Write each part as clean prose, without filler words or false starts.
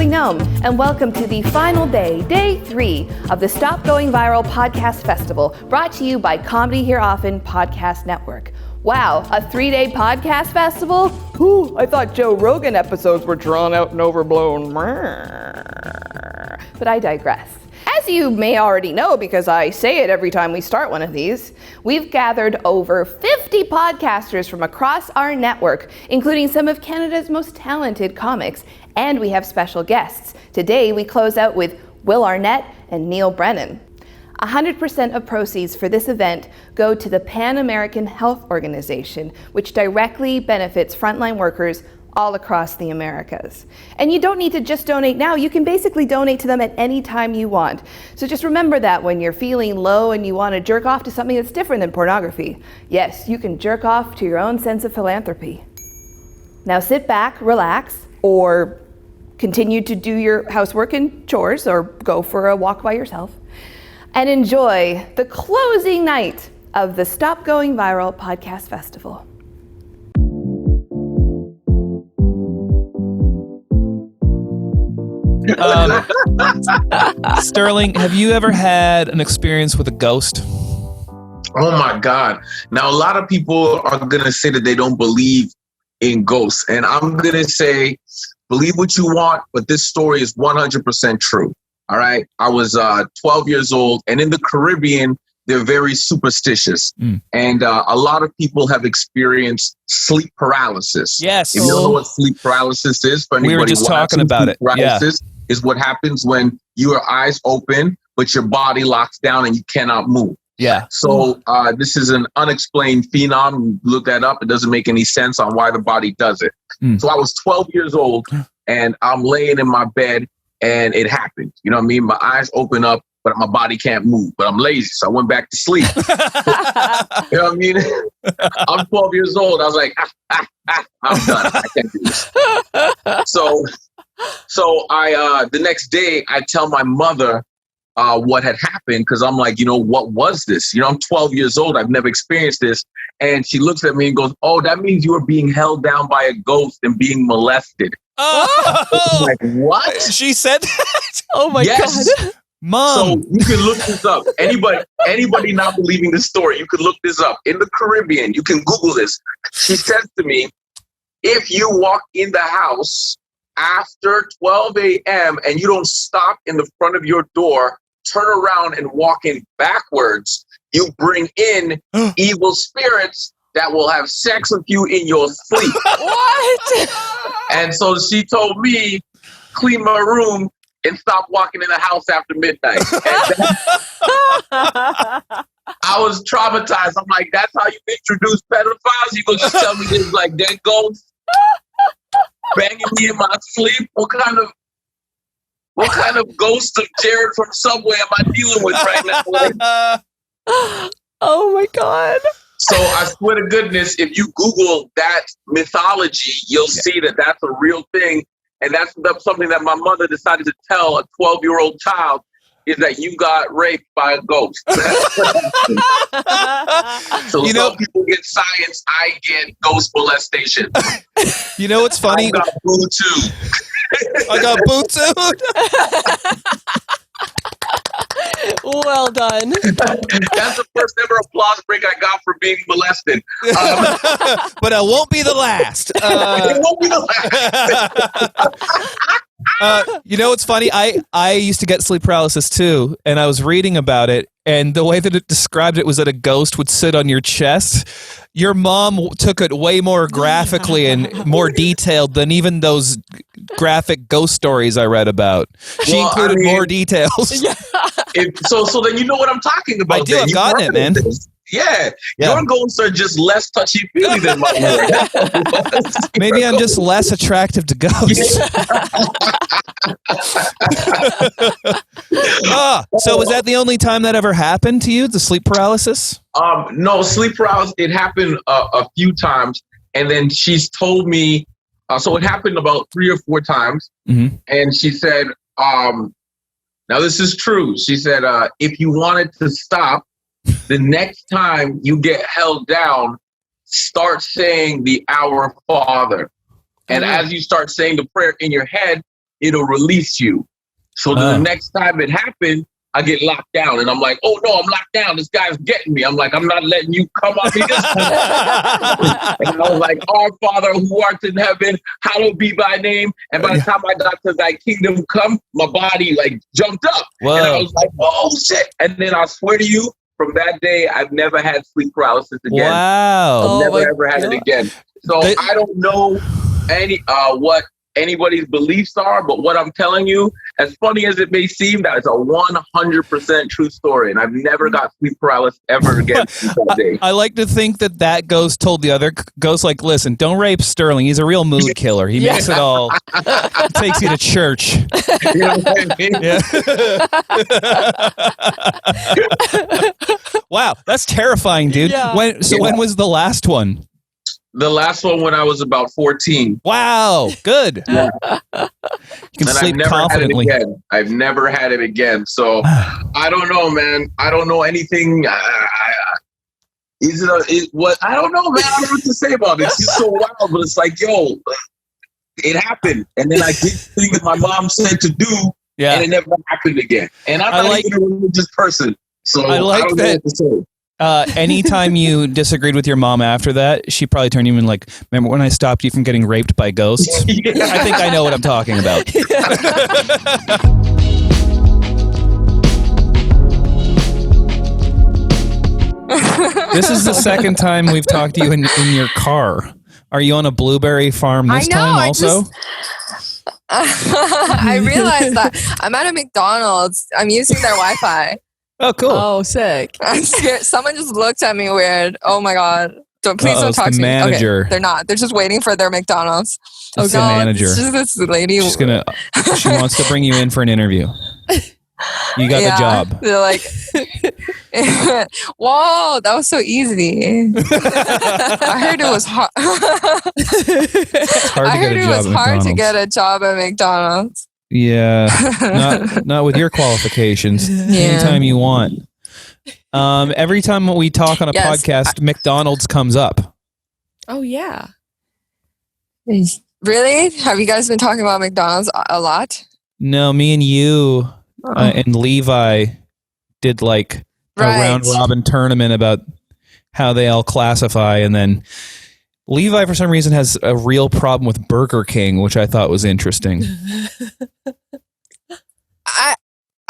Gnome, and welcome to the final day, day 3 of the Stop Going Viral Podcast Festival, brought to you by Comedy Here Often Podcast Network. Wow, a 3-day podcast festival? Ooh, I thought Joe Rogan episodes were drawn out and overblown. But I digress. As you may already know, because I say it every time we start one of these, we've gathered over 50 podcasters from across our network, including some of Canada's most talented comics, and we have special guests. Today, we close out with Will Arnett and Neal Brennan. 100% of proceeds for this event go to the Pan American Health Organization, which directly benefits frontline workers all across the Americas. And you don't need to just donate now, you can basically donate to them at any time you want. So just remember that when you're feeling low and you want to jerk off to something that's different than pornography. Yes, you can jerk off to your own sense of philanthropy. Now sit back, relax, or continue to do your housework and chores, or go for a walk by yourself, and enjoy the closing night of the Stop Going Viral Podcast Festival. Sterling, have you ever had an experience with a ghost? Oh my God. Now, a lot of people are going to say that they don't believe in ghosts. And I'm going to say, believe what you want, but this story is 100% true. All right. I was 12 years old, and in the Caribbean, they're very superstitious. And a lot of people have experienced sleep paralysis. Yes. If you don't know what sleep paralysis is, for anybody we were just talking about it. Paralysis is what happens when your eyes open, but your body locks down and you cannot move. Yeah. So this is an unexplained phenom. Look that up. It doesn't make any sense on why the body does it. So I was 12 years old, and I'm laying in my bed, and it happened. You know what I mean? My eyes open up, but my body can't move. But I'm lazy, so I went back to sleep. You know what I mean? I'm 12 years old. I was like, I'm done. I can't do this. So I the next day, I tell my mother what had happened, because I'm like, what was this? I'm 12 years old. I've never experienced this. And she looks at me and goes, oh, that means you were being held down by a ghost and being molested. Oh, I'm like, what? She said that? Oh my God. Mom. So you can look this up. Anybody not believing this story, you can look this up. In the Caribbean, you can Google this. She says to me, if you walk in the house after 12 a.m. and you don't stop in the front of your door, turn around and walk in backwards, you bring in evil spirits that will have sex with you in your sleep. What? And so she told me, clean my room and stop walking in the house after midnight. I was traumatized. I'm like, that's how you introduce pedophiles? You gonna just tell me there's like dead ghosts banging me in my sleep? What kind of ghost of Jared from Subway am I dealing with right now? Oh my God. So I swear to goodness, if you Google that mythology, you'll see that that's a real thing. And that's something that my mother decided to tell a 12-year-old child, is that you got raped by a ghost. So some people get science, I get ghost molestation. You know what's funny? I got boo too. I got boo too. Well done. That's the first ever applause break I got for being molested. But it won't be the last. It won't be the last. You know what's funny? I used to get sleep paralysis too, and I was reading about it, and the way that it described it was that a ghost would sit on your chest. Your mom took it way more graphically and more detailed than even those graphic ghost stories I read about. She included more details. So then you know what I'm talking about. I do. I've gotten it, man. Yeah. Your ghosts are just less touchy-feely than mine. Maybe I'm just less attractive to ghosts. So was that the only time that ever happened to you, the sleep paralysis? No, sleep paralysis, it happened a few times. And then she's told me, so it happened about 3 or 4 times. Mm-hmm. And she said, now this is true. She said, if you wanted to stop, the next time you get held down, start saying the Our Father. And as you start saying the prayer in your head, it'll release you. So the next time it happened, I get locked down, and I'm like, oh no, I'm locked down. This guy's getting me. I'm like, I'm not letting you come on me this time. And I was like, our Father who art in heaven, hallowed be thy name. And by the time I got to thy kingdom come, my body like jumped up. Whoa. And I was like, oh shit. And then I swear to you, from that day, I've never had sleep paralysis again. Wow. I've never ever had it again. So I don't know what anybody's beliefs are, but what I'm telling you, as funny as it may seem, that is a 100% true story, and I've never got sleep paralysis ever again since that day. I like to think that ghost told the other ghost, like, listen, don't rape Sterling. He's a real mood killer. He makes it all, takes you to church. You know what I mean? Wow, that's terrifying, dude. Yeah. When was the last one? The last one when I was about 14. Wow, good. Yeah. You can And sleep I've never confidently. had it again. I've never had it again. So I don't know, man. I don't know anything. I don't know, man. I don't know what to say about it. It's just so wild, but it's like, yo, it happened. And then I did things that my mom said to do, and it never happened again. And I'm not even a religious person. So I like don't know what to say. Anytime you disagreed with your mom after that, she probably turned you in like, remember when I stopped you from getting raped by ghosts? I think I know what I'm talking about. This is the second time we've talked to you in your car. Are you on a blueberry farm this time also? I realized that I'm at a McDonald's. I'm using their Wi-Fi. Oh, cool. Oh, sick. I'm scared. Someone just looked at me weird. Oh my God. Please don't talk to me. Manager. Okay, they're not. They're just waiting for their McDonald's. It's the manager. It's just this lady. She wants to bring you in for an interview. You got the job. They're like, whoa, that was so easy. I heard it was hard. I heard it was hard to get a job at McDonald's. Yeah, not with your qualifications. Anytime you want. Every time we talk on a podcast, McDonald's comes up. Oh, yeah. Really? Have you guys been talking about McDonald's a lot? No, me and you and Levi did like a round robin tournament about how they all classify, and then Levi, for some reason, has a real problem with Burger King, which I thought was interesting.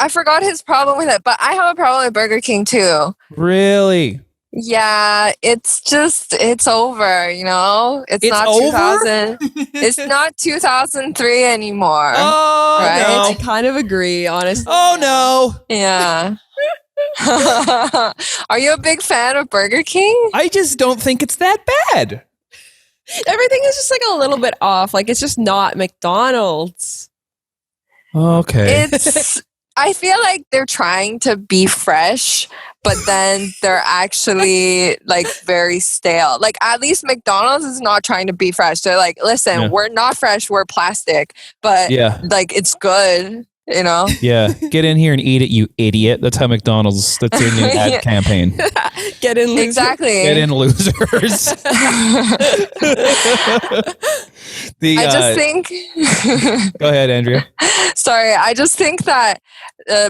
I forgot his problem with it, but I have a problem with Burger King too. Really? Yeah, it's over, you know? It's not over? 2000. It's not 2003 anymore. Oh, right? no. I kind of agree, honestly. Oh, no. Yeah. Are you a big fan of Burger King? I just don't think it's that bad. Everything is just like a little bit off. Like, it's just not McDonald's. Okay. I feel like they're trying to be fresh, but then they're actually like very stale. Like, at least McDonald's is not trying to be fresh. They're like, listen, we're not fresh, we're plastic, but like, it's good, you know? Yeah. Get in here and eat it, you idiot. That's how McDonald's, that's their new ad campaign. Get in, losers. Exactly. Get in, losers. I just think. Go ahead, Andrea. Sorry, I just think that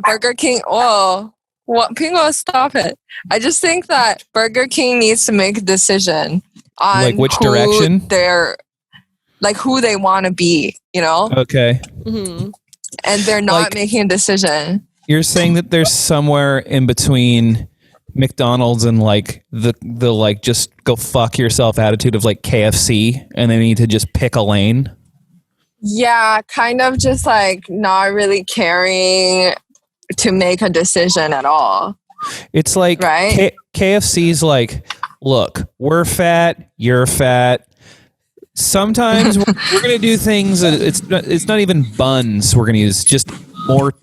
Burger King. Oh, what? Pingo, stop it! I just think that Burger King needs to make a decision on like which direction they're, like who they want to be. You know? Okay. Mm-hmm. And they're not making a decision. You're saying that there's somewhere in between McDonald's and like the like just go fuck yourself attitude of like KFC, and they need to just pick a lane. Yeah, kind of just like not really caring to make a decision at all. It's like KFC's like, look, we're fat, you're fat. Sometimes we're going to do things. It's not even buns. We're going to use just more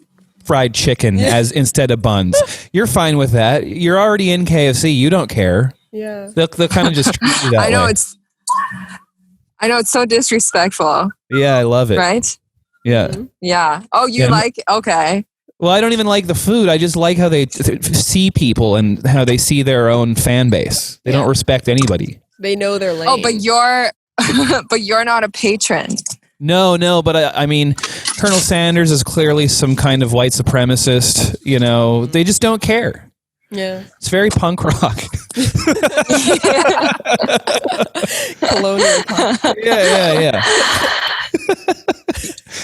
fried chicken as instead of buns. You're fine with that. You're already in KFC. You don't care. Yeah. They'll kind of just treat you that I know way. I know it's so disrespectful. Yeah, I love it. Right? Yeah. Mm-hmm. Yeah. Oh, you like? Okay. Well, I don't even like the food. I just like how they see people and how they see their own fan base. They don't respect anybody. They know their lane. Oh, but you're not a patron. No, but I mean, Colonel Sanders is clearly some kind of white supremacist. You know, they just don't care. Yeah. It's very punk rock. Colonial punk. Yeah.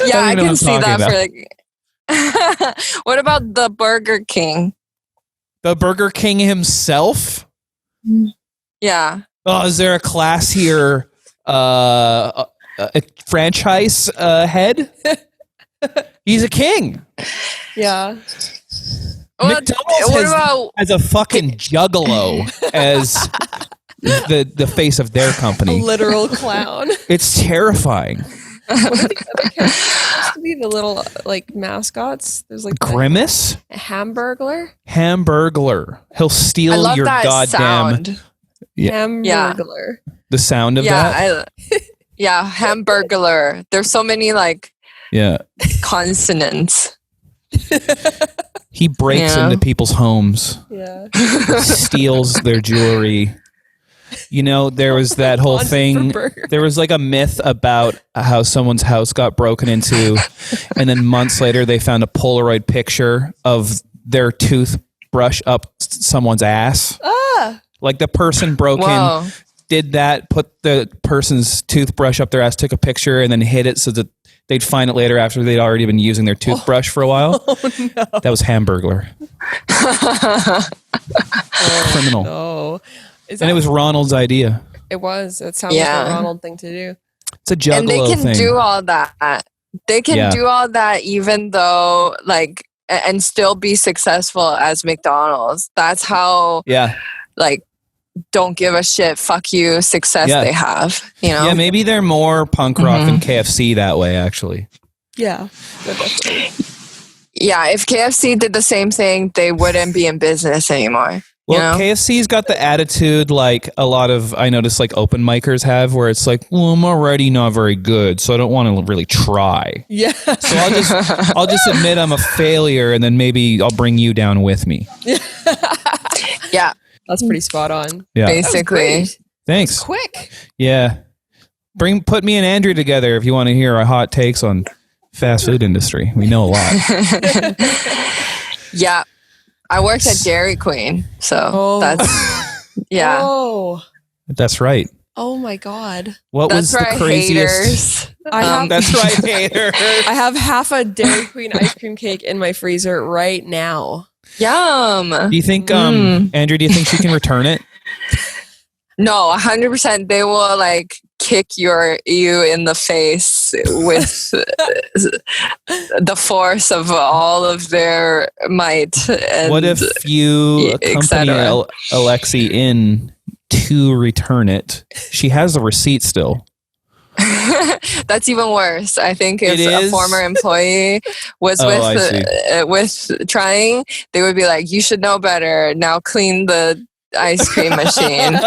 Yeah, I know what can I'm see talking that about. for like. What about the Burger King? The Burger King himself? Yeah. Oh, is there a classier franchise head? He's a king. Yeah. McDonald's has a fucking juggalo as the face of their A company. literal clown. It's terrifying. What are the other characters? Used to be the little like mascots. There's like Grimace? a Hamburglar. Hamburglar. He'll I steal love your that goddamn sound. Yeah. Hamburglar. the sound of that. Yeah, Hamburglar. There's so many like Yeah. consonants. He breaks Yeah. into people's homes, Yeah. steals their jewelry. You know, there was that whole Wanted thing. for burger. There was like a myth about how someone's house got broken into, and then months later they found a Polaroid picture of their toothbrush up someone's ass. Ah. Like the person broke Whoa. in, did that, put the person's toothbrush up their ass, took a picture, and then hid it so that they'd find it later after they'd already been using their toothbrush for a while. Oh no. That was Hamburglar. Criminal. No. And it was Ronald's idea. It was. It sounds Yeah. like a Ronald thing to do. It's a juggalo And they can thing. do all that. They can Yeah. do all that even though like and still be successful as McDonald's. That's how Yeah. like don't give a shit, fuck you success Yeah. they have. You know? Yeah, maybe they're more punk rock Mhm. than KFC that way, actually. Yeah. Definitely. Yeah, if KFC did the same thing, they wouldn't be in business anymore. Well, You know? KFC's got the attitude like a lot of, I notice, like open micers have, where it's like, well, I'm already not very good, so I don't want to really try. Yeah. So I'll just admit I'm a failure, and then maybe I'll bring you down with me. Yeah, That's pretty spot on. Yeah. basically. Great. Thanks. Quick. Yeah. Put me and Andrew together if you want to hear our hot takes on fast food industry. We know a lot. Yeah. I worked at Dairy Queen, so Oh. that's yeah. Oh. That's right. Oh my God. What That's was right, the craziest? haters. I have That's right, hater. I have half a Dairy Queen ice cream cake in my freezer right now. Yum. Do you think, Mm. Andrew, do you think she can return it? No, 100%. They will like kick you in the face with the force of all of their might. And What if you et accompany cetera. Alexi in to return it? She has the receipt still. That's even worse. I think if It a is? former employee was Oh, I with trying, they would be like, "You should know better. Now clean the ice cream machine."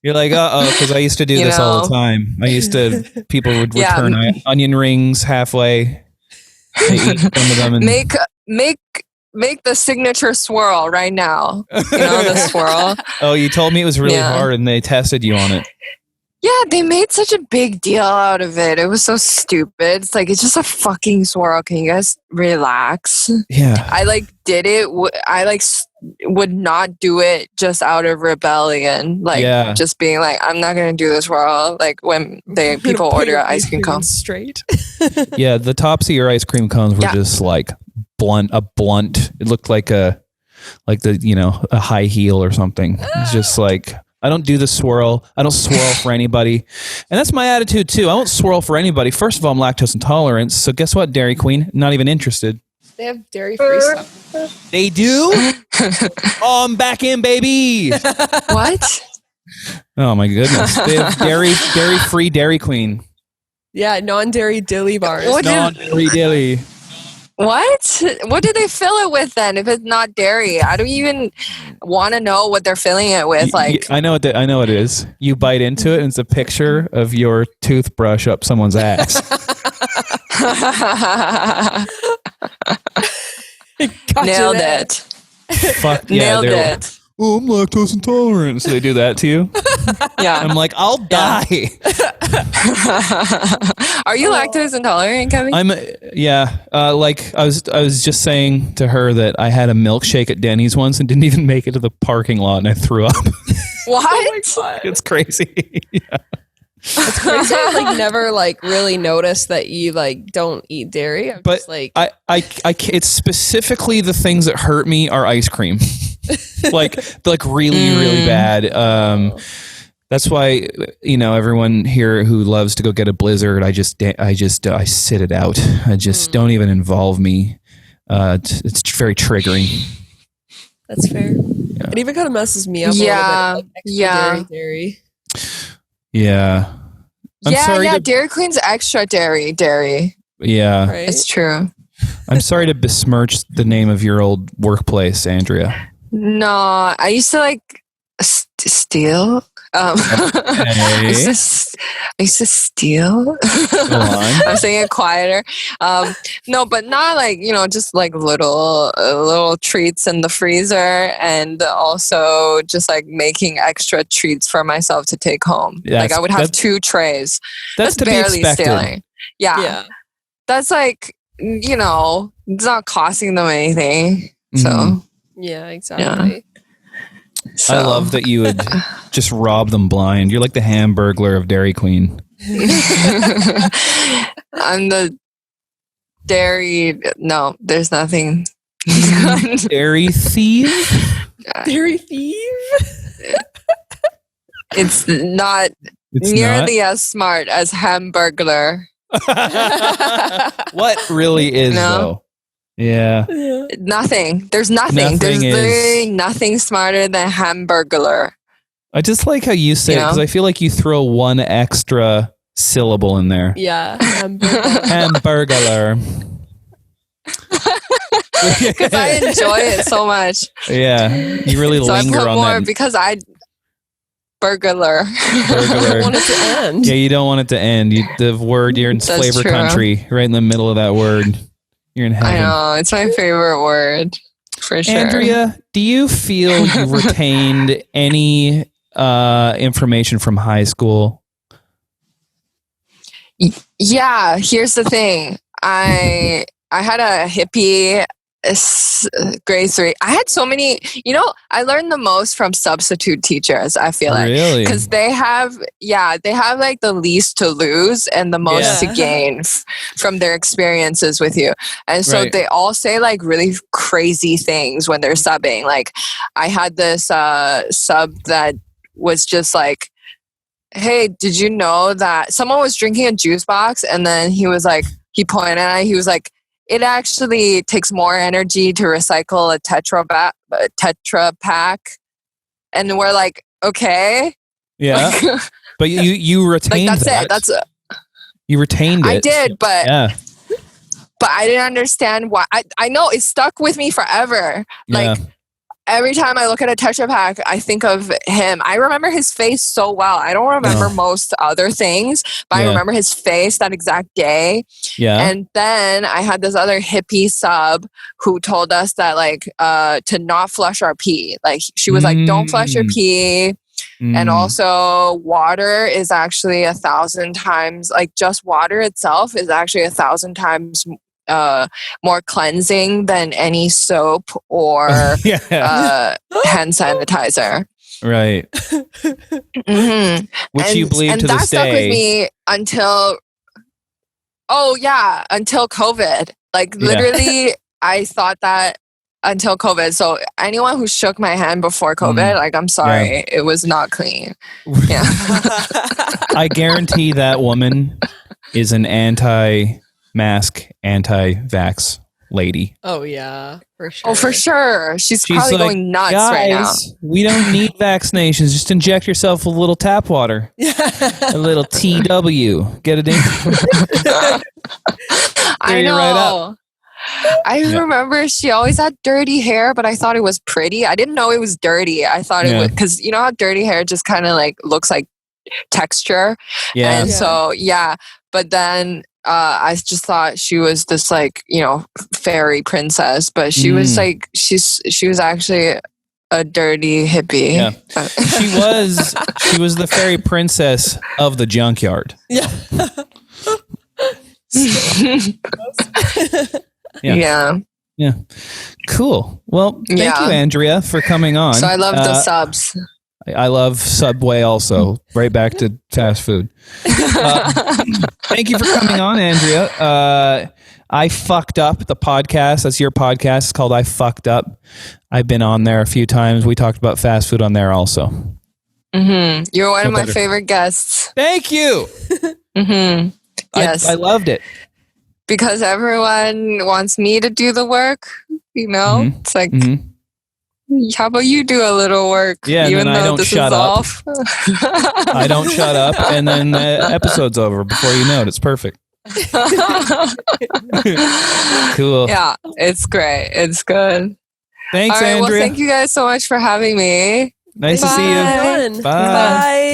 You're like, because I used to do You this all the know? time. People would Yeah. return onion rings halfway. They eat some of them and Make the signature swirl right now. You know the swirl. oh, you told me it was really Yeah. hard and they tested you on it. Yeah, they made such a big deal out of it. It was so stupid. It's like, it's just a fucking swirl. Can you guys relax? Yeah. I like did it. I like would not do it just out of rebellion. Like Yeah. just being like, I'm not going to do this swirl. Like when people order ice cream cone. straight. Yeah, the tops of your ice cream cones were Yeah. just like blunt. It looked like a high heel or something. It's just like, I don't do the swirl. I don't swirl for anybody. And that's my attitude too. I won't swirl for anybody. First of all, I'm lactose intolerant. So guess what, Dairy Queen? Not even interested. They have dairy free stuff. They do? Oh, I'm back in, baby. What? Oh my goodness. They have dairy-free Dairy Queen. Yeah, non-dairy dilly bars. What? Non-dairy dilly. What? What do they fill it with then? If it's not dairy, I don't even want to know what they're filling it with. Like, I know what it is. You bite into it and it's a picture of your toothbrush up someone's ass. Gotcha nailed there. it. Fuck yeah. Nailed it. oh, I'm lactose intolerant. So they do that to you. Yeah. I'm like, I'll die. Are you lactose intolerant, Kevin? Like I was just saying to her that I had a milkshake at Denny's once and didn't even make it to the parking lot, and I threw up. What? It's crazy. Yeah. It's crazy. I've like never like really noticed that you like don't eat dairy. I'm But just like I it's specifically the things that hurt me are ice cream. like really bad. That's why, everyone here who loves to go get a Blizzard, I sit it out. I just don't even involve me. It's very triggering. that's fair. Yeah. It even kind of messes me up Yeah, a little bit. Like extra dairy. Yeah. Dairy Queen's extra dairy. Yeah. Right? It's true. I'm sorry to besmirch the name of your old workplace, Andrea. No, I used to like steal. I used to steal. Go on. I'm saying it quieter. No, but not like, just like little treats in the freezer, and also just like making extra treats for myself to take home. Like I would have 2 trays. That's to barely be expected. stealing. Yeah. That's like, it's not costing them anything. So, Yeah, exactly. So. I love that you would just rob them blind. You're like the Hamburglar of Dairy Queen. I'm the dairy. No, there's nothing. Dairy thief? Dairy thief? It's not nearly as smart as Hamburglar. What really is, though? Yeah. Nothing. There's nothing. There's literally nothing smarter than Hamburglar. I just like how you say it, because I feel like you throw one extra syllable in there. Yeah. Hamburglar. Because I enjoy it so much. Yeah. You really so linger I put on more that. because I burglar. Burglar. I don't want it to end. Yeah, you don't want it to end. The word, you're in flavor country, right in the middle of that word. You're in heaven. I know. It's my favorite word, for sure. Andrea, do you feel you retained any information from high school? Yeah, here's the thing. I had a hippie grade 3. I had so many, I learned the most from substitute teachers, I feel like. Really? Because they have like the least to lose and the most to gain from their experiences with you. And so they all say like really crazy things when they're subbing. Like I had this sub that was just like, hey, did you know that someone was drinking a juice box, and then he pointed at it, he was like, it actually takes more energy to recycle a Tetra pack. And we're like, okay. Yeah. But you retained like, that. That's it. You retained it. I did, but I didn't understand why. I know it stuck with me forever. Like every time I look at a Tetra Pak, I think of him. I remember his face so well. I don't remember most other things, but I remember his face that exact day. Yeah. And then I had this other hippie sub who told us that like to not flush our pee. Like she was like, don't flush your pee. And also water is actually 1,000 times, like just water itself is actually 1,000 times more cleansing than any soap or hand sanitizer. Right. Mm-hmm. Which you believe to that this stuck day. with me until COVID. Like literally, I thought that until COVID. So anyone who shook my hand before COVID, like I'm sorry, it was not clean. Yeah. I guarantee that woman is an anti-mask, anti-vax lady. Oh yeah, for sure. Oh, for sure. She's probably like, going nuts guys, right now. We don't need vaccinations. Just inject yourself a little tap water. A little TW. Get it in. I know. Right up. I remember she always had dirty hair, but I thought it was pretty. I didn't know it was dirty. I thought it was, because you know how dirty hair just kind of like looks like texture. Yeah. And so, but then I just thought she was this like, fairy princess, but she was like, she was actually a dirty hippie. Yeah. She was the fairy princess of the junkyard. Yeah. Yeah. Cool. Well, thank you, Andrea, for coming on. So I love the subs. I love Subway also. Right back to fast food. Thank you for coming on, Andrea. I Fucked Up, the podcast. That's your podcast. It's called I Fucked Up. I've been on there a few times. We talked about fast food on there also. Mm-hmm. You're one of my favorite guests. Thank you. Mm-hmm. Yes. I loved it. Because everyone wants me to do the work, you know? Mm-hmm. It's like, how about you do a little work? Yeah, and even then though I don't this shut is up. off. I don't shut up, and then the episode's over before you know it. It's perfect. Cool. Yeah, it's great. It's good. Thanks, All right, Andrea. well, thank you guys so much for having me. Nice to see you. Bye.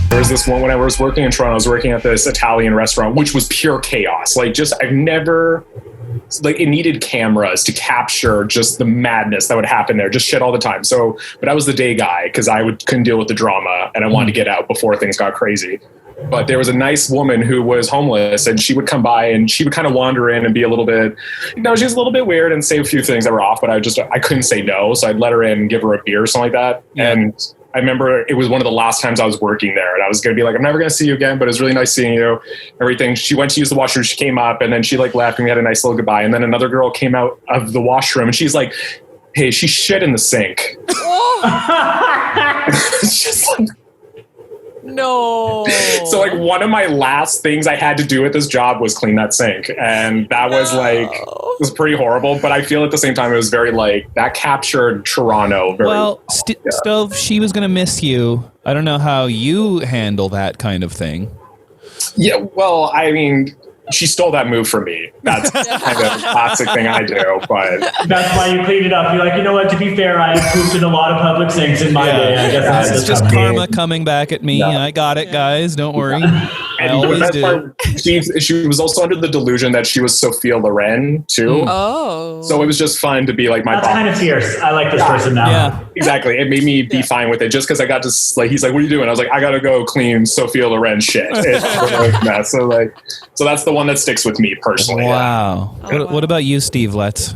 There was this one when I was working in Toronto, I was working at this Italian restaurant, which was pure chaos. Like, I've never, it needed cameras to capture just the madness that would happen there, just shit all the time. So, but I was the day guy because couldn't deal with the drama and I wanted to get out before things got crazy. But there was a nice woman who was homeless and she would come by and she would kind of wander in and be a little bit, she was a little bit weird and say a few things that were off, but I couldn't say no. So I'd let her in and give her a beer or something like that. Yeah. And I remember it was one of the last times I was working there and I was going to be like, I'm never going to see you again, but it was really nice seeing you, everything. She went to use the washroom. She came up and then she left and we had a nice little goodbye. And then another girl came out of the washroom and she's like, hey, she shit in the sink. It's just like, no. So one of my last things I had to do at this job was clean that sink. And that was it was pretty horrible. But I feel at the same time, it was very that captured Toronto. Very Stove, she was going to miss you. I don't know how you handle that kind of thing. Yeah, well, I mean, she stole that move from me. That's kind of a classic thing I do, but that's why you cleaned it up. You're like, you know what? To be fair, I pooped in a lot of public sinks in my day. I guess it's just karma coming back at me. I got it, guys. Don't worry. I always do. She was also under the delusion that she was Sophia Loren too. Oh, so it was just fun to be like my. That's kind of fierce. I like this person now. Yeah, exactly. It made me be fine with it just because I got to he's like, "What are you doing?" I was like, "I got to go clean Sophia Loren shit." So that's the one that sticks with me personally. Wow. What about you, Steve? Let's.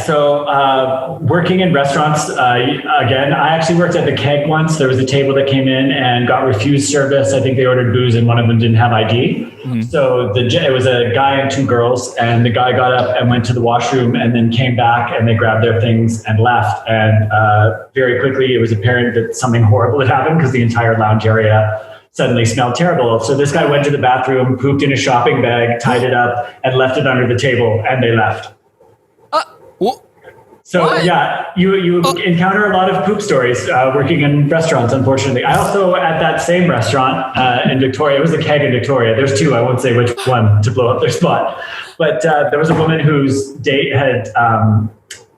So working in restaurants, again, I actually worked at the Keg once. There was a table that came in and got refused service. I think they ordered booze and one of them didn't have ID. Mm-hmm. So it was a guy and two girls, and the guy got up and went to the washroom and then came back and they grabbed their things and left. And very quickly, it was apparent that something horrible had happened because the entire lounge area suddenly smelled terrible. So this guy went to the bathroom, pooped in a shopping bag, tied it up, and left it under the table, and they left. So yeah, you encounter a lot of poop stories working in restaurants, unfortunately. I also, at that same restaurant in Victoria, it was a Keg in Victoria. There's two, I won't say which one to blow up their spot. But there was a woman whose date had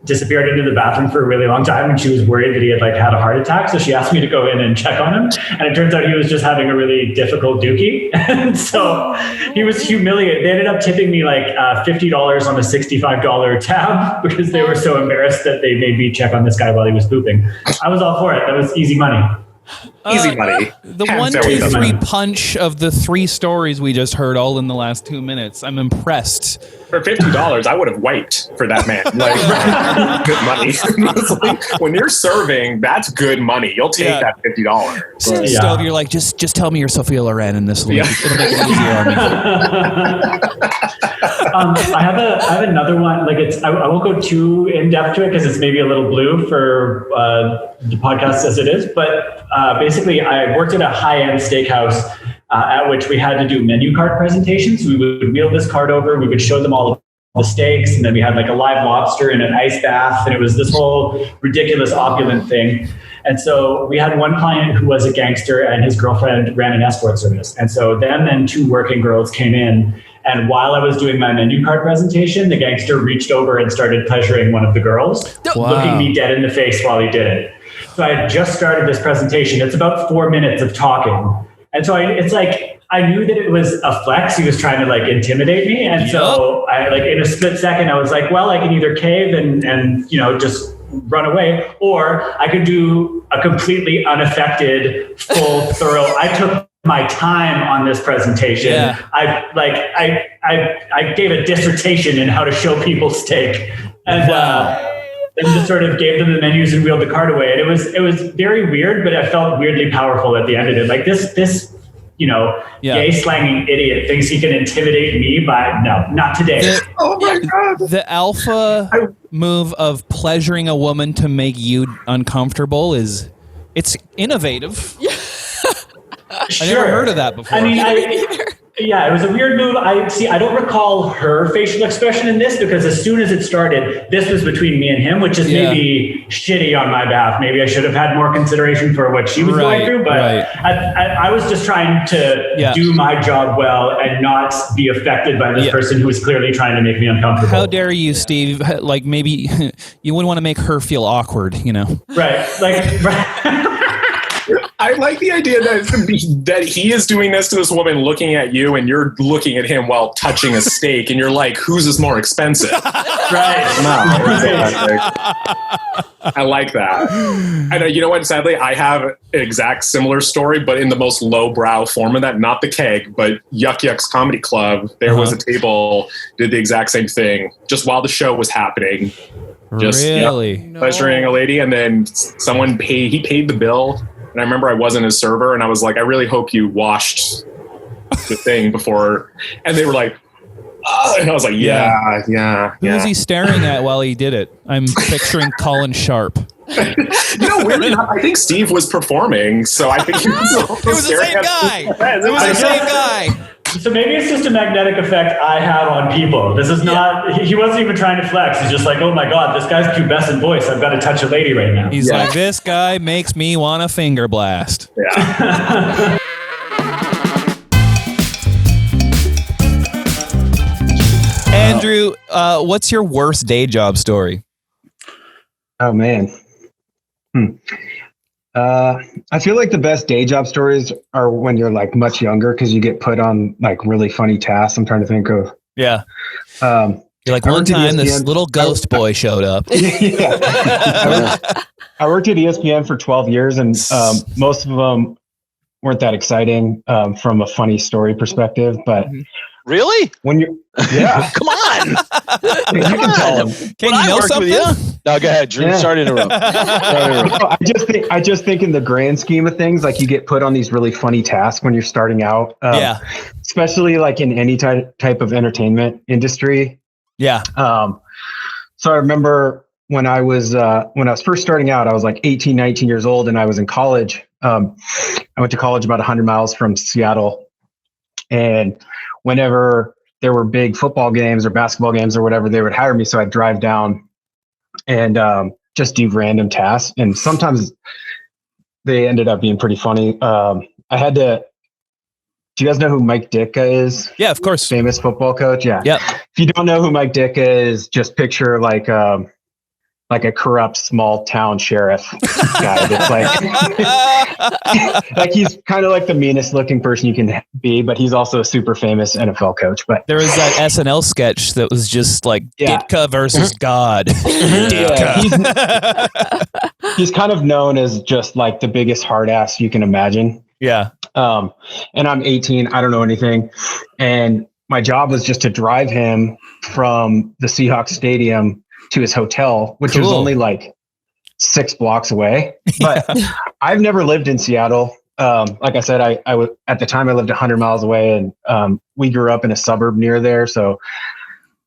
disappeared into the bathroom for a really long time, and she was worried that he had had a heart attack. So she asked me to go in and check on him, and it turns out he was just having a really difficult dookie. And so he was humiliated. They ended up tipping me $50 on a $65 tab because they were so embarrassed that they made me check on this guy while he was pooping. I was all for it. That was easy money. Easy money. The 1, 2, 3 punch of the 3 stories we just heard all in the last 2 minutes. I'm impressed. For $50, I would have wiped for that man. Good money. When you're serving, that's good money. You'll take that $50. Stove, you're like, just tell me you're Sophia Loren in this. It'll make it easier on me. I have another one. I won't go too in depth to it because it's maybe a little blue for the podcast as it is. But basically, I worked at a high-end steakhouse at which we had to do menu card presentations. We would wheel this card over. We would show them all the steaks, and then we had a live lobster in an ice bath, and it was this whole ridiculous opulent thing. And so we had one client who was a gangster, and his girlfriend ran an escort service. And so them and 2 working girls came in. And while I was doing my menu card presentation, the gangster reached over and started pleasuring one of the girls, looking me dead in the face while he did it. So I had just started this presentation. It's about 4 minutes of talking. And so it's like, I knew that it was a flex. He was trying to like intimidate me. And so I like in a split second, I was like, well, I can either cave and just run away, or I could do a completely unaffected, full, thorough. I took my time on this presentation. Yeah. I gave a dissertation in how to show people steak, and just sort of gave them the menus and wheeled the cart away. And it was very weird, but I felt weirdly powerful at the end of it. Like this gay slanging idiot thinks he can intimidate me not today. Oh my God. The alpha move of pleasuring a woman to make you uncomfortable it's innovative. I never heard of that before. I mean, it was a weird move. I don't recall her facial expression in this, because as soon as it started, this was between me and him, which is maybe shitty on my behalf. Maybe I should have had more consideration for what she was going through, but I was just trying to do my job well and not be affected by this person who was clearly trying to make me uncomfortable. How dare you, Steve? Like, maybe you wouldn't want to make her feel awkward, Right. Like, I like the idea that he is doing this to this woman, looking at you, and you're looking at him while touching a steak, and you're like, "Whose is more expensive?" Right? I like that. And you know what? Sadly, I have an exact similar story, but in the most lowbrow form of that. Not the keg, but Yuck Yuck's Comedy Club. There was a table, did the exact same thing, just while the show was happening. Just pleasuring a lady, and then someone paid the bill. And I remember I wasn't his server, and I was like, I really hope you washed the thing before. And they were like, oh, and I was like, yeah. Who was he staring at while he did it? I'm picturing Colin Sharp. Weirdly enough, I think Steve was performing, so I think he was It was the same guy. It was the same guy. So maybe it's just a magnetic effect I have on people. This is not, he wasn't even trying to flex. He's just like, oh my God, this guy's pubescent voice. I've got to touch a lady right now. He's like, this guy makes me want a finger blast. Yeah. Andrew, what's your worst day job story? Oh, man. I feel like the best day job stories are when you're like much younger, because you get put on like really funny tasks. I'm trying to think of. Yeah. You're like, one time this little ghost boy showed up. I worked at ESPN for 12 years, and most of them weren't that exciting from a funny story perspective. But really, when you're come on, you can tell them. Can you know something? No, go ahead, Drew. Sorry to interrupt. I just think in the grand scheme of things, like you get put on these really funny tasks when you're starting out. Especially like in any type of entertainment industry. Yeah. So I remember when I was first starting out, I was like 18, 19 years old, and I was in college. I went to college about 100 miles from Seattle, and whenever there were big football games or basketball games or whatever, they would hire me. So I'd drive down and just do random tasks. And sometimes they ended up being pretty funny. I had to, do you guys know who Mike Ditka is? Yeah, of course. Famous football coach. Yeah. Yep. If you don't know who Mike Ditka is, just picture like a corrupt small town sheriff guy that's like he's kind of like the meanest looking person you can be, but he's also a super famous NFL coach. But there was that SNL sketch that was just like Ditka versus God. Ditka. He's kind of known as just like the biggest hard ass you can imagine. Yeah. And I'm 18. I don't know anything. And my job was just to drive him from the Seahawks stadium to his hotel, which was only like 6 blocks away. But I've never lived in Seattle. Like I said, I was at the time I lived 100 miles away, and we grew up in a suburb near there, so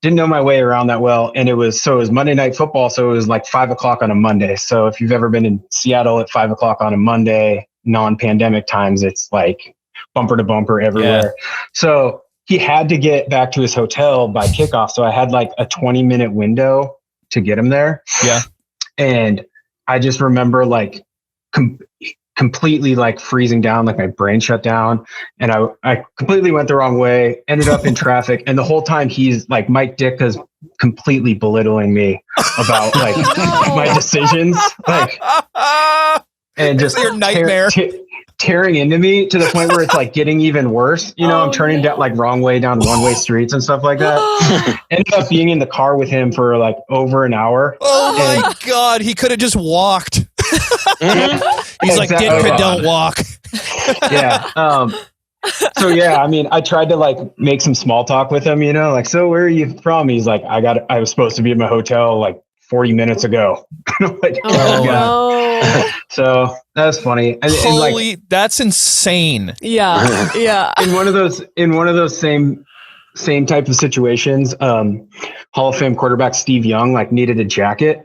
didn't know my way around that well. And it was Monday Night Football, so it was like 5 o'clock on a Monday. So if you've ever been in Seattle at 5 o'clock on a Monday, non-pandemic times, it's like bumper to bumper everywhere. Yeah. So he had to get back to his hotel by kickoff. So I had like a 20-minute window to get him there. Yeah. And I just remember like completely like freezing down, like my brain shut down, and I completely went the wrong way, ended up in traffic. And the whole time he's like, Mike Ditka's completely belittling me about like my decisions, like, and just your nightmare. tearing into me to the point where it's like getting even worse. You know, I'm turning down like wrong way down one-way streets and stuff like that. Ended up being in the car with him for like over an hour. Oh my God. He could have just walked. He's like, Ditka, don't walk. Yeah. So yeah, I mean, I tried to like make some small talk with him, you know, like, so where are you from? He's like, I was supposed to be at my hotel like 40 minutes ago. Like, no. So that's funny. Holy, like, that's insane. Yeah. Yeah. In one of those same type of situations, Hall of Fame quarterback Steve Young like needed a jacket.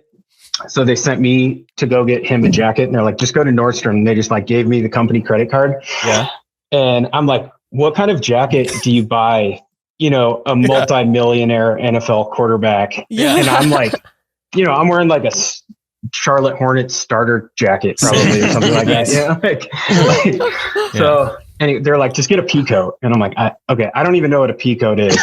So they sent me to go get him a jacket, and they're like, just go to Nordstrom. And they just like gave me the company credit card. Yeah. And I'm like, what kind of jacket do you buy? You know, a multi-millionaire NFL quarterback. Yeah. And I'm like, you know, I'm wearing like a Charlotte Hornets starter jacket probably or something like that. Yeah. So anyway, they're like, just get a pea coat. And I'm like, okay, I don't even know what a pea coat is.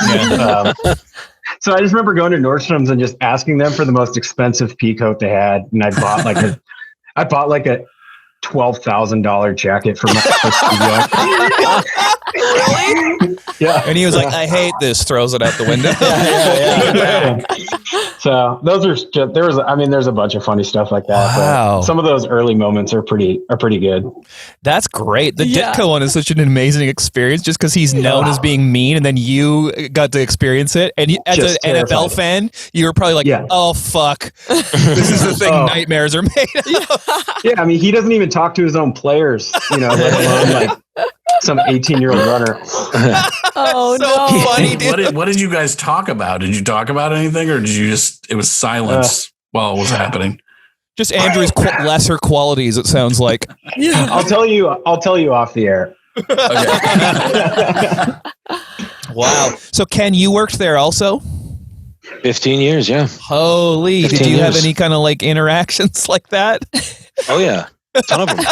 So I just remember going to Nordstrom's and just asking them for the most expensive pea coat they had. And I bought like a $12,000 jacket for my studio. Yeah. And he was like, I hate this, throws it out the window. So those are just, there's a bunch of funny stuff like that. Wow. But some of those early moments are pretty good. That's great. The Ditka one is such an amazing experience just because he's known as being mean, and then you got to experience it. And as an NFL fan, you were probably like, oh, fuck. This is the thing nightmares are made of. Yeah, I mean, he doesn't even talk to his own players, you know, let alone like some 18-year-old runner. Oh, so no. funny, dude. What did you guys talk about? Did you talk about anything, or did you it was silence while it was happening? Just Andrew's lesser qualities, it sounds like. Yeah. I'll tell you off the air. Okay. Wow. So Ken, you worked there also? 15 years, yeah. Holy, did you have any kind of like interactions like that? Oh yeah, a ton of them.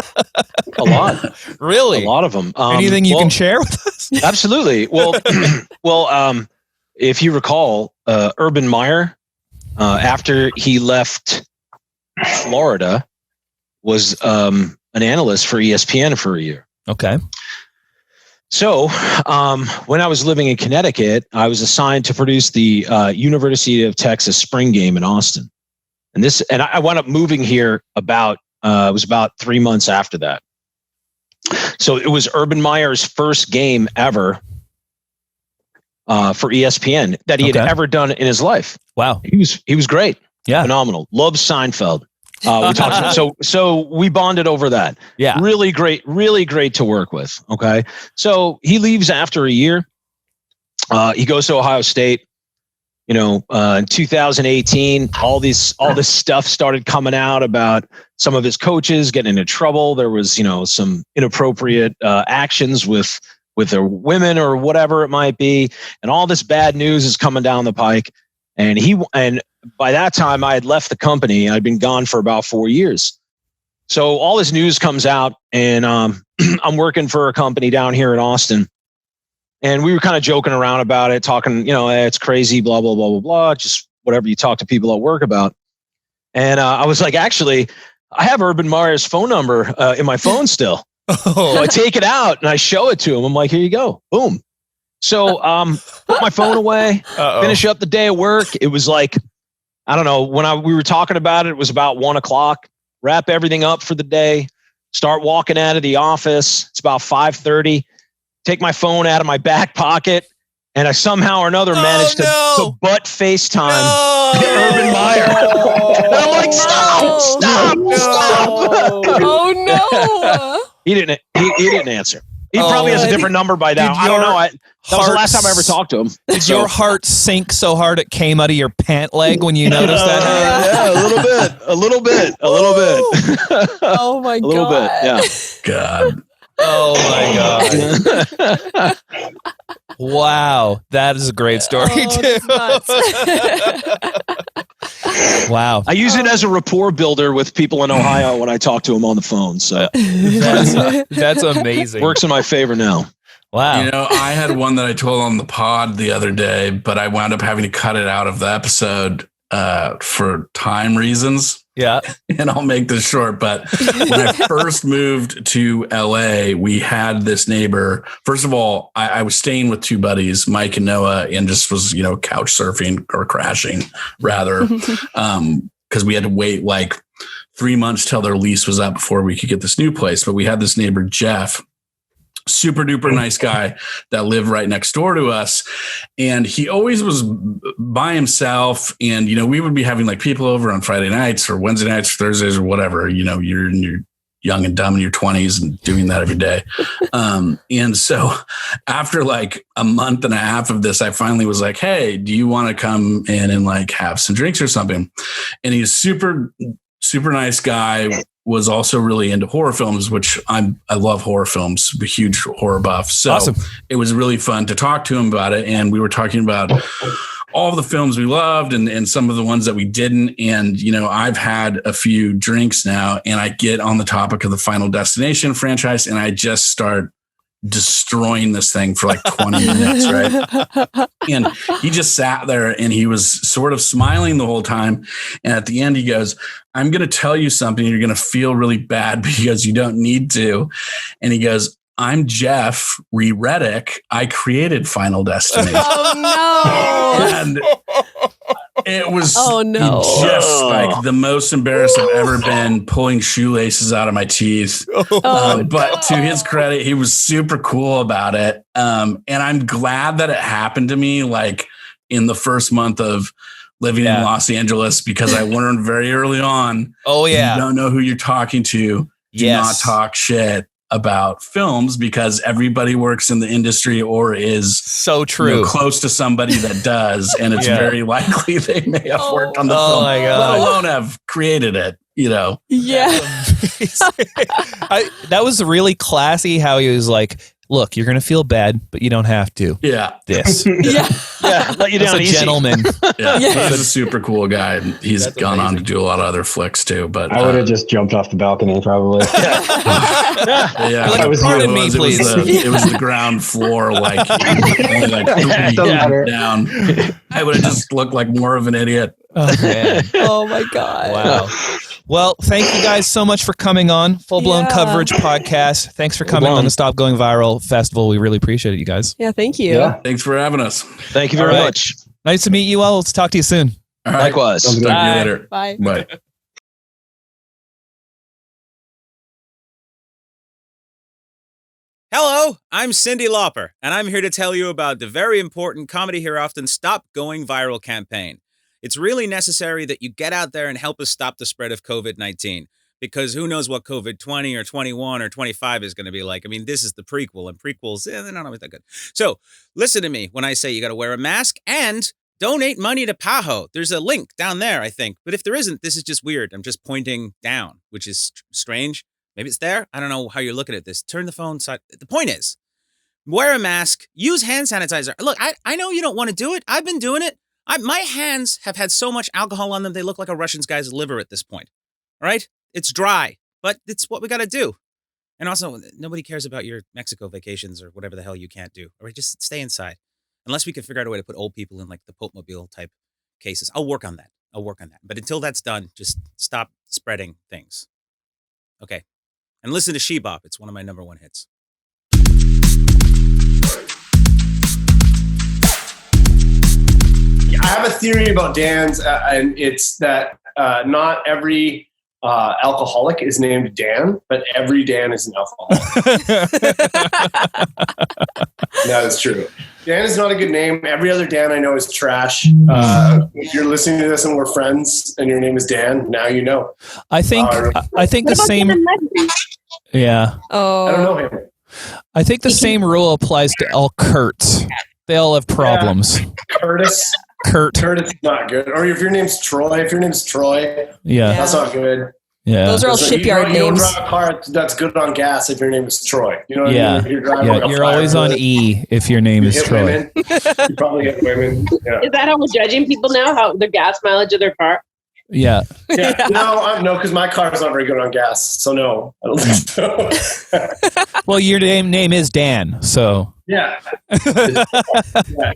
A lot. Really? A lot of them. Anything you can share with us? Absolutely. Well, if you recall, Urban Meyer, after he left Florida, was an analyst for ESPN for a year. Okay. So when I was living in Connecticut, I was assigned to produce the University of Texas spring game in Austin. And I wound up moving here it was about 3 months after that. So it was Urban Meyer's first game ever for ESPN that he had ever done in his life. Wow. He was great. Yeah. Phenomenal. Loves Seinfeld. We talked so we bonded over that. Yeah. Really great to work with. Okay. So he leaves after a year. He goes to Ohio State. You know, in 2018, all this stuff started coming out about some of his coaches getting into trouble. There was, you know, some inappropriate actions with their women or whatever it might be, and all this bad news is coming down the pike. And by that time, I had left the company. I'd been gone for about 4 years. So all this news comes out, and I'm working for a company down here in Austin. And we were kind of joking around about it, talking, you know, it's crazy, blah, blah, blah, blah, blah, just whatever you talk to people at work about. And I was like, actually, I have Urban Meyer's phone number in my phone still. So I take it out and I show it to him. I'm like, here you go. Boom. So put my phone away, finish up the day of work. It was like, I don't know, when we were talking about it, it was about 1 o'clock. Wrap everything up for the day. Start walking out of the office. It's about 5:30. Take my phone out of my back pocket, and I somehow or another managed to butt FaceTime Urban Meyer. And I'm like, stop. Oh no. He didn't answer. He probably has a different number by now. I don't know. That was the last time I ever talked to him. Did your heart sink so hard it came out of your pant leg when you noticed that? Yeah, a little bit. Oh my God. A little bit, yeah. God. Oh my God. Wow. That is a great story too. Wow. I use it as a rapport builder with people in Ohio when I talk to them on the phone. So that's amazing. Works in my favor now. Wow. You know, I had one that I told on the pod the other day, but I wound up having to cut it out of the episode. for time reasons. Yeah. And I'll make this short, but when I first moved to LA, we had this neighbor. First of all, I was staying with two buddies, Mike and Noah, and just was, couch surfing or crashing rather. Because we had to wait like 3 months till their lease was up before we could get this new place. But we had this neighbor, Jeff, super duper nice guy that lived right next door to us. And he always was by himself. And, we would be having like people over on Friday nights or Wednesday nights, or Thursdays or whatever, you're young and dumb in your 20s and doing that every day. And so after like a month and a half of this, I finally was like, hey, do you want to come in and like have some drinks or something? And he's super, super nice guy. Was also really into horror films, which I love horror films, a huge horror buff. So awesome. It was really fun to talk to him about it. And we were talking about all of the films we loved and some of the ones that we didn't. And, I've had a few drinks now and I get on the topic of the Final Destination franchise and I just start destroying this thing for like 20 minutes, right? And he just sat there and he was sort of smiling the whole time. And at the end, he goes, I'm going to tell you something. You're going to feel really bad because you don't need to. And he goes, I'm Jeff Reddick. I created Final Destination. Oh, no. And it was just like the most embarrassed I've ever been, pulling shoelaces out of my teeth. But to his credit, he was super cool about it. And I'm glad that it happened to me like in the first month of living in Los Angeles, because I learned very early on. Oh, yeah. You don't know who you're talking to. Do not talk shit about films because everybody works in the industry or is so true close to somebody that does, and it's very likely they may have worked on the film, my God. let alone have created it. Yeah. That was really classy how he was like, look, you're going to feel bad, but you don't have to. Yeah. This. Let you down a easy. gentleman. He's a super cool guy. And he's gone on to do a lot of other flicks too. But I would have just jumped off the balcony probably. Like, was pardon me, please. It was the ground floor, like, only like 2 feet down. I would have just looked like more of an idiot. Oh, man. Oh my God. Wow. Well, thank you guys so much for coming on Full Blown Coverage Podcast. Thanks for coming on the Stop Going Viral Festival. We really appreciate it, you guys. Yeah, thank you. Yeah. Thanks for having us. Thank you very much. Nice to meet you all. Let's talk to you soon. All right. Likewise. Talk to you later. Bye. Bye. Hello, I'm Cyndi Lauper, and I'm here to tell you about the very important Comedy Here Often Stop Going Viral campaign. It's really necessary that you get out there and help us stop the spread of COVID-19, because who knows what COVID 20 or 21 or 25 is going to be like. I mean, this is the prequel, and prequels, they're not always that good. So listen to me when I say you got to wear a mask and donate money to PAHO. There's a link down there, I think. But if there isn't, this is just weird. I'm just pointing down, which is strange. Maybe it's there. I don't know how you're looking at this. Turn the phone side. The point is, wear a mask, use hand sanitizer. Look, I know you don't want to do it. I've been doing it. My hands have had so much alcohol on them, they look like a Russian guy's liver at this point. All right? It's dry, but it's what we got to do. And also, nobody cares about your Mexico vacations or whatever the hell you can't do. All right? Just stay inside. Unless we can figure out a way to put old people in like the Pope Mobile type cases. I'll work on that. But until that's done, just stop spreading things. Okay. And listen to She Bop. It's one of my number one hits. I have a theory about Dan's, and it's that not every alcoholic is named Dan, but every Dan is an alcoholic. That is true. Dan is not a good name. Every other Dan I know is trash. If you're listening to this and we're friends and your name is Dan, now you know. I think the same. Yeah. I don't know him. I think the same rule applies to all Kurts. They all have problems. Yeah. Curtis is not good. Or if your name's Troy, yeah, that's not good. Yeah, those are all shipyard you names. don't drive a car that's good on gas if your name is Troy. You know what I mean? You're always on E if your name is Troy. You probably get women. Yeah. Is that how we're judging people now? How the gas mileage of their car? Yeah. Yeah. No, because my car is not very good on gas. So no, I don't think so. Well, your name is Dan, so. Yeah. Yeah.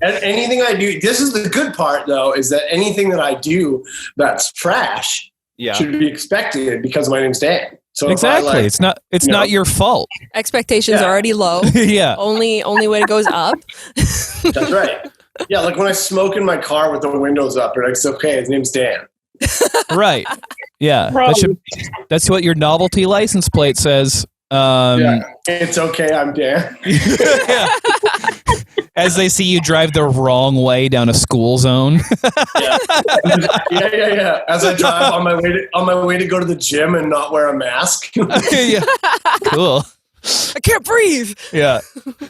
And anything I do, this is the good part though, is that anything that I do that's trash should be expected because my name's Dan. So exactly, it's not your fault. Expectations are already low. Yeah. Only way it goes up. That's right. Yeah, like when I smoke in my car with the windows up, you're like, it's okay. His name's Dan. Right. Yeah. That's what your novelty license plate says. It's okay. I'm Dan. Yeah. As they see you drive the wrong way down a school zone. Yeah. As I drive on my way to go to the gym and not wear a mask. Yeah. Cool. I can't breathe. Yeah.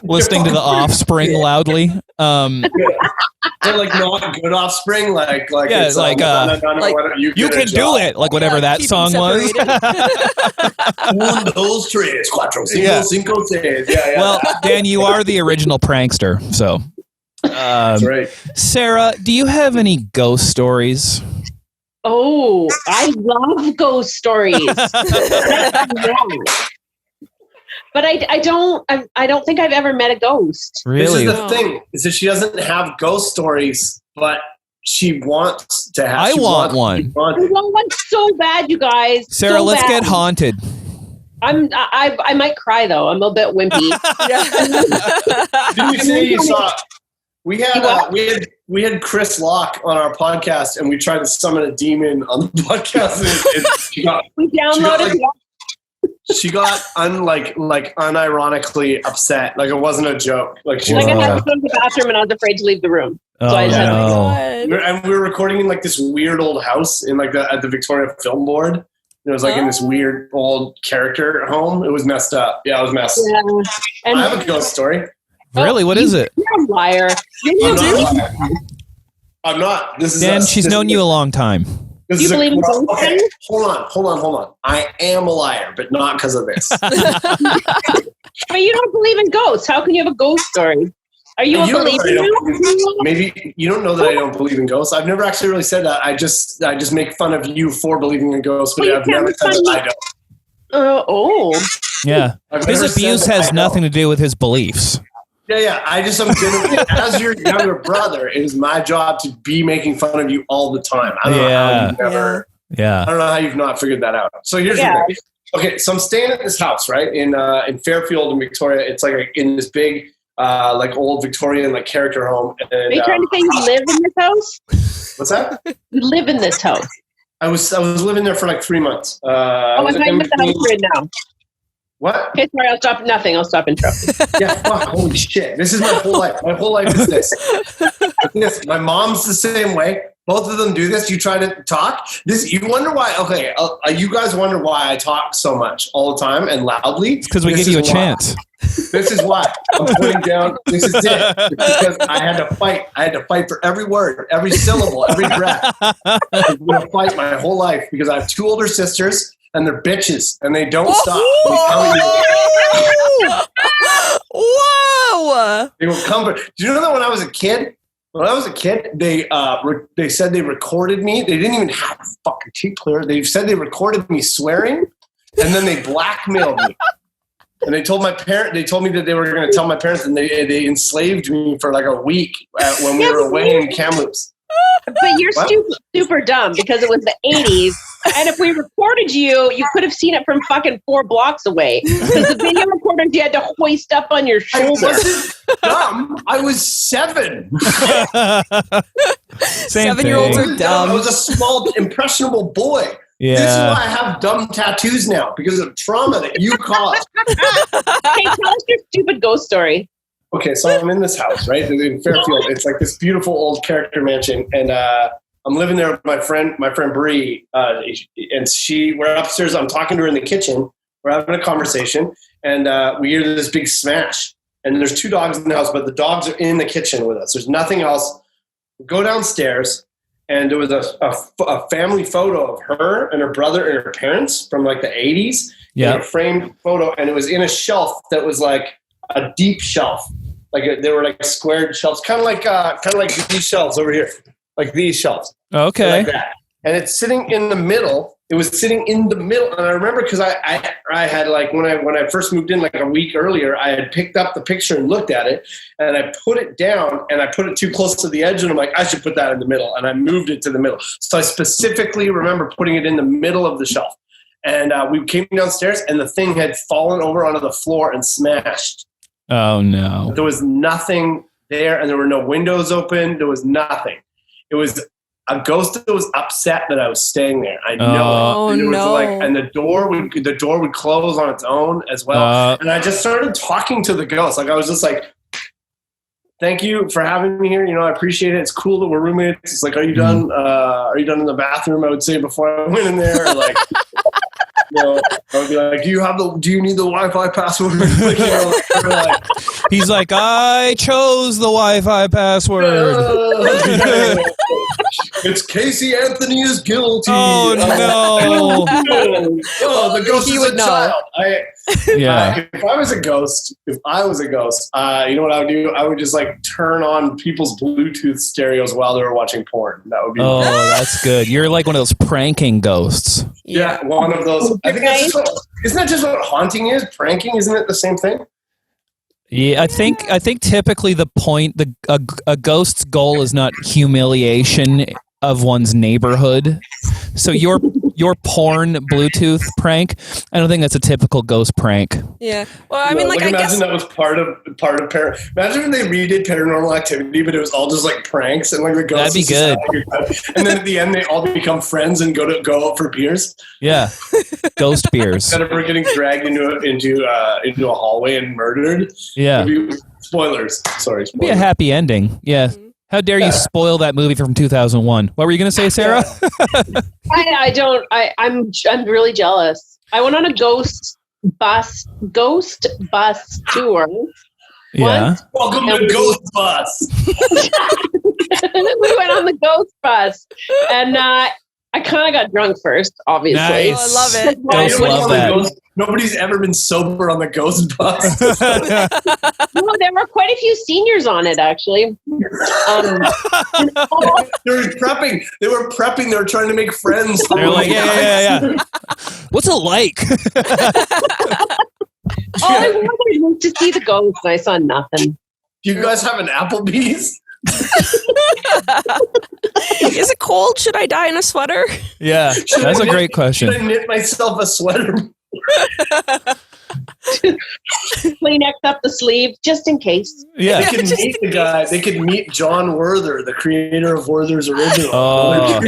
Listening to the Offspring loudly. They're like not good Offspring, like yeah, it's like you can do it, like whatever that song was. One, dos, tres, cuatro, cinco, cinco, seis. Yeah. Well, Dan, you are the original prankster, so. That's right. Sarah, do you have any ghost stories? Oh, I love ghost stories. But I don't think I've ever met a ghost. Really? This is the thing, is that she doesn't have ghost stories, but she wants to have. I want one. I want one so bad, you guys. Sarah, so let's bad. get haunted. I might cry though. I'm a bit wimpy. Didn't you say you saw? We had Chris Locke on our podcast, and we tried to summon a demon on the podcast. We downloaded. She got unironically upset. Like it wasn't a joke. Like she I had to go to the bathroom and I was afraid to leave the room. So I just and we were recording in like this weird old house in like at the Victoria Film Board. It was like in this weird old character home. It was messed up. Yeah, it was messed. Yeah. And I have a ghost story. Really? What is it? You're a liar. I'm not. This is Dan, she's known you a long time. Do you believe in ghosts? Okay, hold on. I am a liar, but not because of this. But you don't believe in ghosts. How can you have a ghost story? Are you a believer? Maybe you don't know that I don't believe in ghosts. I've never actually really said that. I just make fun of you for believing in ghosts, but I've never said that I don't. Yeah. His abuse has nothing to do with his beliefs. Yeah. I'm gonna, as your younger brother, it is my job to be making fun of you all the time. I don't know how you've never. Yeah. I don't know how you've not figured that out. So here's the thing. Okay, so I'm staying at this house, right, in Fairfield in Victoria. It's like in this big, like old Victorian like character home. And, are you trying to say you live in this house? What's that? You live in this house. I was living there for like 3 months. I'm talking about the house right now. What? Okay, sorry, I'll stop interrupting. Yeah, fuck, holy shit. This is my whole life. My whole life is this. My mom's the same way. Both of them do this. You try to talk. You wonder why. Okay, you guys wonder why I talk so much all the time and loudly. It's because we give you a chance. This is why I'm putting down. This is it. It's because I had to fight. I had to fight for every word, every syllable, every breath. I'm going to fight my whole life because I have 2 older sisters. And they're bitches, and they don't stop. Whoa! They will come. Do you know that when I was a kid? They said they recorded me. They didn't even have a fucking tape player. They said they recorded me swearing, and then they blackmailed me. And they told my parent. They told me that they were going to tell my parents, and they enslaved me for like a week when we were away in Kamloops. But you're super dumb because it was the 80s. And if we recorded you, you could have seen it from fucking 4 blocks away. Because the video recorders you had to hoist up on your shoulder. I wasn't dumb. I was 7. 7-year-olds are dumb. I was a small, impressionable boy. Yeah. This is why I have dumb tattoos now, because of trauma that you caused. Hey, tell us your stupid ghost story. Okay, so I'm in this house, right, in Fairfield. It's like this beautiful old character mansion, and I'm living there with my friend Bree, and we're upstairs. I'm talking to her in the kitchen. We're having a conversation, and we hear this big smash. And there's 2 dogs in the house, but the dogs are in the kitchen with us. There's nothing else. We go downstairs, and there was a family photo of her and her brother and her parents from like the 80s. Yeah, a framed photo, and it was in a shelf that was like a deep shelf. Like they were like squared shelves, kind of like these shelves over here, like these shelves. Okay. Like that. and it's sitting in the middle. It was sitting in the middle, and I remember because I had like when I first moved in like a week earlier, I had picked up the picture and looked at it, and I put it down, and I put it too close to the edge, and I'm like, I should put that in the middle, and I moved it to the middle. So I specifically remember putting it in the middle of the shelf, and we came downstairs, and the thing had fallen over onto the floor and smashed. Oh no! There was nothing there, and there were no windows open. There was nothing. It was a ghost that was upset that I was staying there. I know it. Oh, And it was no. like, and the door would close on its own as well. And I just started talking to the ghost. Like I was just like, "Thank you for having me here. You know, I appreciate it. It's cool that we're roommates." It's like, "Are you done? Are you done in the bathroom?" I would say before I went in there. Or like, you know, I would be like, "Do you need the Wi-Fi password?" Like, you know, like, He's like, I chose the Wi-Fi password. It's Casey Anthony is guilty. Oh no! Oh, the ghost is a child. Yeah. If I was a ghost, you know what I would do? I would just like turn on people's Bluetooth stereos while they were watching porn. That would be. Oh, that's good. You're like one of those pranking ghosts. Yeah, one of those. I think that's just isn't that just what haunting is? Pranking, isn't it the same thing? Yeah, I think typically the point a ghost's goal is not humiliation of one's neighborhood. So your porn Bluetooth prank, I don't think that's a typical ghost prank. Yeah. Well, I mean, like, I imagine guess that was part of imagine when they redid Paranormal Activity, but it was all just like pranks and like the ghosts. That'd be good. And then at the end, they all become friends and go out for beers. Yeah, ghost beers. Instead of getting dragged into a hallway and murdered. Yeah. Spoilers. Sorry. It'd be a happy ending. Yeah. How dare you spoil that movie from 2001? What were you going to say, Sarah? I'm really jealous. I went on a ghost bus tour. Yeah. Welcome to Ghost Bus. We went on the ghost bus, and I kind of got drunk first, obviously. Nice. Oh, I love it. Ghosts love that. Nobody's ever been sober on the ghost bus. No, there were quite a few seniors on it, actually. They were prepping. They were trying to make friends. They're like, yeah. What's it like? All I wanted was to see the ghost, and I saw nothing. Do you guys have an Applebee's? Is it cold? Should I die in a sweater? Yeah, that's a great question. Should I knit myself a sweater? Kleenex up the sleeve, just in case. Yeah. They could meet the guy. They could meet John Werther, the creator of Werther's Original. Oh,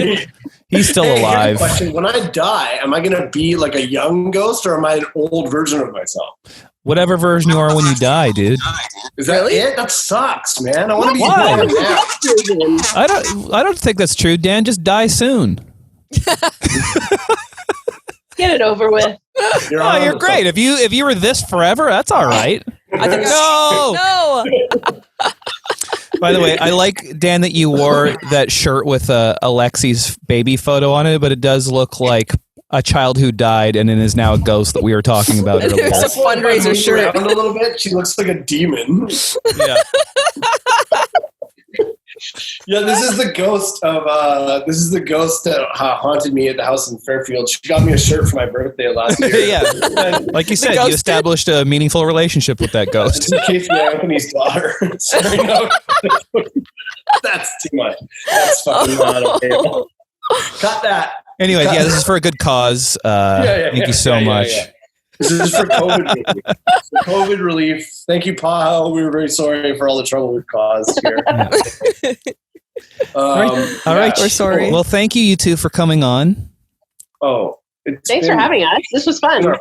he's still Hey, here's a alive. question. When I die, am I going to be like a young ghost or am I an old version of myself? Whatever version you are when you die, dude. Is that it? That sucks, man. I want to be Why? young now. I don't think that's true, Dan. Just die soon. Get it over with. You're great. If you were this forever, that's all right. I think No. By the way, I like, Dan, that you wore that shirt with Alexi's baby photo on it, but it does look like a child who died and then is now a ghost that we were talking about earlier. It's a fundraiser shirt. A little bit. She looks like a demon. Yeah. Yeah, this is the ghost that haunted me at the house in Fairfield. She got me a shirt for my birthday last year. Yeah. Like you said, you established a meaningful relationship with that ghost. Casey Anthony's daughter. Sorry, no. That's too much. That's fucking not okay. Cut that. Anyway, yeah, this is for a good cause. Thank you so much. Yeah. This is for COVID relief. For COVID relief. Thank you, Paul. We were very sorry for all the trouble we've caused here. All right. We're sorry. Well, thank you two for coming on. Oh, Thanks for having us. This was fun.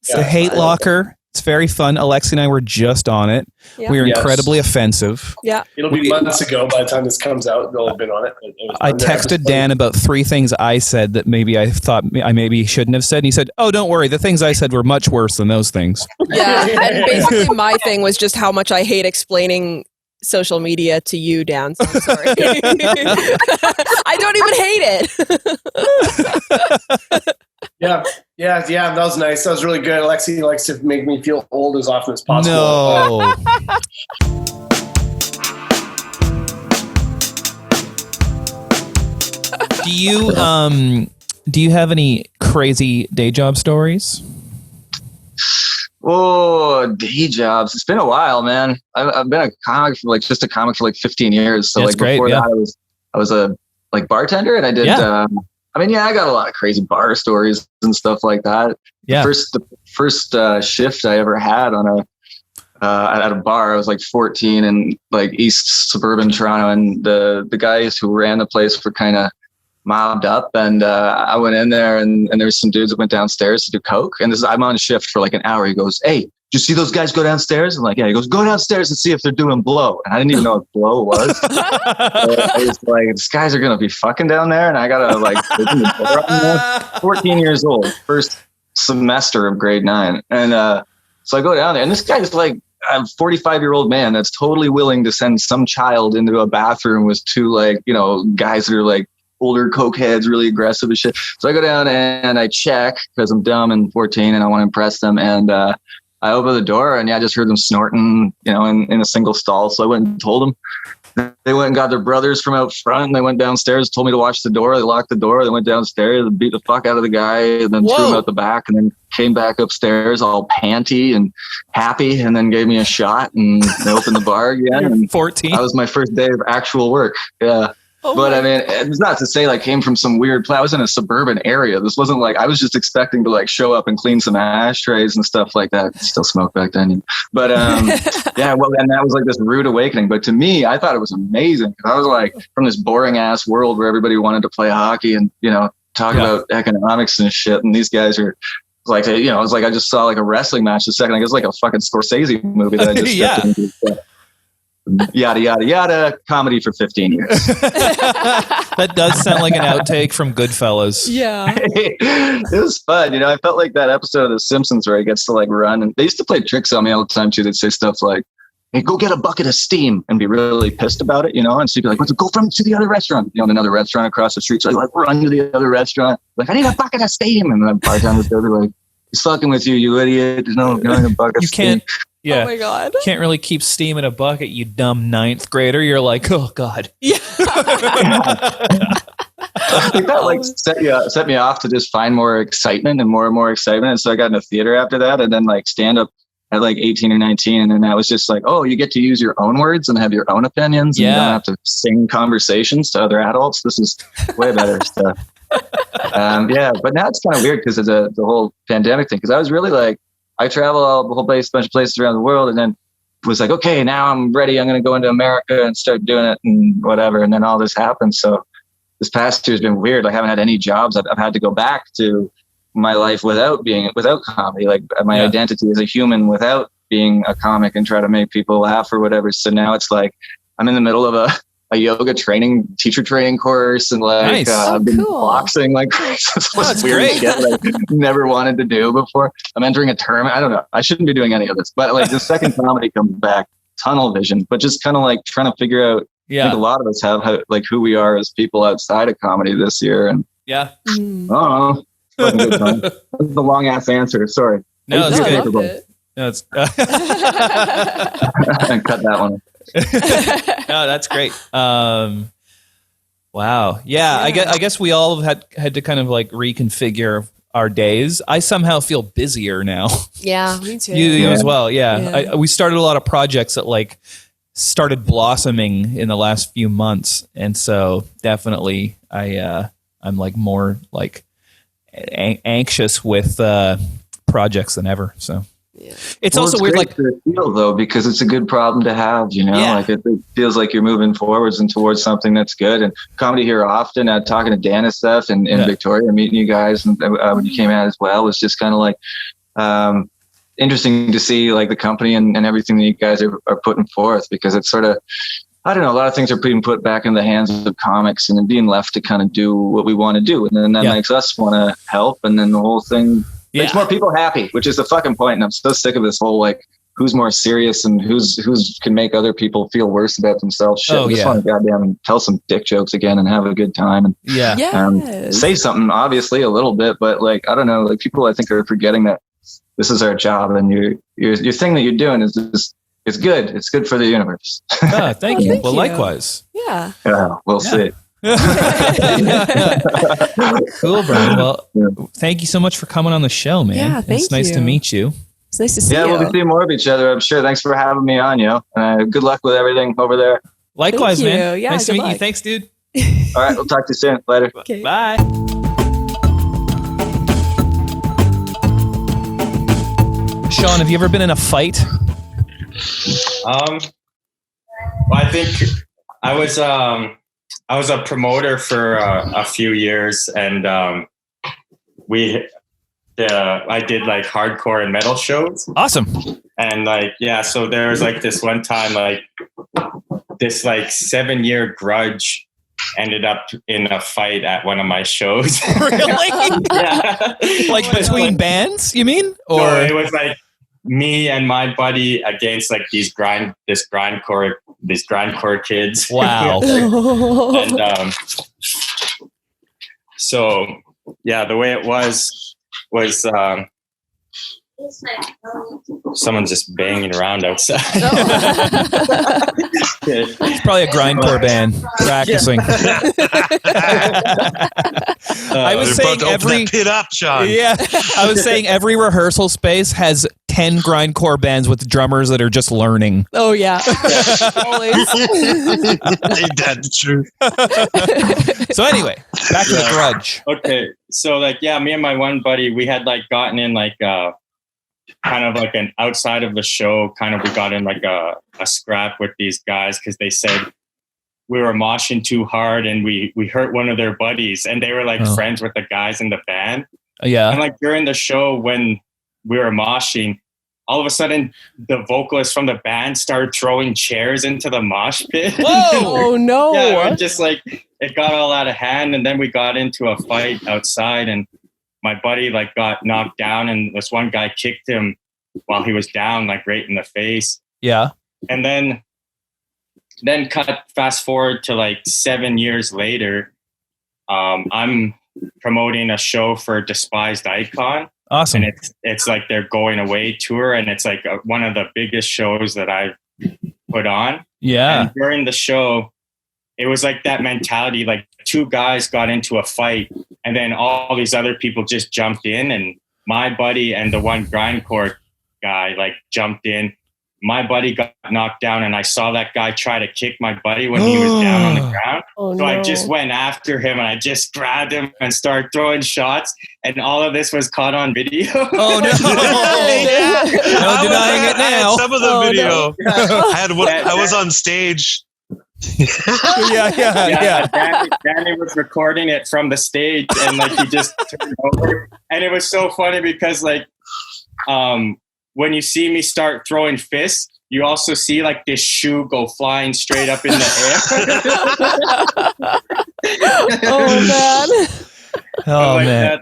It's the Hate Locker. It's very fun. Alexi and I were just on it. Yeah. We were Yes. incredibly offensive. Yeah. It'll be months ago by the time this comes out. They'll have been on it. I texted Dan about 3 things I said that maybe I thought I maybe shouldn't have said. And he said, "Oh, don't worry. The things I said were much worse than those things." Yeah. And basically my thing was just how much I hate explaining social media to you, Dan. So I'm sorry. I don't even hate it. Yeah, that was nice. That was really good. Alexi likes to make me feel old as often as possible. No. Do you have any crazy day job stories? Oh, day jobs. It's been a while, man. I've been a comic for like 15 years. So That's like great, before yeah. that I was a like bartender, and I did I got a lot of crazy bar stories and stuff like that. Yeah. The first shift I ever had on at a bar, I was like 14 in like East suburban Toronto, and the guys who ran the place were kind of mobbed up, and I went in there, and there's some dudes that went downstairs to do coke, and I'm on shift for like an hour. He goes, "Hey, did you see those guys go downstairs?" I'm like, "Yeah." He goes, "Go downstairs and see if they're doing blow." And I didn't even know what blow was. It was like, these guys are gonna be fucking down there, and I gotta like open the door up. I'm 14 years old, first semester of grade 9, and so I go down there, and this guy's like a 45-year-old man that's totally willing to send some child into a bathroom with two like, you know, guys that are like older cokeheads, really aggressive and shit. So I go down and I check because I'm dumb and 14 and I want to impress them. And I open the door, and I just heard them snorting, you know, in a single stall. So I went and told them. They went and got their brothers from out front, and they went downstairs, told me to watch the door. They locked the door. They went downstairs and beat the fuck out of the guy, and then threw him out the back, and then came back upstairs all panty and happy, and then gave me a shot, and they opened the bar again. And 14. That was my first day of actual work. Yeah. Oh but I mean, it's not to say like came from some weird place. I was in a suburban area. This wasn't like, I was just expecting to like show up and clean some ashtrays and stuff like that. Still smoke back then. But yeah, well, and that was like this rude awakening. But to me, I thought it was amazing. I was like from this boring ass world where everybody wanted to play hockey and, you know, talk about economics and shit. And these guys are like, you know, it was like I just saw like a wrestling match a second. It was like a fucking Scorsese movie that I just stepped into. Yada, yada, yada, comedy for 15 years. That does sound like an outtake from Goodfellas. Yeah. It was fun. You know, I felt like that episode of The Simpsons where he gets to like run. And they used to play tricks on me all the time too. They'd say stuff like, "Hey, go get a bucket of steam," and be really pissed about it, you know? And so you'd be like, "Let's go to the other restaurant," you know, another restaurant across the street. So I like run to the other restaurant. Like, "I need a bucket of steam." And then bartender's going to be like, "He's fucking with you, you idiot. There's no a bucket of steam." Yeah. Oh my God. Can't really keep steam in a bucket, you dumb 9th grader. You're like, oh God. I think that like set me off to just find more excitement and more excitement. And so I got into theater after that, and then like stand up at like 18 or 19. And then that was just like, oh, you get to use your own words and have your own opinions. And you don't have to sing conversations to other adults. This is way better stuff. Yeah, but now it's kind of weird because of the whole pandemic thing. Because I was really like, I travel a whole bunch of places around the world, and then was like, okay, now I'm ready. I'm going to go into America and start doing it and whatever. And then all this happened. So this past year has been weird. I haven't had any jobs. I've had to go back to my life without comedy, like my identity as a human without being a comic, and try to make people laugh or whatever. So now it's like I'm in the middle of a yoga teacher training course, and like I've been boxing like this weird shit that I never wanted to do before. I'm entering a tournament. I don't know. I shouldn't be doing any of this, but like the second comedy comes back, tunnel vision, but just kind of like trying to figure out. I think a lot of us have like who we are as people outside of comedy this year, and I don't know. Good time. That was a long ass answer. Sorry. No, it's good. No, it's cut that one. No, that's great. Wow. Yeah, I guess we all had to kind of like reconfigure our days. I somehow feel busier now. Yeah, me too. You as well. Yeah. We started a lot of projects that like started blossoming in the last few months, and so definitely I'm like more like anxious with projects than ever. So. Yeah. It's also weird, like to feel though, because it's a good problem to have, you know, like it feels like you're moving forwards and towards something that's good. And comedy here often, talking to Dan and stuff, and Victoria, meeting you guys, and when you came out as well, was just kind of like interesting to see like the company and everything that you guys are putting forth, because it's sort of, I don't know, a lot of things are being put back in the hands of comics and then being left to kind of do what we want to do, and then that makes us want to help, and then the whole thing makes more people happy, which is the fucking point. And I'm so sick of this whole like who's more serious and who's can make other people feel worse about themselves. Shit. I just want to goddamn tell some dick jokes again and have a good time, and say something, obviously a little bit, but like I don't know, like people I think are forgetting that this is our job, and your thing that you're doing is just, it's good. It's good for the universe. Thank you. Well, likewise. Yeah. We'll see. Cool, Brian. Well, thank you so much for coming on the show, man. Yeah, thank It's nice to you. meet you. It's nice to see Yeah, you. we'll be seeing more of each other, I'm sure. Thanks for having me on, good luck with everything over there. Likewise, Thank man. you. Yeah, nice to good meet you. luck. Thanks, dude. All right, we'll talk to you soon. Later. Okay. Bye. Shaun, have you ever been in a fight? Well, I think I was a promoter for a few years, and I did like hardcore and metal shows. Awesome. And so there was like this one time, like this like 7-year grudge ended up in a fight at one of my shows. Really? Yeah. Like between bands, you mean? Or No, it was like me and my buddy against like these grindcore kids. Wow. And so yeah, the way it was someone's just banging around outside. it's probably a grindcore band practicing. I was saying every pit up, Shaun. Yeah, I was saying every rehearsal space has 10 grindcore bands with drummers that are just learning. Oh yeah, always. Ain't that the truth? So anyway, back to the grudge. Okay, so me and my one buddy, we had like gotten in like kind of like an outside of the show, we got in like a scrap with these guys because they said we were moshing too hard and we hurt one of their buddies, and they were like friends with the guys in the band. Yeah. And like during the show when we were moshing, all of a sudden the vocalist from the band started throwing chairs into the mosh pit. Whoa! Oh no! Yeah, just like it got all out of hand, and then we got into a fight outside, and my buddy like got knocked down, and this one guy kicked him while he was down, like right in the face. Yeah. And then fast forward to like 7 years later, I'm promoting a show for Despised Icon. Awesome. And it's like their going away tour, and it's like one of the biggest shows that I've put on. Yeah. And during the show, it was like that mentality, like 2 guys got into a fight, and then all these other people just jumped in, and my buddy and the one grindcore guy like jumped in. My buddy got knocked down, and I saw that guy try to kick my buddy when he was down on the ground. So I just went after him, and I just grabbed him and started throwing shots, and all of this was caught on video. Oh no! No denying it now. I had some of the video. No. I had one. I was on stage. Yeah. Danny was recording it from the stage, and like he just turned over, and it was so funny because like when you see me start throwing fists, you also see like this shoe go flying straight up in the air. Oh man. Oh like, man.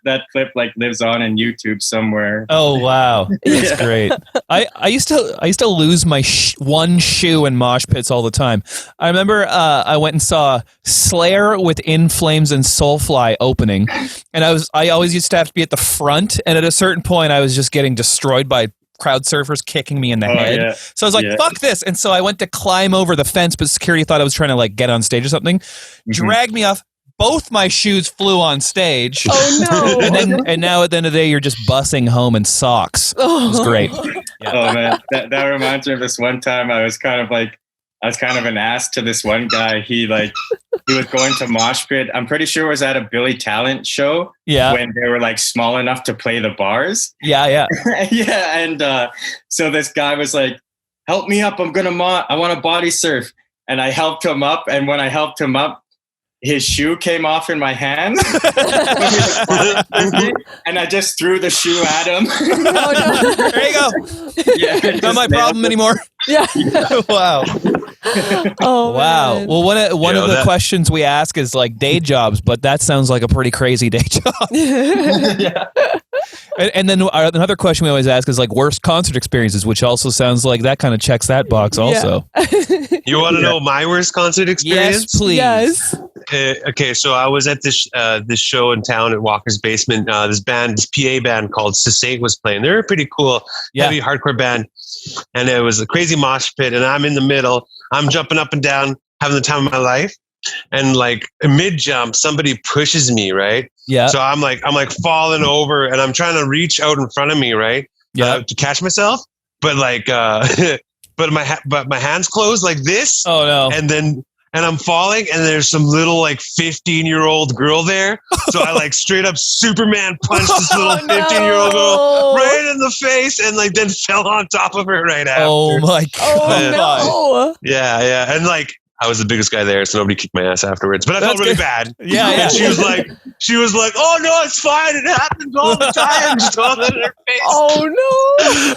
That clip like lives on in YouTube somewhere. Oh wow, that's great. I used to lose my one shoe in mosh pits all the time. I remember I went and saw Slayer with In Flames and Soulfly opening, and I always used to have to be at the front, and at a certain point I was just getting destroyed by crowd surfers kicking me in the head. Yeah. So I was like, fuck this. And so I went to climb over the fence, but security thought I was trying to like get on stage or something. Dragged me off. Both my shoes flew on stage. Oh no! And now at the end of the day, you're just bussing home in socks. It was great. Yeah. Oh man, that reminds me of this one time I was kind of an ass to this one guy. He was going to mosh pit. I'm pretty sure it was at a Billy Talent show. Yeah. When they were like small enough to play the bars. Yeah. Yeah. And so this guy was like, help me up. I want to body surf. And I helped him up. And when I helped him up, his shoe came off in my hand. And I just threw the shoe at him. Oh, no. There you go. Yeah, not my problem anymore. Yeah. Wow. Oh wow. man. Well, one of the questions we ask is like day jobs, but that sounds like a pretty crazy day job. Yeah. And then another question we always ask is like worst concert experiences, which also sounds like that kind of checks that box also. You want to know my worst concert experience? Yes, please. Yes. Okay, so I was at this show in town at Walker's Basement. This PA band called Saint was playing. They're a pretty cool, heavy hardcore band. And it was a crazy mosh pit, and I'm in the middle. I'm jumping up and down, having the time of my life. and like mid jump, somebody pushes me, right? Yeah. So I'm like falling over, and I'm trying to reach out in front of me, right? Yeah. To catch myself, but like, but my hands closed like this. Oh no! And I'm falling, and there's some little like 15-year-old girl there. So I like straight up Superman punched this little 15-year-old girl right in the face, and like then fell on top of her right after. Oh my god! Oh no! Yeah, and like I was the biggest guy there, so nobody kicked my ass afterwards. But I felt really bad. Yeah. And she was like, "Oh no, it's fine. It happens all the time." Just all in her face. Oh no!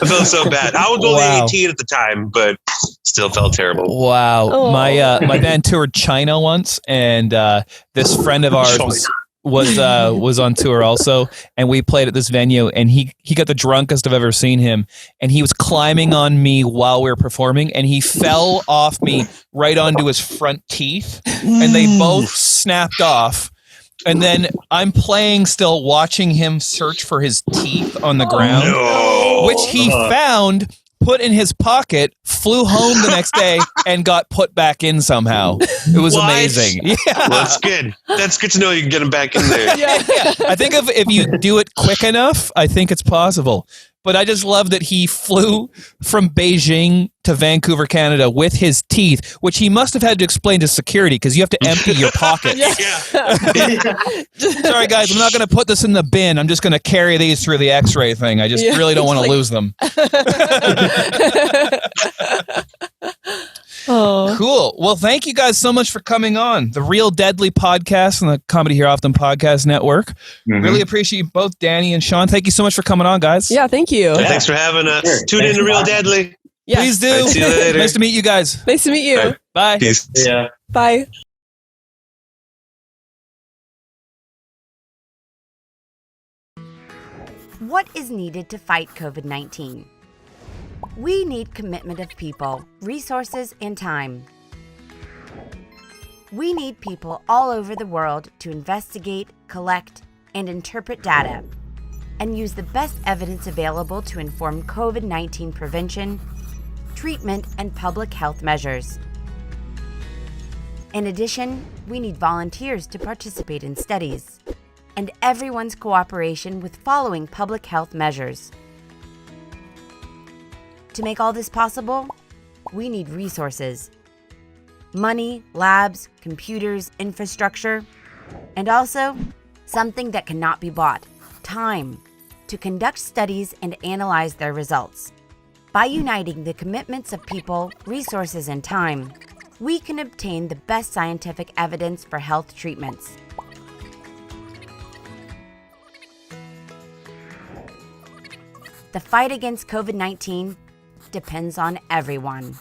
I felt so bad. I was only 18 at the time, but still felt terrible. Wow. Oh. My band toured China once, and this friend of ours was on tour also, and we played at this venue, and he got the drunkest I've ever seen him, and he was climbing on me while we were performing, and he fell off me right onto his front teeth, and they both snapped off. And then I'm playing still, watching him search for his teeth on the ground, which he found, put in his pocket, flew home the next day, and got put back in somehow. It was amazing. Yeah. Well, that's good. That's good to know you can get him back in there. Yeah. I think if you do it quick enough, I think it's possible. But I just love that he flew from Beijing to Vancouver, Canada with his teeth, which he must have had to explain to security because you have to empty your pockets. Sorry, guys, I'm not going to put this in the bin. I'm just going to carry these through the x-ray thing. I just really don't want to lose them. Oh. Cool. Well, thank you guys so much for coming on the Real Deadly podcast on the Comedy Here Often podcast network. Really appreciate both Danny and Shaun. Thank you so much for coming on, guys. Yeah, thank you. Yeah, thanks for having us. Sure. Tune in to Real Deadly. Yes. Please do. Right, see you later. Nice to meet you guys. Nice to meet you. Right. Bye. Peace. Yeah. Bye. What is needed to fight COVID-19? We need commitment of people, resources, and time. We need people all over the world to investigate, collect, and interpret data, and use the best evidence available to inform COVID-19 prevention, treatment, and public health measures. In addition, we need volunteers to participate in studies, and everyone's cooperation with following public health measures. To make all this possible, we need resources. Money, labs, computers, infrastructure, and also something that cannot be bought, time, to conduct studies and analyze their results. By uniting the commitments of people, resources, and time, we can obtain the best scientific evidence for health treatments. The fight against COVID-19 depends on everyone.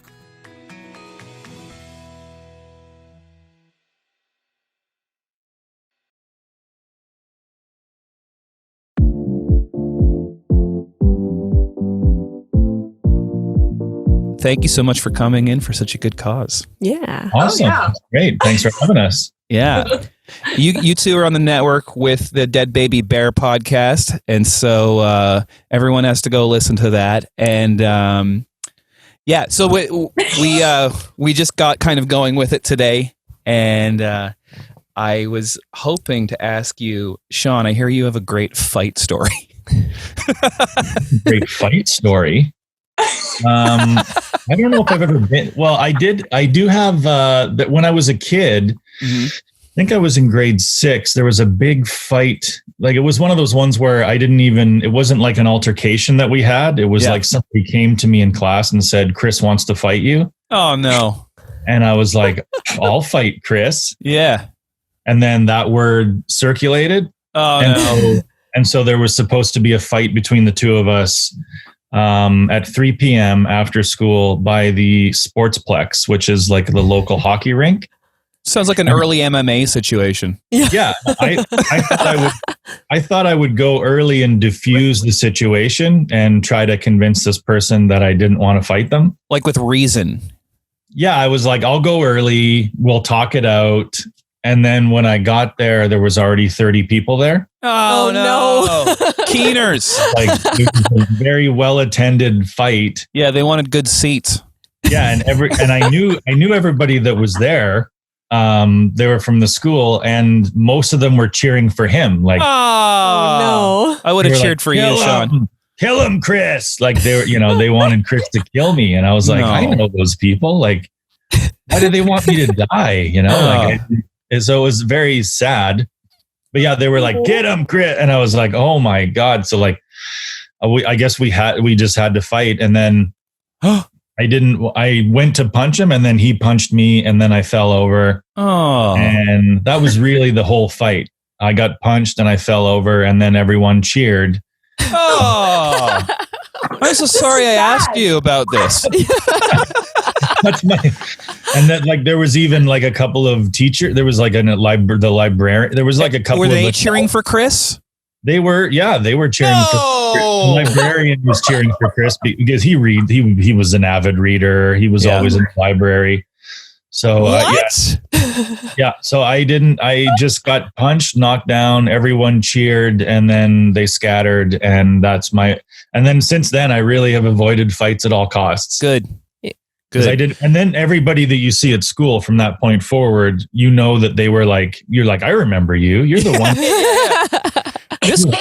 Thank you so much for coming in for such a good cause. Yeah. Awesome. That's great. Thanks for having us. Yeah. You two are on the network with the Dead Baby Bear podcast. And so everyone has to go listen to that. And yeah, so we just got kind of going with it today. And I was hoping to ask you, Shaun, I hear you have a great fight story. Great fight story. I don't know if I've ever been. Well, I do have that when I was a kid. I think I was in grade 6. There was a big fight. Like it was one of those ones where it wasn't like an altercation that we had. It was like somebody came to me in class and said, "Chris wants to fight you." Oh no. And I was like, "I'll fight Chris." Yeah. And then that word circulated. Oh no. And so there was supposed to be a fight between the two of us at 3 p.m. after school by the Sportsplex, which is like the local hockey rink. Sounds like an early MMA situation. Yeah. I thought I would go early and diffuse the situation and try to convince this person that I didn't want to fight them. Like with reason. Yeah. I was like, I'll go early. We'll talk it out. And then when I got there, there was already 30 people there. Oh no. Keeners. Like it was a very well attended fight. Yeah, they wanted good seats. Yeah, and I knew everybody that was there. They were from the school, and most of them were cheering for him. Like, oh, no. I would have cheered for you, Shaun. Kill him, Chris. Like they were, they wanted Chris to kill me. And I was like, I know those people. Like, why do they want me to die? So it was very sad. But yeah, they were like, get him, Chris. And I was like, oh my God. So like, I guess we just had to fight. And then I went to punch him, and then he punched me, and then I fell over. Oh. And that was really the whole fight. I got punched and I fell over, and then everyone cheered. Oh, I'm so sorry I asked you about this. And then like there was even like a couple of teachers. There was like the librarian. There was like a couple. Were they cheering for Chris? They were. Yeah, they were cheering. For the librarian was cheering for Chris because he was an avid reader. He was always in the library. So yeah. So I just got punched, knocked down. Everyone cheered, and then they scattered, and and then since then I really have avoided fights at all costs. Good. Because I did, and then everybody that you see at school from that point forward, that they were like, you're like, I remember you. You're the one.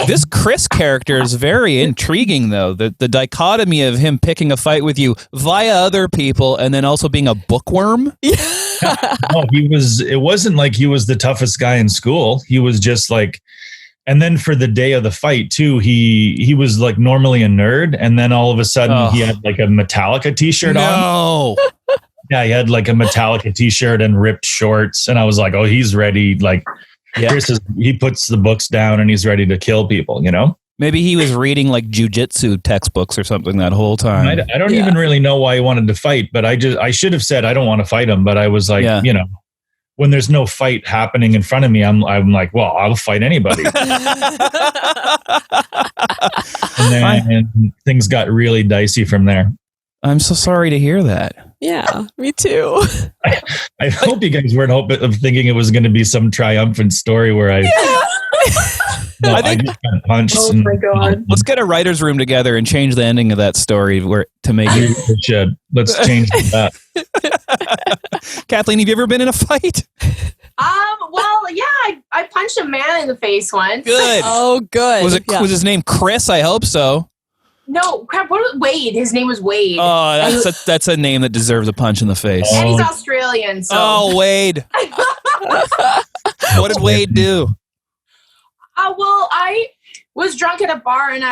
This Chris character is very intriguing, though. The dichotomy of him picking a fight with you via other people, and then also being a bookworm. No, it wasn't like he was the toughest guy in school. He was just like, and then for the day of the fight too, he was like normally a nerd, and then all of a sudden he had like a Metallica t-shirt on. Yeah, he had like a Metallica t-shirt and ripped shorts, and I was like, oh, he's ready. Like, Chris he puts the books down and he's ready to kill people. Maybe he was reading like jujitsu textbooks or something that whole time. I don't even really know why he wanted to fight, but I should have said I don't want to fight him, but I was like, when there's no fight happening in front of me, I'm like, well, I'll fight anybody. And then things got really dicey from there. I'm so sorry to hear that. Yeah, me too. I hope you guys weren't thinking it was going to be some triumphant story where I just got punched. Oh my God. Let's get a writer's room together and change the ending of that story to make it. Let's change that. Kathleen, have you ever been in a fight? Well, yeah, I punched a man in the face once. Good. Oh, good. Was his name Chris? I hope so. No, crap. What was Wade? His name was Wade. Oh, that's a name that deserves a punch in the face. And he's Australian. So. Oh, Wade. What did Wade do? Well, I was drunk at a bar, and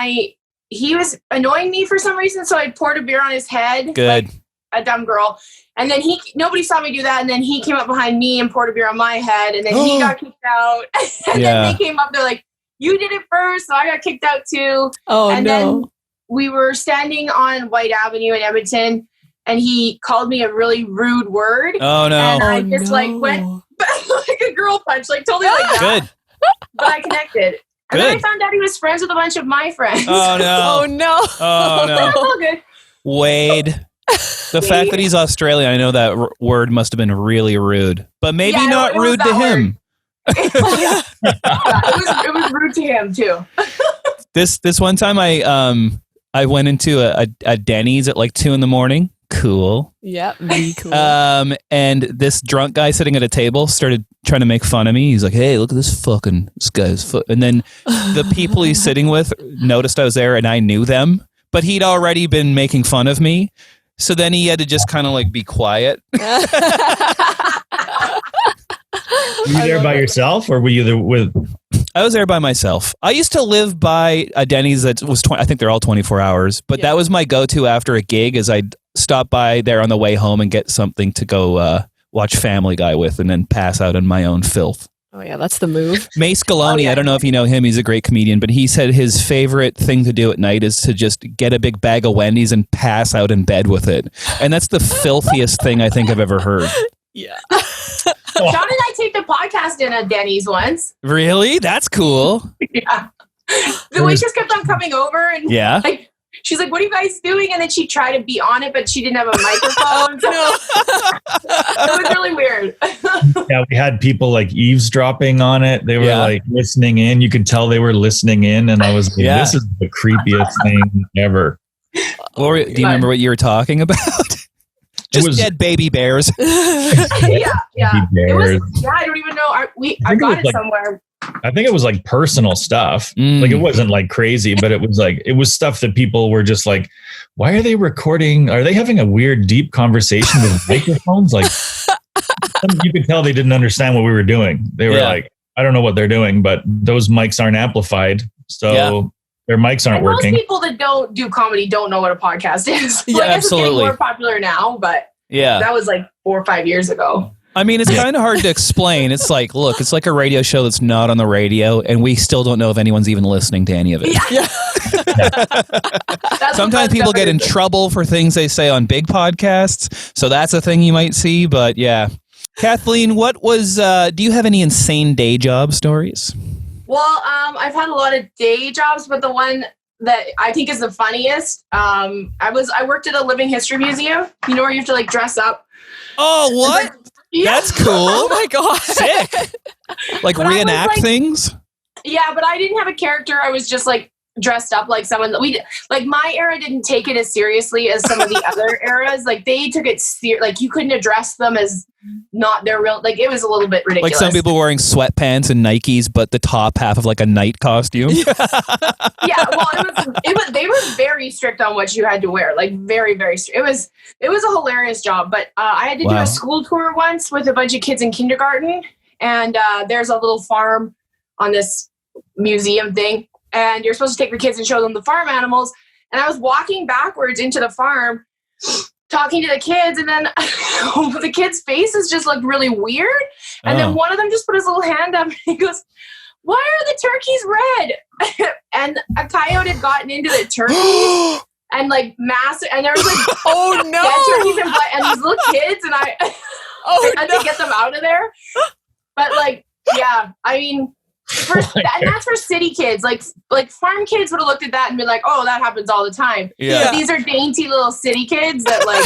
he was annoying me for some reason, so I poured a beer on his head. Good. Like a dumb girl. And then nobody saw me do that, and then he came up behind me and poured a beer on my head, and then he got kicked out. And then they came up, they're like, you did it first, so I got kicked out too. Oh, and no. then we were standing on White Avenue in Edmonton, and he called me a really rude word. Oh, no. And I just like went like a girl punch, like totally like that. Good. But I connected. And then I found out he was friends with a bunch of my friends. Oh, no. Oh, no. Oh, no. That's all good. Wade. The fact that he's Australian, I know that word must have been really rude, but maybe not rude to him. It was rude to him too. This one time I went into a Denny's at like 2 a.m. Cool. Yep. Really cool. And this drunk guy sitting at a table started trying to make fun of me. He's like, hey, look at this guy's foot. And then the people he's sitting with noticed I was there, and I knew them, but he'd already been making fun of me. So then he had to just kind of like be quiet. Were you there by yourself, or were you there with? I was there by myself. I used to live by a Denny's that was I think they're all 24 hours, but that was my go-to after a gig. Is I'd stop by there on the way home and get something to go watch Family Guy with, and then pass out in my own filth. Oh yeah, that's the move. Mace Scaloni, I don't know if you know him. He's a great comedian, but he said his favorite thing to do at night is to just get a big bag of Wendy's and pass out in bed with it. And that's the filthiest thing I think I've ever heard. Yeah. Shaun and I taped a podcast in a Denny's once. Really? That's cool. Yeah. The waitress kept on coming over, and like, she's like, what are you guys doing? And then she tried to be on it, but she didn't have a microphone. It was really weird. Yeah, we had people like eavesdropping on it. They were like listening in. You could tell they were listening in, and I was like, this is the creepiest thing ever. Do you remember what you were talking about? Just dead baby bears. Yeah. It was. Yeah, I don't even know. I got it like, somewhere. I think it was like personal stuff. Like it wasn't like crazy, but it was stuff that people were just like, why are they recording? Are they having a weird, deep conversation with microphones? Like you could tell they didn't understand what we were doing. They were like, I don't know what they're doing, but those mics aren't amplified. So their mics aren't working. Most people that don't do comedy don't know what a podcast is. Yeah, I guess it's getting absolutely. more popular now, but Yeah. that was like 4 or 5 years ago. I mean, it's kind of hard to explain. It's like, look, it's like a radio show that's not on the radio, and we still don't know if anyone's even listening to any of it. Sometimes people get in trouble for things they say on big podcasts, so that's a thing you might see, but yeah. Kathleen, what was, do you have any insane day job stories? Well, I've had a lot of day jobs, but the one that I think is the funniest, I worked at a living history museum, you know, where you have to like dress up. Oh, what? Yeah. That's cool. Oh my God. Sick. Like But I was, reenact like- things? Yeah, but I didn't have a character. I was just like dressed up like someone that my era didn't take it as seriously as some of the other eras. Like they took it like you couldn't address them as not their real, like it was a little bit ridiculous. Like some people wearing sweatpants and Nikes, but the top half of like a night costume. Yeah, well, it was they were very strict on what you had to wear, like very, very strict. It was a hilarious job, but I had to do a school tour once with a bunch of kids in kindergarten, and there's a little farm on this museum thing, and you're supposed to take your kids and show them the farm animals. And I was walking backwards into the farm, talking to the kids, and then the kids' faces just looked really weird. And then one of them just put his little hand up and he goes, "Why are the turkeys red?" And a coyote had gotten into the turkeys and like massive, and there was like oh no, turkeys and these little kids, and I had to get them out of there. But like, yeah, I mean, and that's for city kids. Like farm kids would have looked at that and been like, "Oh, that happens all the time." Yeah. But these are dainty little city kids that like.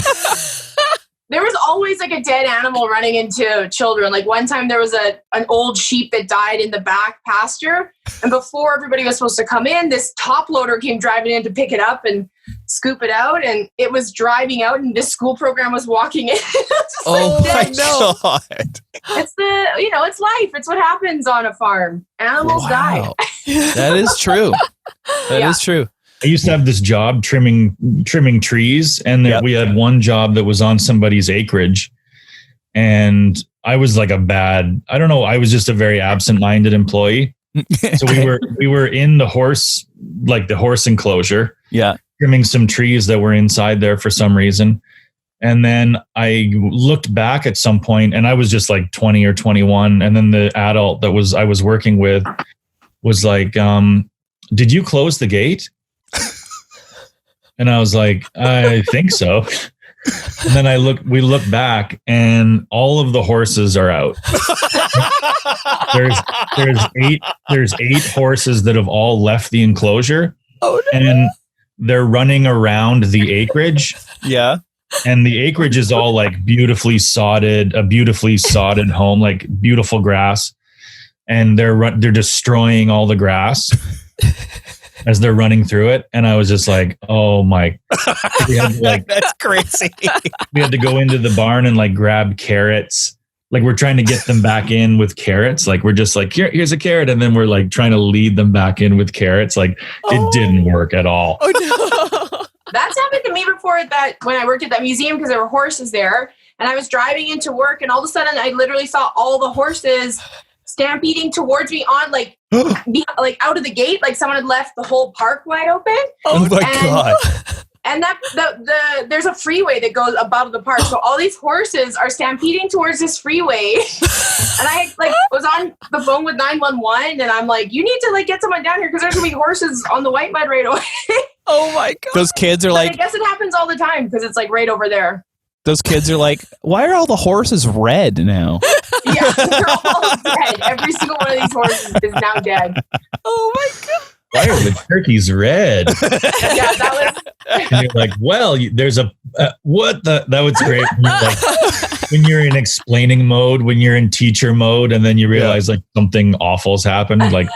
There was always like a dead animal running into children. Like one time there was an old sheep that died in the back pasture. And before everybody was supposed to come in, this top loader came driving in to pick it up and scoop it out. And it was driving out and this school program was walking in. Oh my God. It's it's life. It's what happens on a farm. Animals die. That is true. That is true. I used to have this job trimming trees, and we had one job that was on somebody's acreage, and I was like I was just a very absent-minded employee. So we were in the horse enclosure, trimming some trees that were inside there for some reason. And then I looked back at some point, and I was just like 20 or 21, and then the adult that I was working with was like, "Did you close the gate?" And I was like, "I think so." And then we look back, and all of the horses are out. There's eight horses that have all left the enclosure. Oh, no. And they're running around the acreage. Yeah. And the acreage is all like a beautifully sodded home, like beautiful grass. And they're destroying all the grass as they're running through it. And I was just like, oh my, that's crazy. We had to go into the barn and like grab carrots. Like we're trying to get them back in with carrots. Like we're just like, here's a carrot. And then we're like trying to lead them back in with carrots. Like it didn't work at all. Oh, no. That's happened to me before when I worked at that museum, because there were horses there, and I was driving into work, and all of a sudden I literally saw all the horses stampeding towards me on like out of the gate, like someone had left the whole park wide open. Oh my God. And there's a freeway that goes above the park. So all these horses are stampeding towards this freeway. And I was on the phone with 911, and I'm like, you need to get someone down here because there's gonna be horses on the white mud right away. Oh my God. Those kids are but like, I guess it happens all the time because it's like right over there. those kids are like, why are all the horses red now? Yeah, they're all dead. Every single one of these horses is now dead. Oh my God. Why are the turkeys red? Yeah, that was. And you're like, well, there's a what the that was great. When you're in explaining mode, when you're in teacher mode, and then you realize like something awful's happened. Like,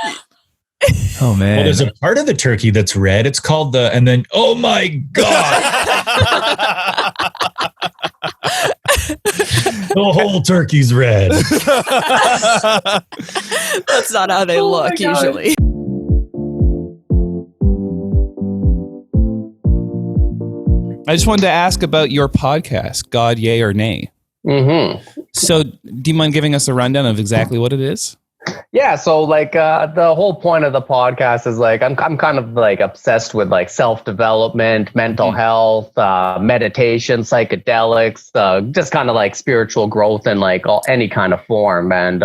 oh man, well, there's a part of the turkey that's red. It's called and then oh my God. The whole turkey's red. That's not how they look usually. I just wanted to ask about your podcast, God, Yay or Nay. Mm-hmm. So, do you mind giving us a rundown of exactly what it is? Yeah, so like the whole point of the podcast is like I'm kind of like obsessed with like self-development, mental health, meditation, psychedelics, just kind of like spiritual growth in like any kind of form, and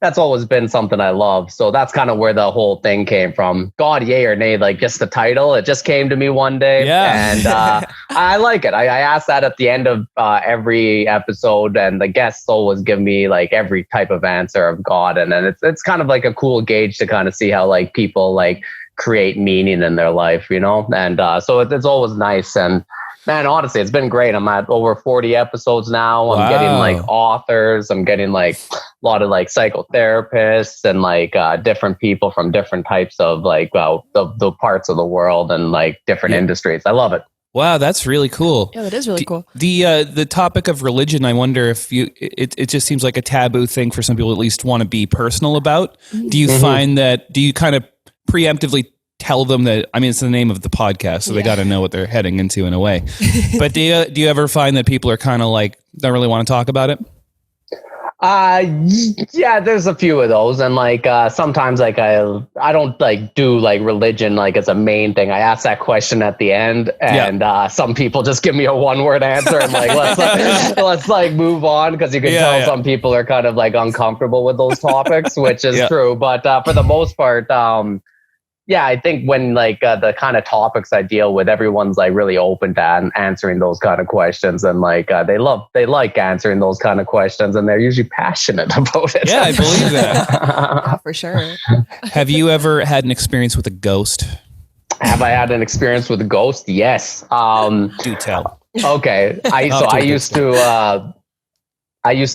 that's always been something I love. So that's kind of where the whole thing came from. God, yay or nay, like just the title. It just came to me one day. Yeah. And I like it. I ask that at the end of every episode, and the guests always give me like every type of answer of God. And then it's kind of like a cool gauge to kind of see how like people like create meaning in their life, you know? And so it's always nice. And man, honestly, it's been great. I'm at over 40 episodes now. I'm getting like authors. I'm getting like a lot of like psychotherapists and like different people from different types of like the parts of the world and like different industries. I love it. Wow, that's really cool. Yeah, that is really cool. The topic of religion, I wonder if it just seems like a taboo thing for some people to at least want to be personal about. Do you find that, do you kind of preemptively tell them that, I mean, it's the name of the podcast, so they got to know what they're heading into in a way. But do you ever find that people are kind of like, don't really want to talk about it? Yeah, there's a few of those. And like, sometimes like I don't like do like religion, like as a main thing. I ask that question at the end, and some people just give me a one-word answer and like, let's like move on. Cause you can tell some people are kind of like uncomfortable with those topics, which is true. But for the most part, yeah, I think when like the kind of topics I deal with, everyone's like really open to answering those kind of questions, and like they like answering those kind of questions, and they're usually passionate about it. Yeah, I believe that. Yeah, for sure. Have you ever had an experience with a ghost? Have I had an experience with a ghost? Yes. Do tell. Okay, I used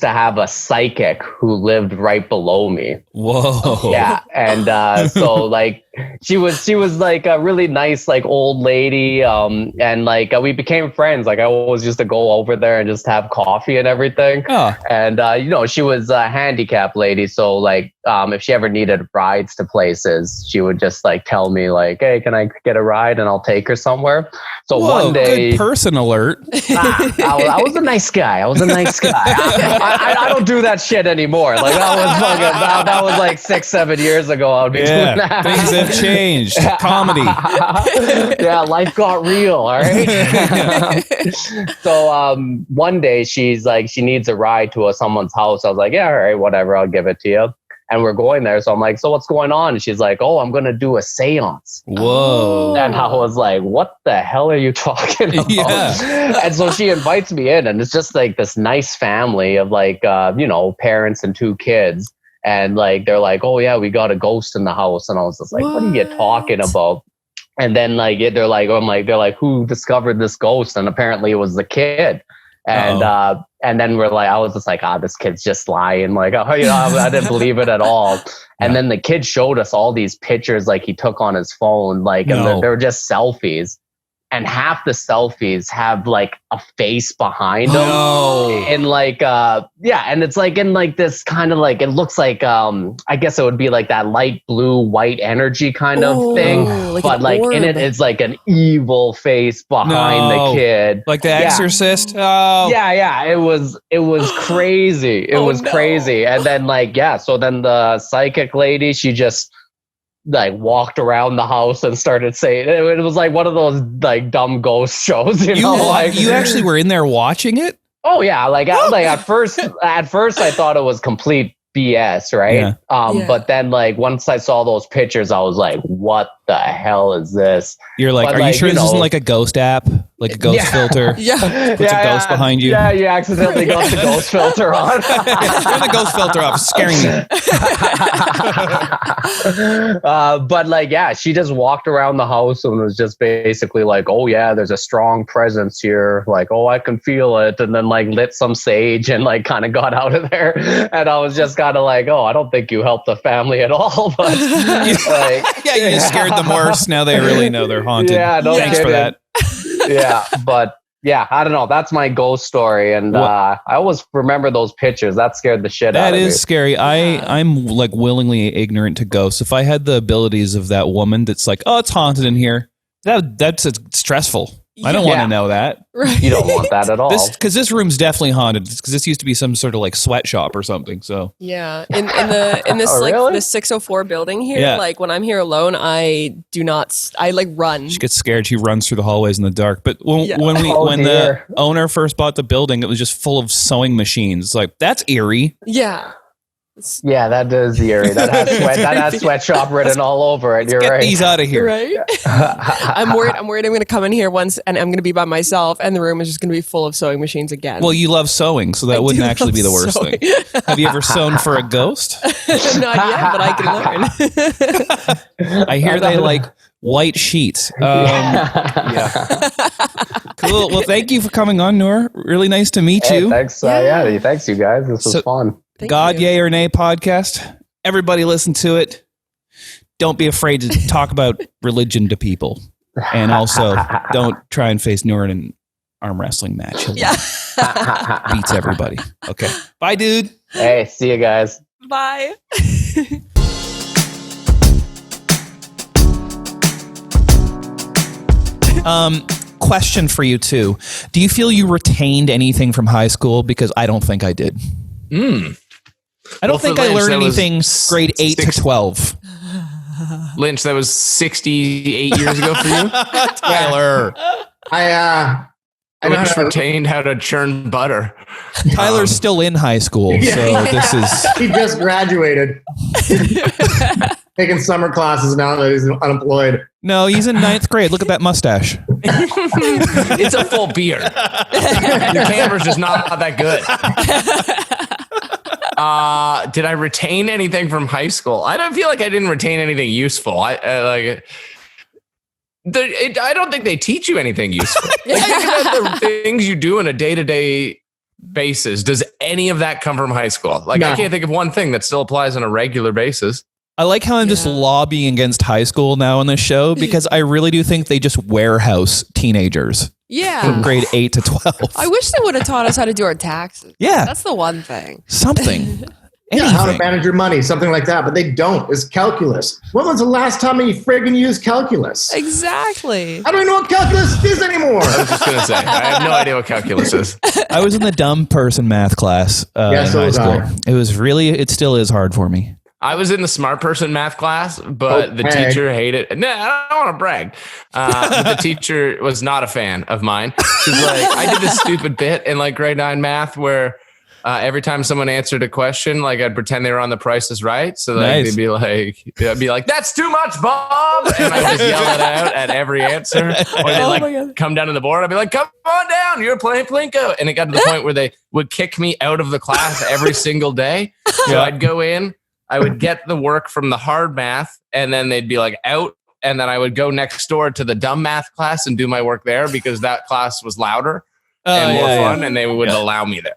to have a psychic who lived right below me. Whoa. Yeah. And so like she was like a really nice like old lady, and like we became friends. Like I always used to go over there and just have coffee and everything. And you know, she was a handicapped lady, so like if she ever needed rides to places, she would just like tell me like, hey, can I get a ride, and I'll take her somewhere. So one day, good person alert. I was a nice guy. I don't do that shit anymore. Like that was like 6-7 years ago. I would be doing that. Things have changed. Comedy. Yeah, life got real. All right. So one day she's like, she needs a ride to someone's house. I was like, yeah, all right, whatever, I'll give it to you. And we're going there. So I'm like, so what's going on? And she's like, oh, I'm going to do a seance. Whoa. And I was like, what the hell are you talking about? Yeah. And so she invites me in, and it's just like this nice family of like, you know, parents and 2 kids. And like, they're like, oh yeah, we got a ghost in the house. And I was just like, what are you talking about? And then like, they're like, who discovered this ghost? And apparently it was the kid. And then we're like, I was just like, this kid's just lying. Like, you know, I didn't believe it at all. And then the kid showed us all these pictures like he took on his phone, like, and they were just selfies. And half the selfies have like a face behind them. And like, and it's like in like this kind of like, it looks like, I guess it would be like that light blue, white energy kind of thing. Like but like in it, it's like an evil face behind the kid. Like The Exorcist? Yeah. It was crazy. It was crazy. And then like, so then the psychic lady, she just like walked around the house and started saying, it was like one of those like dumb ghost shows, you know? Like, you actually were in there watching it? Oh yeah, like at first I thought it was complete BS, right? But then like once I saw those pictures, I was like, what the hell is this? You're like, are you sure this isn't like a ghost app? Like a ghost filter? Puts a ghost behind you? Yeah, you accidentally got the ghost filter on. Turn the ghost filter off. It's scaring me. But like, she just walked around the house and was just basically like, oh yeah, there's a strong presence here. Like, oh, I can feel it. And then like lit some sage and like kind of got out of there. And I was just kind of like, oh, I don't think you helped the family at all. But like, you just scared them worse. Now they really know they're haunted. Yeah, no Thanks for kidding. that. Yeah, but Yeah, I don't know. That's my ghost story, and I always remember those pictures. That scared the shit out of me. That is scary. I'm like willingly ignorant to ghosts. If I had the abilities of that woman that's like, oh, it's haunted in here, that's stressful. I don't want to know that. Right. You don't want that at all. Because this room's definitely haunted. Because this used to be some sort of like sweatshop or something. So yeah, in this like the 604 building here, like when I'm here alone, I like run. She gets scared. She runs through the hallways in the dark. But when the owner first bought the building, it was just full of sewing machines. Like that's eerie. Yeah. Yeah, that is eerie. That has sweatshop written all over it. You're right. Get these out of here. Right? I'm worried I'm going to come in here once and I'm going to be by myself and the room is just going to be full of sewing machines again. Well, you love sewing, so that wouldn't actually be the worst thing. Have you ever sewn for a ghost? Not yet, but I can learn. I hear they like white sheets. Cool. Well, thank you for coming on, Noor. Really nice to meet you. Thanks. Thanks, you guys. This was fun. God, Yay or Nay podcast. Everybody listen to it. Don't be afraid to talk about religion to people. And also, don't try and face Noor in an arm wrestling match. He beats everybody. Okay. Bye, dude. Hey, see you guys. Bye. Question for you, too. Do you feel you retained anything from high school? Because I don't think I did. I don't think I learned anything grade 8 to 12. Lynch, that was 68 years ago for you? Tyler. I just retained how to churn butter. Tyler's still in high school, so this is... He just graduated. Taking summer classes now that he's unemployed. No, he's in 9th grade. Look at that mustache. It's a full beard. Your camera's just not that good. Did I retain anything from high school? I don't feel like I didn't retain anything useful. I don't think they teach you anything useful. Like, think about the things you do on a day-to-day basis. Does any of that come from high school? Like, no. I can't think of one thing that still applies on a regular basis. I like how I'm just lobbying against high school now on this show because I really do think they just warehouse teenagers. Yeah. From grade 8 to 12. I wish they would have taught us how to do our taxes. Yeah. That's the one thing. Something. Yeah, how to manage your money, something like that. But they don't. It's calculus. When was the last time you friggin' used calculus? Exactly. I don't even know what calculus is anymore. I was just going to say, I have no idea what calculus is. I was in the dumb person math class in high school. It still is hard for me. I was in the smart person math class, but the teacher hated it. No, I don't want to brag. But the teacher was not a fan of mine. She's like, I did this stupid bit in like grade 9 math where every time someone answered a question, like I'd pretend they were on The Price is Right. So like they'd be like, that's too much, Bob. And I would just yell it out at every answer. Or they'd come down to the board. I'd be like, come on down. You're playing Plinko. And it got to the point where they would kick me out of the class every single day. So I'd go in. I would get the work from the hard math and then they'd be like out. And then I would go next door to the dumb math class and do my work there because that class was louder and more fun and they would allow me there.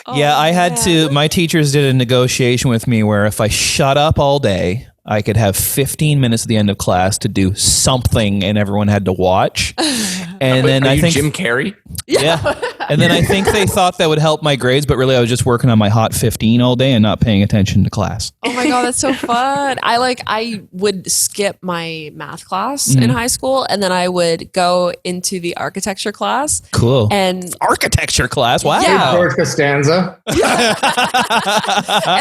I had to, my teachers did a negotiation with me where if I shut up all day, I could have 15 minutes at the end of class to do something and everyone had to watch. And then I think Jim Carrey. Yeah. And then I think they thought that would help my grades, but really I was just working on my Hot 15 all day and not paying attention to class. Oh my God, that's so fun. I would skip my math class in high school and then I would go into the architecture class. Cool. And architecture class. Wow. Yeah. George Costanza. And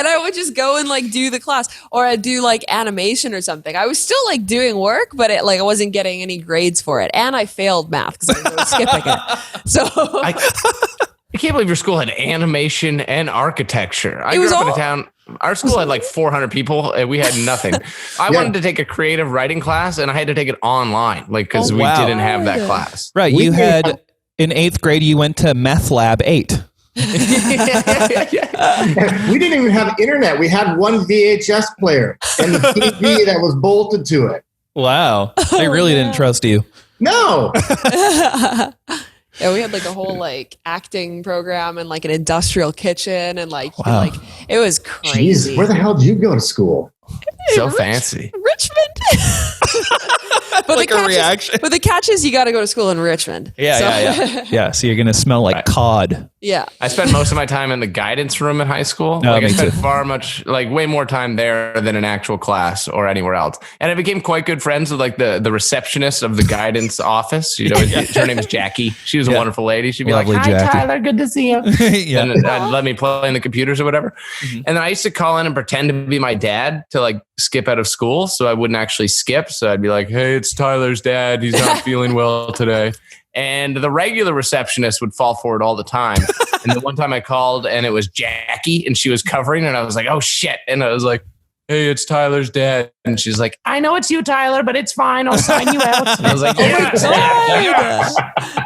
I would just go and like do the class or I'd do like animation or something. I was still like doing work, but I wasn't getting any grades for it. And I failed math because I was skipping it. So I can't believe your school had animation and architecture. I grew up in a town. Our school had like 400 people and we had nothing. I wanted to take a creative writing class and I had to take it online, like because we didn't have that class. Right. You had in 8th grade, you went to Meth Lab 8. We didn't even have internet. We had one VHS player and the TV that was bolted to it. Wow. They really didn't trust you. No. Yeah, we had like a whole like acting program and like an industrial kitchen and like it was crazy. Jeez, where the hell did you go to school? So fancy. Richmond. But Like a reaction. But the catch is you got to go to school in Richmond. Yeah, so you're going to smell like cod. Yeah. I spent most of my time in the guidance room in high school. Oh, Like I me spent too. way more time there than in actual class or anywhere else. And I became quite good friends with like the receptionist of the guidance office. You know, her name is Jackie. She was a wonderful lady. She'd be Lovely like, "Hi, Jackie. Tyler, good to see you." Yeah. And I'd let me play in the computers or whatever. And then I used to call in and pretend to be my dad to like skip out of school, so I wouldn't actually skip. So I'd be like, "Hey, it's Tyler's dad. He's not feeling well today." And the regular receptionist would fall for it all the time. And the one time I called and it was Jackie and she was covering and I was like, "Oh shit." And I was like, "Hey, it's Tyler's dad." And she's like, "I know it's you, Tyler, but it's fine. I'll sign you out." And I was like, "Yes."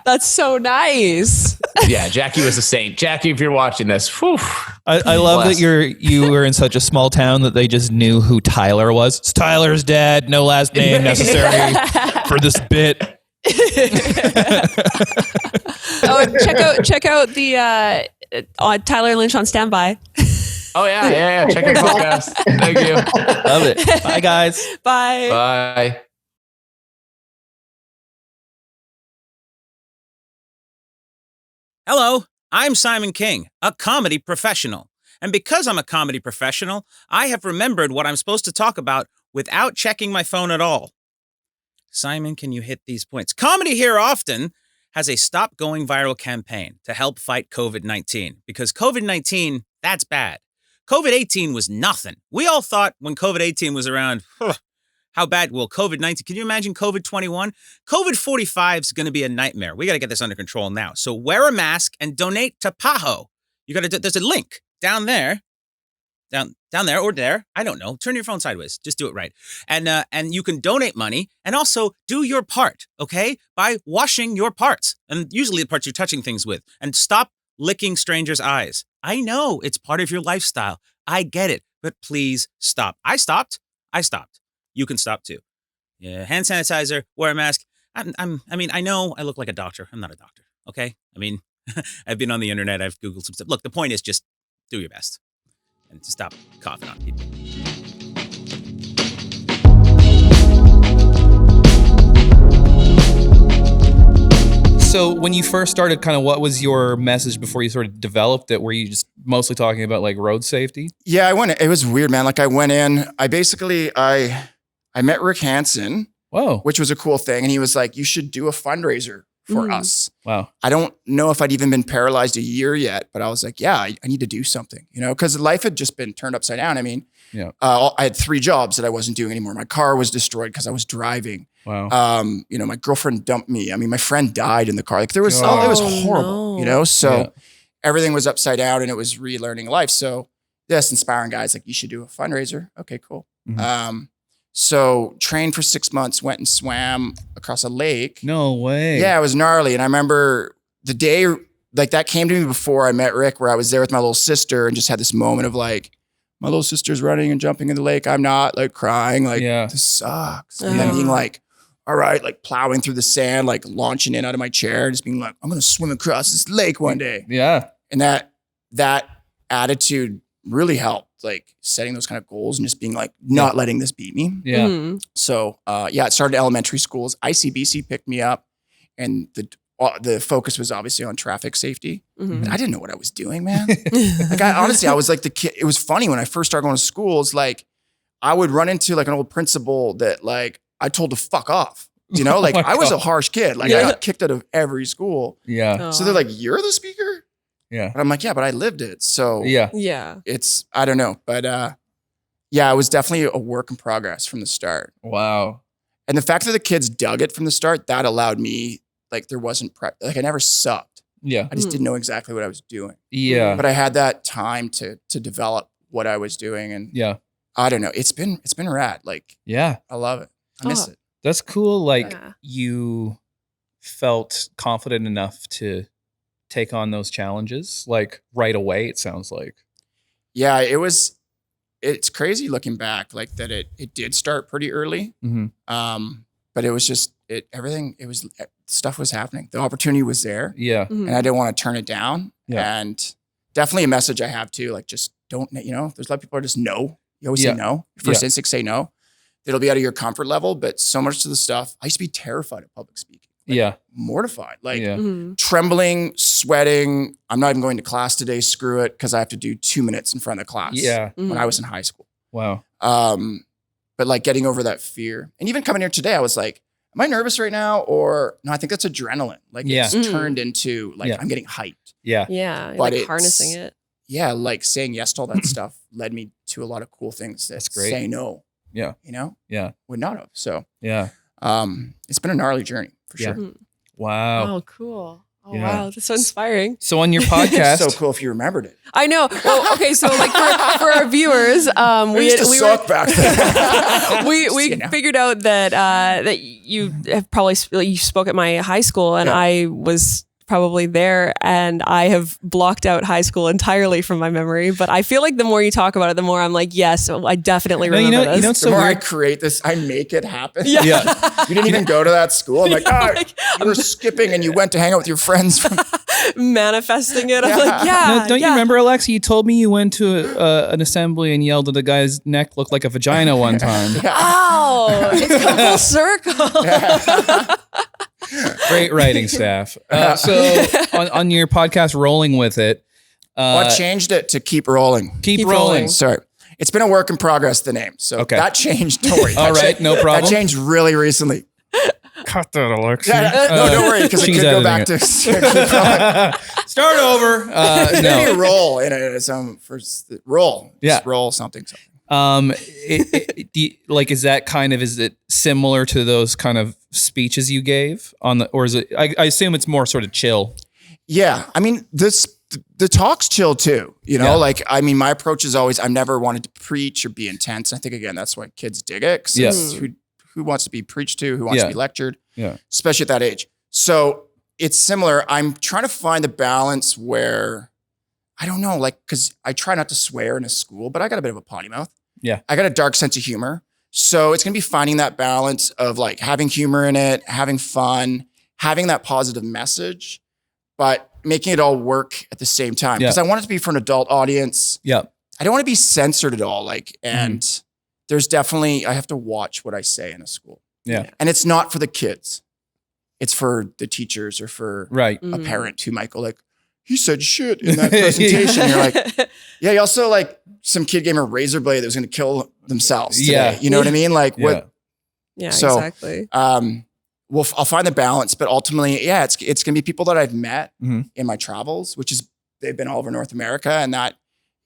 That's so nice. Yeah, Jackie was a saint. Jackie, if you're watching this, whew, I love that you were in such a small town that they just knew who Tyler was. It's Tyler's dad, no last name necessary for this bit. Check out the Tyler Lynch on Standby. Oh yeah. Check your podcast. Thank you. Love it. Bye, guys. Bye. Bye. Hello, I'm Simon King, a comedy professional. And because I'm a comedy professional, I have remembered what I'm supposed to talk about without checking my phone at all. Simon, can you hit these points? Comedy Here Often has a Stop Going Viral campaign to help fight COVID-19. Because COVID-19, that's bad. COVID-18 was nothing. We all thought when COVID-18 was around, how bad will COVID-19, can you imagine COVID-21? COVID-45 is going to be a nightmare. We got to get this under control now. So wear a mask and donate to PAHO. There's a link down there. Down there or there. I don't know. Turn your phone sideways. Just do it right. And you can donate money and also do your part, okay? By washing your parts. And usually the parts you're touching things with. And stop licking strangers' eyes. I know it's part of your lifestyle. I get it. But please stop. I stopped. You can stop too. Yeah, hand sanitizer, wear a mask. I know I look like a doctor. I'm not a doctor, okay? I mean, I've been on the internet. I've Googled some stuff. Look, the point is just do your best. And stop coughing on people. So when you first started, kind of what was your message before you sort of developed it? Were you just mostly talking about like road safety? Yeah, it was weird, man. Like I went in, I met Rick Hansen. Whoa. Which was a cool thing. And he was like, you should do a fundraiser for us. Wow. I don't know if I'd even been paralyzed a year yet, but I was like, yeah, I need to do something, because life had just been turned upside down. I mean, I had 3 jobs that I wasn't doing anymore. My car was destroyed because I was driving. Wow. My girlfriend dumped me. I mean, my friend died in the car. Like it was horrible, so everything was upside down and it was relearning life. So this inspiring guys like, you should do a fundraiser. Okay, cool. Mm-hmm. So trained for 6 months, went and swam across a lake. No way. Yeah, it was gnarly. And I remember the day like that came to me before I met Rick, where I was there with my little sister and just had this moment of like, my little sister's running and jumping in the lake. I'm not, like crying, like this sucks. And then being like, all right, like plowing through the sand, like launching in out of my chair, just being like, I'm going to swim across this lake one day. Yeah. And that attitude really helped, like setting those kind of goals and just being like, not letting this beat me. Yeah. Mm-hmm. So, it started elementary schools. ICBC picked me up and the focus was obviously on traffic safety. Mm-hmm. And I didn't know what I was doing, man. Like I was like the kid. It was funny when I first started going to schools, like I would run into like an old principal that like I told to fuck off, like I was a harsh kid. Like I got kicked out of every school. Yeah. So they're like, you're the speaker? Yeah. And I'm like, yeah, but I lived it. So yeah, it's, I don't know, but it was definitely a work in progress from the start. Wow. And the fact that the kids dug it from the start, that allowed me, like there wasn't I never sucked. Yeah. I just didn't know exactly what I was doing. Yeah. But I had that time to develop what I was doing. And I don't know, it's been rad. Like, yeah, I love it. I miss it. That's cool. Like you felt confident enough to take on those challenges like right away, it sounds like. Yeah, it's crazy looking back, like that it did start pretty early. Mm-hmm. But it was just stuff was happening. The opportunity was there. Yeah. And I didn't want to turn it down. Yeah. And definitely a message I have too, like just don't, there's a lot of people are just no. You always say no. Your first instinct, say no. that'll be out of your comfort level. But so much of the stuff, I used to be terrified of public speaking. Yeah. Mortified, like Mm-hmm. trembling, sweating. I'm not even going to class today. Screw it. Cause I have to do 2 minutes in front of the class. Yeah. When I was in high school. Wow. But like getting over that fear and even coming here today, I was like, am I nervous right now? Or no, I think that's adrenaline. Like it's turned into like, I'm getting hyped. Yeah. Yeah. You're But like harnessing it. Yeah. Like saying yes to all that stuff led me to a lot of cool things that great. say no, Yeah. you know, Yeah. would not have. So Yeah. It's been a gnarly journey for Yeah. sure. Wow. Oh, cool. Oh, Yeah. wow. That's so inspiring. So on your podcast, so cool if you remembered it. I know. Well, okay. So like for our viewers, We used to suck back then. we figured out that that you have probably you spoke at my high school, and I was probably there, and I have blocked out high school entirely from my memory. But I feel like the more you talk about it, the more I'm like, yes, I definitely remember this. You know, the more I create this, I make it happen. Yeah. You didn't even go to that school. I'm like, you were skipping and you went to hang out with your friends. From manifesting it. I'm like, No, don't you remember, Alexa? You told me you went to an assembly and yelled at a guy's neck looked like a vagina one time. Oh, it's come full circle. Great writing staff. So on your podcast, Rolling With It. I changed it to Keep Rolling. Keep rolling. Sorry. It's been a work in progress, the name. So that changed. Don't worry. All right, no problem. That changed really recently. Cut that, Alexa. No, don't worry, because we could go back to start over. Maybe a roll in it. Some first roll. Yeah. Just roll something. Is that kind of, is it similar to those kind of speeches you gave on the, or is it, I assume it's more sort of chill. Yeah. I mean, the talk's chill too, you know, like, I mean, my approach is always, I've never wanted to preach or be intense. I think again, that's why kids dig it. 'Cause it's who wants to be preached to, who wants to be lectured, especially at that age. So it's similar. I'm trying to find the balance where, I don't know, like, cause I try not to swear in a school, but I got a bit of a potty mouth. Yeah. I got a dark sense of humor. So it's going to be finding that balance of like having humor in it, having fun, having that positive message, but making it all work at the same time. Because I want it to be for an adult audience. Yeah. I don't want to be censored at all. Like, and there's definitely, I have to watch what I say in a school. Yeah. And it's not for the kids. It's for the teachers or for a parent who might go like, he said shit in that presentation. You're like, yeah, you also like some kid gave him a razor blade that was going to kill themselves today. Yeah. You know what I mean? Like what? Yeah, so, exactly. I'll find the balance, but ultimately, it's going to be people that I've met in my travels, which is, they've been all over North America. And that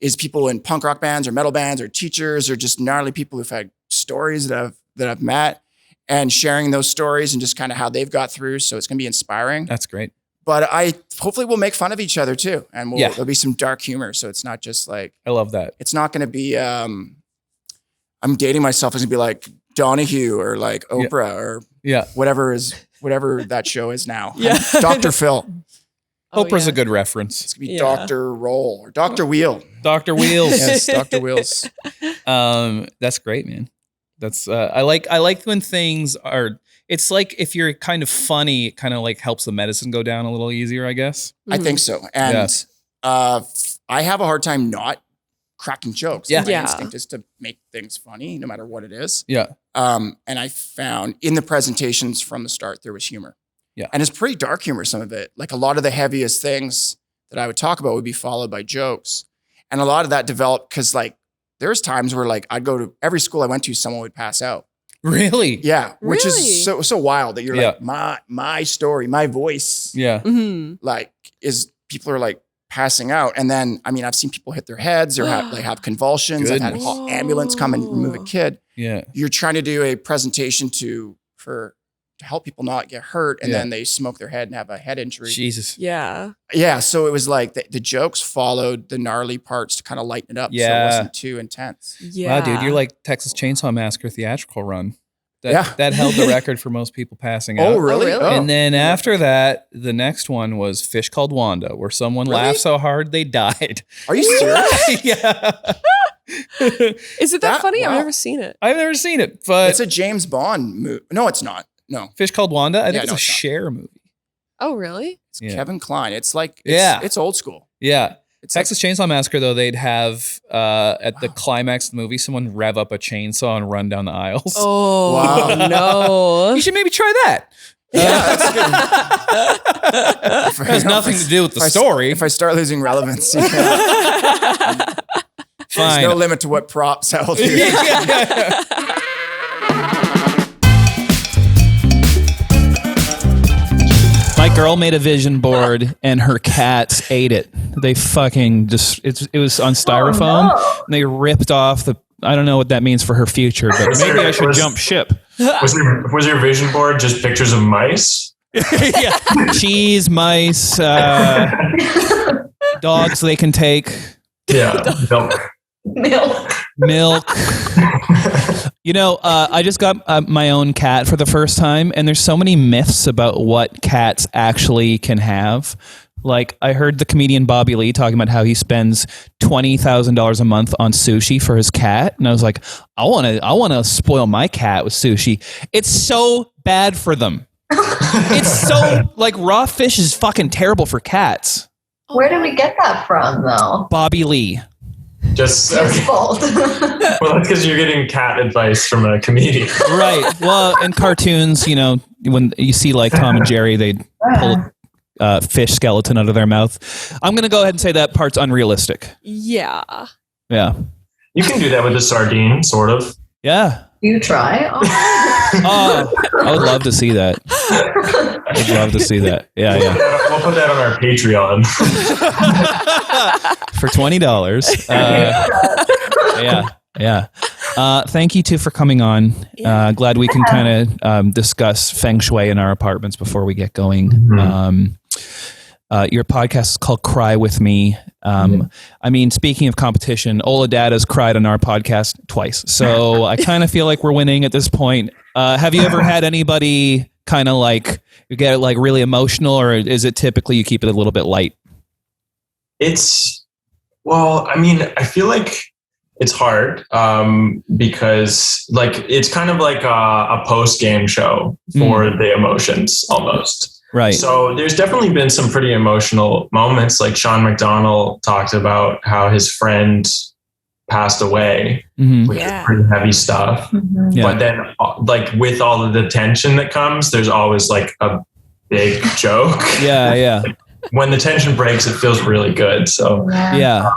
is people in punk rock bands or metal bands or teachers or just gnarly people who've had stories that I've met and sharing those stories and just kind of how they've got through. So it's going to be inspiring. That's great. But hopefully we'll make fun of each other too. And there'll be some dark humor. So it's not just like, I love that. It's not going to be, I'm dating myself. It's going to be like Donahue or like Oprah or whatever that show is now. Yeah. Dr. Phil. Oprah's a good reference. It's going to be Dr. Roll or Dr. Wheel. Dr. Wheels. Yes, Dr. Wheels. That's great, man. That's I like when things are, it's like if you're kind of funny, it kind of like helps the medicine go down a little easier, I guess. I think so. And I have a hard time not cracking jokes. Yeah. My instinct is to make things funny no matter what it is. Yeah. And I found in the presentations from the start, there was humor. Yeah. And it's pretty dark humor, some of it. Like a lot of the heaviest things that I would talk about would be followed by jokes. And a lot of that developed because like there was times where like I'd go to every school I went to, someone would pass out. Really? Yeah. Which is so wild that you're like, my story, my voice. Yeah. Like people are like passing out. And then, I mean, I've seen people hit their heads or have convulsions. I've had an ambulance come and remove a kid. Yeah. You're trying to do a presentation to help people not get hurt. And then they smoke their head and have a head injury. Jesus. Yeah. Yeah. So it was like the jokes followed the gnarly parts to kind of lighten it up. So it wasn't too intense. Yeah. Wow, dude, you're like Texas Chainsaw Massacre theatrical run. That held the record for most people passing out. Oh, really? Oh. And then after that, the next one was Fish Called Wanda, where someone laughed so hard they died. Are you serious? Yeah. Is it that funny? I've never seen it. I've never seen it, but it's a James Bond movie. No, it's not. No. Fish Called Wanda? I think it's a Cher movie. Oh, really? It's Kevin Kline. It's like, it's old school. Yeah. Texas Chainsaw Massacre, though, they'd have at the climax of the movie, someone rev up a chainsaw and run down the aisles. Oh, Wow. no. You should maybe try that. That's good. Has nothing to do with the story. If I start losing relevance, there's Fine. no limit to what props I will do. My girl made a vision board and her cats ate it. They fucking just, it was on styrofoam and they ripped off the, I don't know what that means for her future, but maybe I should jump ship. Was your vision board just pictures of mice? Yeah. Cheese, mice, dogs they can take. Yeah. Milk. You know, I just got my own cat for the first time, and there's so many myths about what cats actually can have. Like, I heard the comedian Bobby Lee talking about how he spends $20,000 a month on sushi for his cat, and I was like, I want to spoil my cat with sushi. It's so bad for them. It's so, like, raw fish is fucking terrible for cats. Where did we get that from, though? Bobby Lee. Just His fault. Well, that's because you're getting cat advice from a comedian. Right. Well, in cartoons, you know, when you see like Tom and Jerry, they pull a fish skeleton out of their mouth. I'm going to go ahead and say that part's unrealistic. Yeah. Yeah. You can do that with a sardine, sort of. Yeah. You try? Oh, I would love to see that. I'd love to see that. Yeah, yeah. We'll put that on our Patreon. For $20. Yeah. Thank you two for coming on. Glad we can kind of discuss feng shui in our apartments before we get going. Your podcast is called Cry With Me. I mean, speaking of competition, Oladada's cried on our podcast twice. So I kind of feel like we're winning at this point. Have you ever had anybody kind of like get like really emotional, or is it typically you keep it a little bit light? Well, I mean, I feel like it's hard because like it's kind of like a post-game show for the emotions almost. Right. So there's definitely been some pretty emotional moments. Like Sean McDonald talked about how his friend passed away, which is pretty heavy stuff. Yeah. But then like with all of the tension that comes, there's always like a big joke. Yeah. When the tension breaks, it feels really good. So yeah,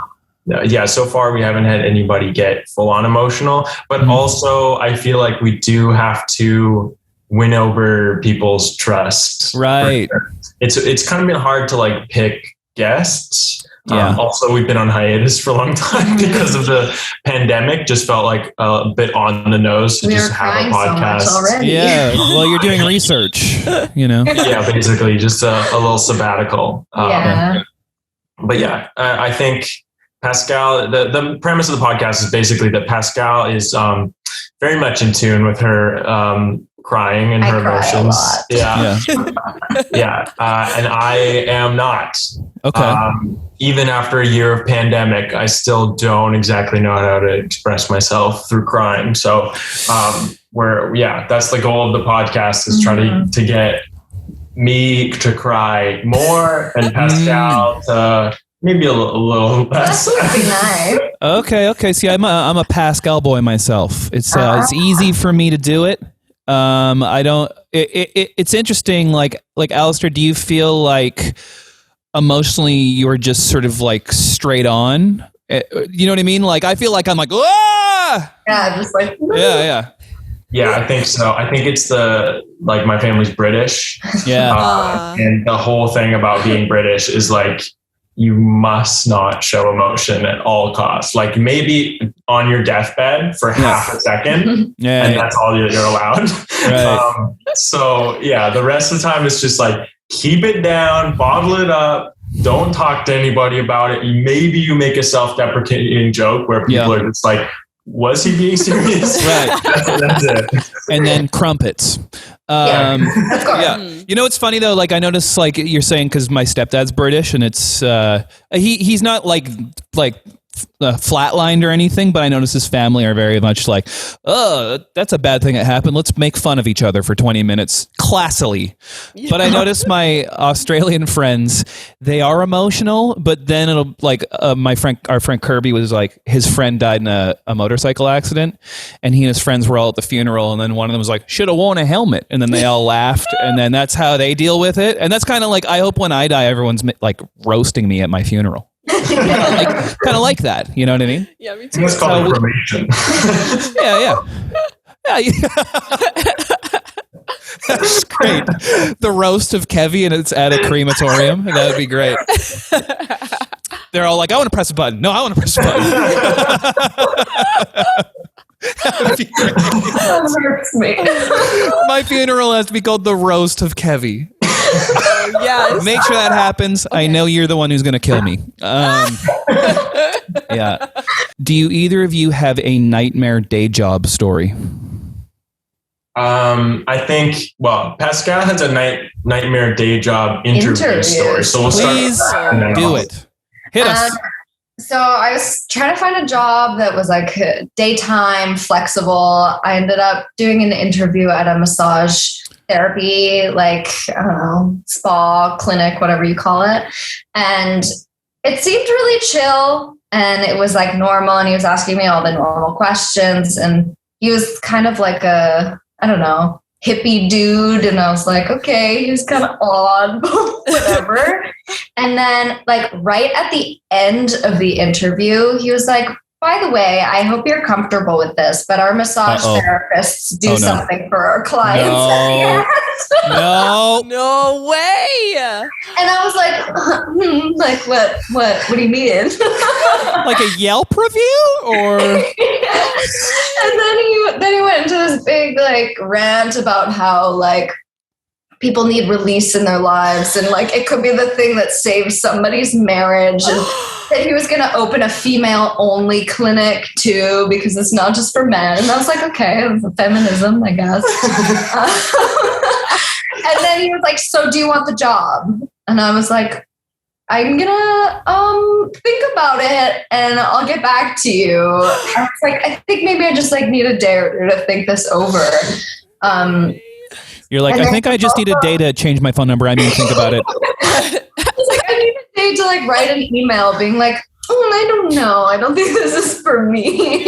so far we haven't had anybody get full on emotional, but also I feel like we do have to win over people's trust. Right. It's kind of been hard to like pick guests. Yeah. Also, we've been on hiatus for a long time because of the pandemic. Just felt like a bit on the nose to just have a podcast. Yeah. Well, you're doing research, you know? Yeah, basically just a little sabbatical. But yeah, I think Pascal, the premise of the podcast is basically that Pascal is very much in tune with her crying and her emotions. Yeah. And I am not. Okay. Even after a year of pandemic, I still don't exactly know how to express myself through crying. So that's the goal of the podcast, is try to get me to cry more and Pascal to maybe a little less. That would be nice. Okay. See, I'm a Pascal boy myself. It's easy for me to do it. I don't. It's interesting. Like Alistair, do you feel like emotionally you're just sort of like straight on? You know what I mean? Like I feel like I'm like, ah! Yeah, just like yeah. Yeah, I think so. I think it's my family's British. Yeah. And the whole thing about being British is like, you must not show emotion at all costs. Like maybe on your deathbed for half a second, and that's all you're allowed. Right. So yeah, the rest of the time it's just like, keep it down, bottle it up. Don't talk to anybody about it. Maybe you make a self-deprecating joke where people are just like, was he being serious? Right. That's it. And then crumpets. You know, it's funny though. Like I noticed, like you're saying, because my stepdad's British, and it's he's not like flatlined or anything, but I noticed his family are very much like, oh, that's a bad thing that happened. Let's make fun of each other for 20 minutes, classily. Yeah. But I noticed my Australian friends, they are emotional, but then it'll like our friend Kirby was like, his friend died in a motorcycle accident, and he and his friends were all at the funeral, and then one of them was like, should have worn a helmet, and then they all laughed, and then that's how they deal with it. And that's kind of like, I hope when I die, everyone's like roasting me at my funeral. kind of like that, you know what I mean? Yeah, me too. That's called cremation. Yeah. That's great. The roast of Kevy, and it's at a crematorium. That would be great. They're all like, I want to press a button. No, I want to press a button. That hurts me. My funeral has to be called the roast of Kevy. Yes. Make sure that happens. Okay. I know you're the one who's going to kill me. Yeah. Do you either of you have a nightmare day job story? I think, Pascal has a nightmare day job interview story. So we'll Please start do it. Hit us. So I was trying to find a job that was like daytime, flexible. I ended up doing an interview at a massage therapy, like, I don't know, spa, clinic, whatever you call it. And it seemed really chill, and it was like normal, and he was asking me all the normal questions, and he was kind of like a, I don't know, hippie dude. And I was like, okay, he was kind of odd, whatever. And then like right at the end of the interview, he was like, by the way, I hope you're comfortable with this, but our massage therapists do something for our clients. No way. And I was like, what do you mean? Like a Yelp review or? And then he went into this big like rant about how like people need release in their lives, and like it could be the thing that saves somebody's marriage, and that he was going to open a female only clinic too, because it's not just for men. And I was like, okay, it's feminism, I guess. And then he was like, so do you want the job? And I was like, I'm gonna think about it and I'll get back to you. I was like, I think maybe I just like need a day or two to think this over. You're like, I think I just need a day to change my phone number. I need to think about it. I was like, I need a day to like write an email being like, I don't know. I don't think this is for me.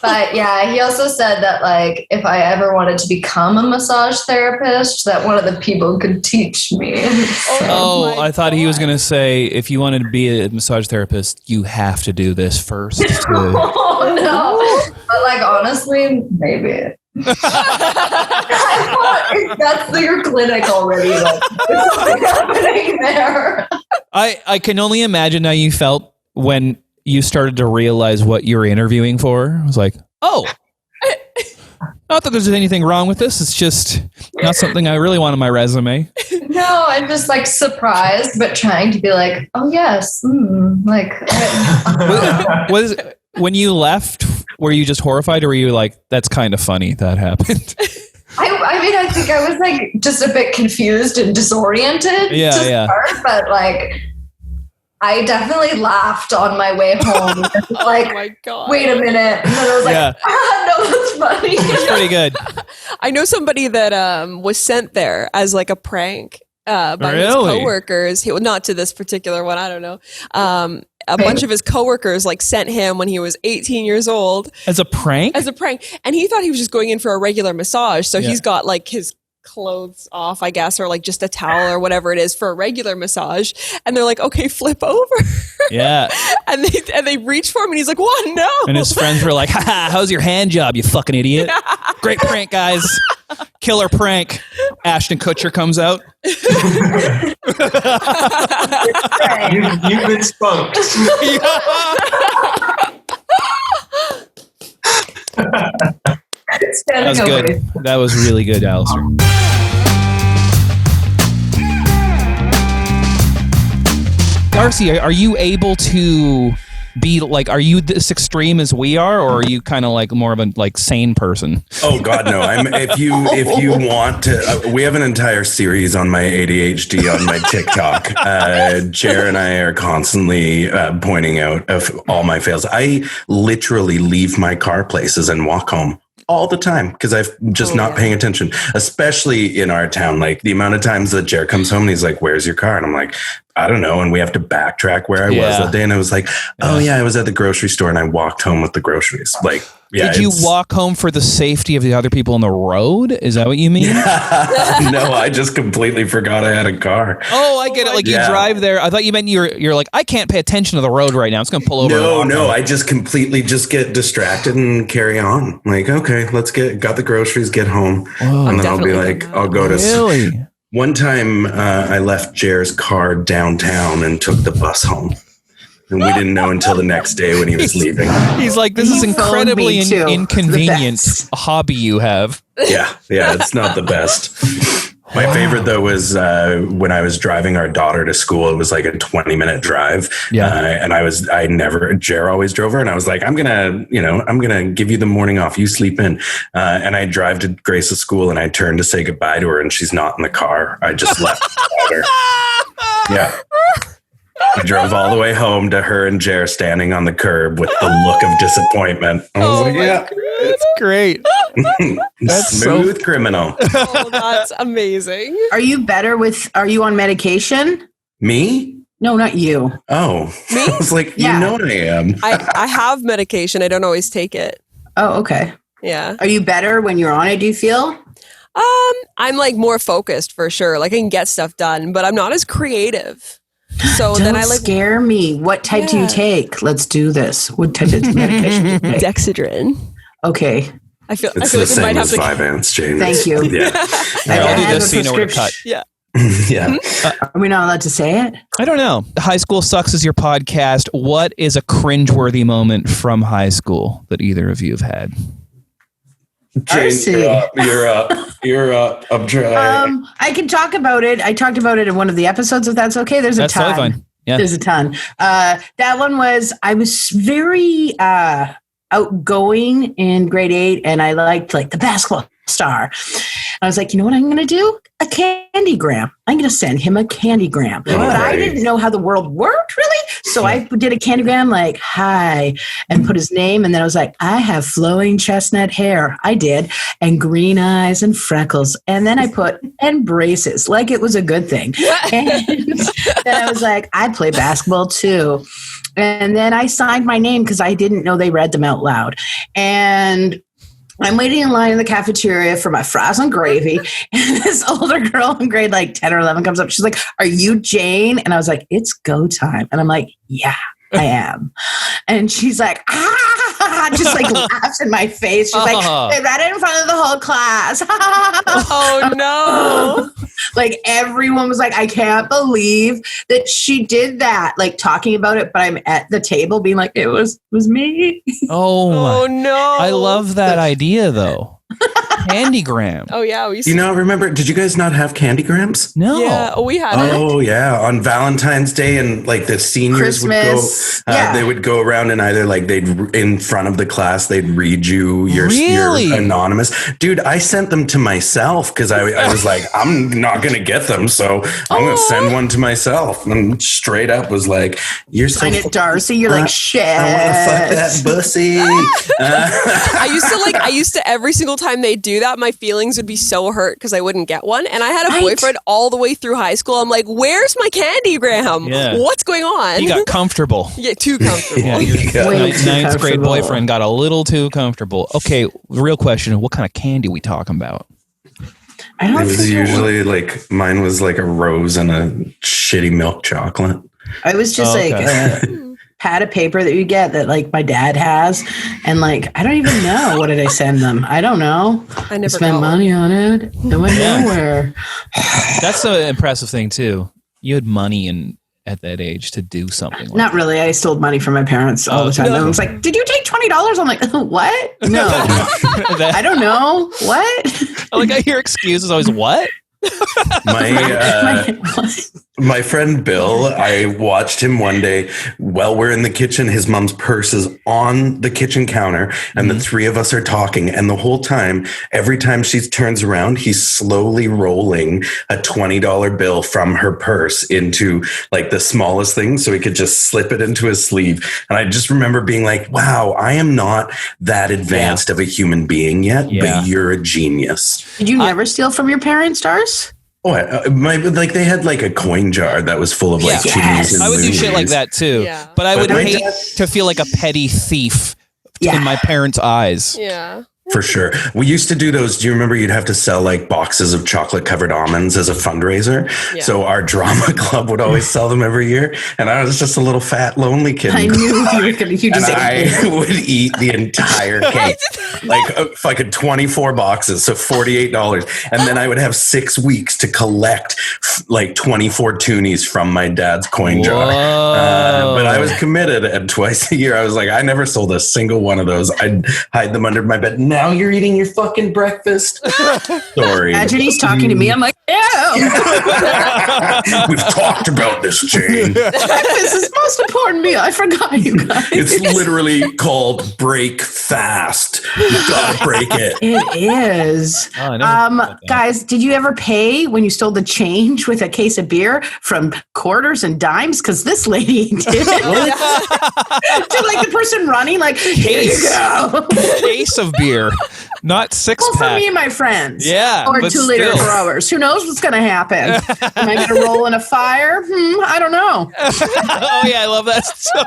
But yeah, he also said that like if I ever wanted to become a massage therapist, that one of the people could teach me. I thought he was going to say, if you wanted to be a massage therapist, you have to do this first. Oh no. But like honestly, maybe. That's your clinic already. Like, there's something happening there. I can only imagine how you felt when you started to realize what you were interviewing for. I was like, oh, not that there's anything wrong with this. It's just not something I really want on my resume. No, I'm just like surprised, but trying to be like, oh yes, when you left, were you just horrified, or were you like, that's kind of funny that happened? I mean, I think I was like just a bit confused and disoriented to start, but like I definitely laughed on my way home. Like, my God. Wait a minute. And then I was like, no, that's funny. It's pretty good. I know somebody that was sent there as like a prank by his coworkers. Not to this particular one, I don't know. A bunch of his coworkers like sent him when he was 18 years old. As a prank? As a prank. And he thought he was just going in for a regular massage. So he's got like his clothes off, I guess, or like just a towel or whatever it is for a regular massage. And they're like, okay, flip over. Yeah. and they reach for him and he's like, what? No. And his friends were like, haha, how's your hand job, you fucking idiot? Great prank, guys. Killer prank. Ashton Kutcher comes out. You've been spunked. That was good. That was really good, Alistair. Darcy, are you able to be like, are you this extreme as we are, or are you kind of like more of a like sane person? Oh God, no. If you want to, we have an entire series on my ADHD on my TikTok. Jer and I are constantly pointing out of all my fails. I literally leave my car places and walk home all the time because I'm just not paying attention, especially in our town. Like the amount of times that Jer comes home and he's like, "Where's your car?" And I'm like, "I don't know." And we have to backtrack where I was that day. And I was like, "Oh yeah, I was at the grocery store and I walked home with the groceries." Like, yeah. Did you walk home for the safety of the other people on the road? Is that what you mean? No, I just completely forgot I had a car. Oh, I get it. Like you drive there. I thought you meant you're like, I can't pay attention to the road right now. It's going to pull over. No, I just completely just get distracted and carry on. Like, okay, got the groceries, get home. Whoa, and then I'll be like, I'll go to. One time I left Jer's car downtown and took the bus home. And we didn't know until the next day when he was leaving. He's like, this is incredibly inconvenient hobby you have. Yeah, it's not the best. My favorite though was when I was driving our daughter to school. It was like a 20-minute drive. And Jer always drove her, and I was like, I'm gonna give you the morning off. You sleep in. And I drive to Grace's school, and I turned to say goodbye to her, and she's not in the car. I just left her. Yeah. I drove all the way home to her and Jer standing on the curb with the look of disappointment. I was like, yeah. That's great. That's smooth criminal. Oh, that's amazing. Are you on medication? Me? No, not you. Oh. Me? I was like, you know I am. I have medication. I don't always take it. Oh, okay. Yeah. Are you better when you're on it, do you feel? I'm like more focused for sure. Like I can get stuff done, but I'm not as creative. So Don't then I like scare me. What type do you take? Let's do this. What type of medication do you take? Dexedrine. Okay. I feel it's like the same as Vyvanse, James. Thank you. Yeah. I'll do this so you know where to cut. Yeah. Yeah. Are we not allowed to say it? I don't know. High School Sucks is your podcast. What is a cringeworthy moment from high school that either of you have had? James, you're up. I'm trying. I can talk about it. I talked about it in one of the episodes, if that's okay. There's a That's ton. totally fine. Yeah. There's a ton. That one was, I was very outgoing in grade 8, and I liked like the basketball star. I was like, you know what I'm going to do? A candygram. I'm going to send him a candygram. But I didn't know how the world worked, really. So I did a candygram like, hi, and put his name. And then I was like, I have flowing chestnut hair. I did. And green eyes and freckles. And then I put, and braces, like it was a good thing. And then I was like, I play basketball too. And then I signed my name because I didn't know they read them out loud. And I'm waiting in line in the cafeteria for my fries and gravy. And this older girl in grade like 10 or 11 comes up. She's like, are you Jane? And I was like, it's go time. And I'm like, yeah, I am. And she's like, just like laughs in my face. She's like, they read it in front of the whole class. Oh no. Like everyone was like, I can't believe that she did that. Like talking about it, but I'm at the table being like, it was me. Oh no. I love that idea though. Candygram. Oh yeah. Remember, did you guys not have candygrams? No. Yeah. Oh, we had it. Oh yeah. On Valentine's Day, and like the seniors Christmas. would go, they would go around and either like in front of the class, they'd read you your anonymous. Dude, I sent them to myself because I was like, I'm not going to get them. So I'm going to send one to myself. And straight up was like, you're so Darcy. You're like, shit. I want to fuck that pussy. I used to every single time they do that, my feelings would be so hurt because I wouldn't get one. And I had a boyfriend all the way through high school. I'm like, where's my candygram? Yeah. What's going on? You got comfortable. Yeah, too comfortable. Ninth grade boyfriend got a little too comfortable. Okay, real question. What kind of candy we talking about? It was usually like, mine was like a rose and a shitty milk chocolate. I was just pad of paper that you get that like my dad has, and like I don't even know, what did I send them? I don't know. I never spent money on it. It went nowhere. That's an impressive thing too. You had money at that age to do something. Not really. I stole money from my parents all the time. I was like, did you take $20? I'm like, what? No. I don't know. What? I like, I hear excuses always, what? My friend Bill, I watched him one day while we're in the kitchen. His mom's purse is on the kitchen counter and the three of us are talking. And the whole time, every time she turns around, he's slowly rolling a $20 bill from her purse into like the smallest thing so he could just slip it into his sleeve. And I just remember being like, wow, I am not that advanced of a human being yet, but you're a genius. Did you never steal from your parents, Darce? Oh, like they had like a coin jar that was full of like cheese. And I would do shit like that too. Yeah. But I would hate to feel like a petty thief in my parents' eyes. Yeah. For sure. We used to do those. Do you remember you'd have to sell like boxes of chocolate covered almonds as a fundraiser? Yeah. So our drama club would always sell them every year. And I was just a little fat, lonely kid. I knew you were going to I would eat the entire cake. Like fucking 24 boxes. So $48. And then I would have 6 weeks to collect like 24 toonies from my dad's coin jar. But I was committed. And twice a year, I was like, I never sold a single one of those. I'd hide them under my bed. Now you're eating your fucking breakfast. Sorry. Imagine he's talking to me. I'm like, ew. We've talked about this, Jane. Breakfast is the most important meal. I forgot, you guys. It's literally called break fast. You gotta break it. It is. Guys, did you ever pay when you stole the change with a case of beer from quarters and dimes? Because this lady did. To like the person running, like, here you go. Case of beer, not 6 pack. Well, for me and my friends. Yeah. Or 2-liter growers. Who knows what's going to happen? Am I going to roll in a fire? I don't know. Oh, yeah. I love that story.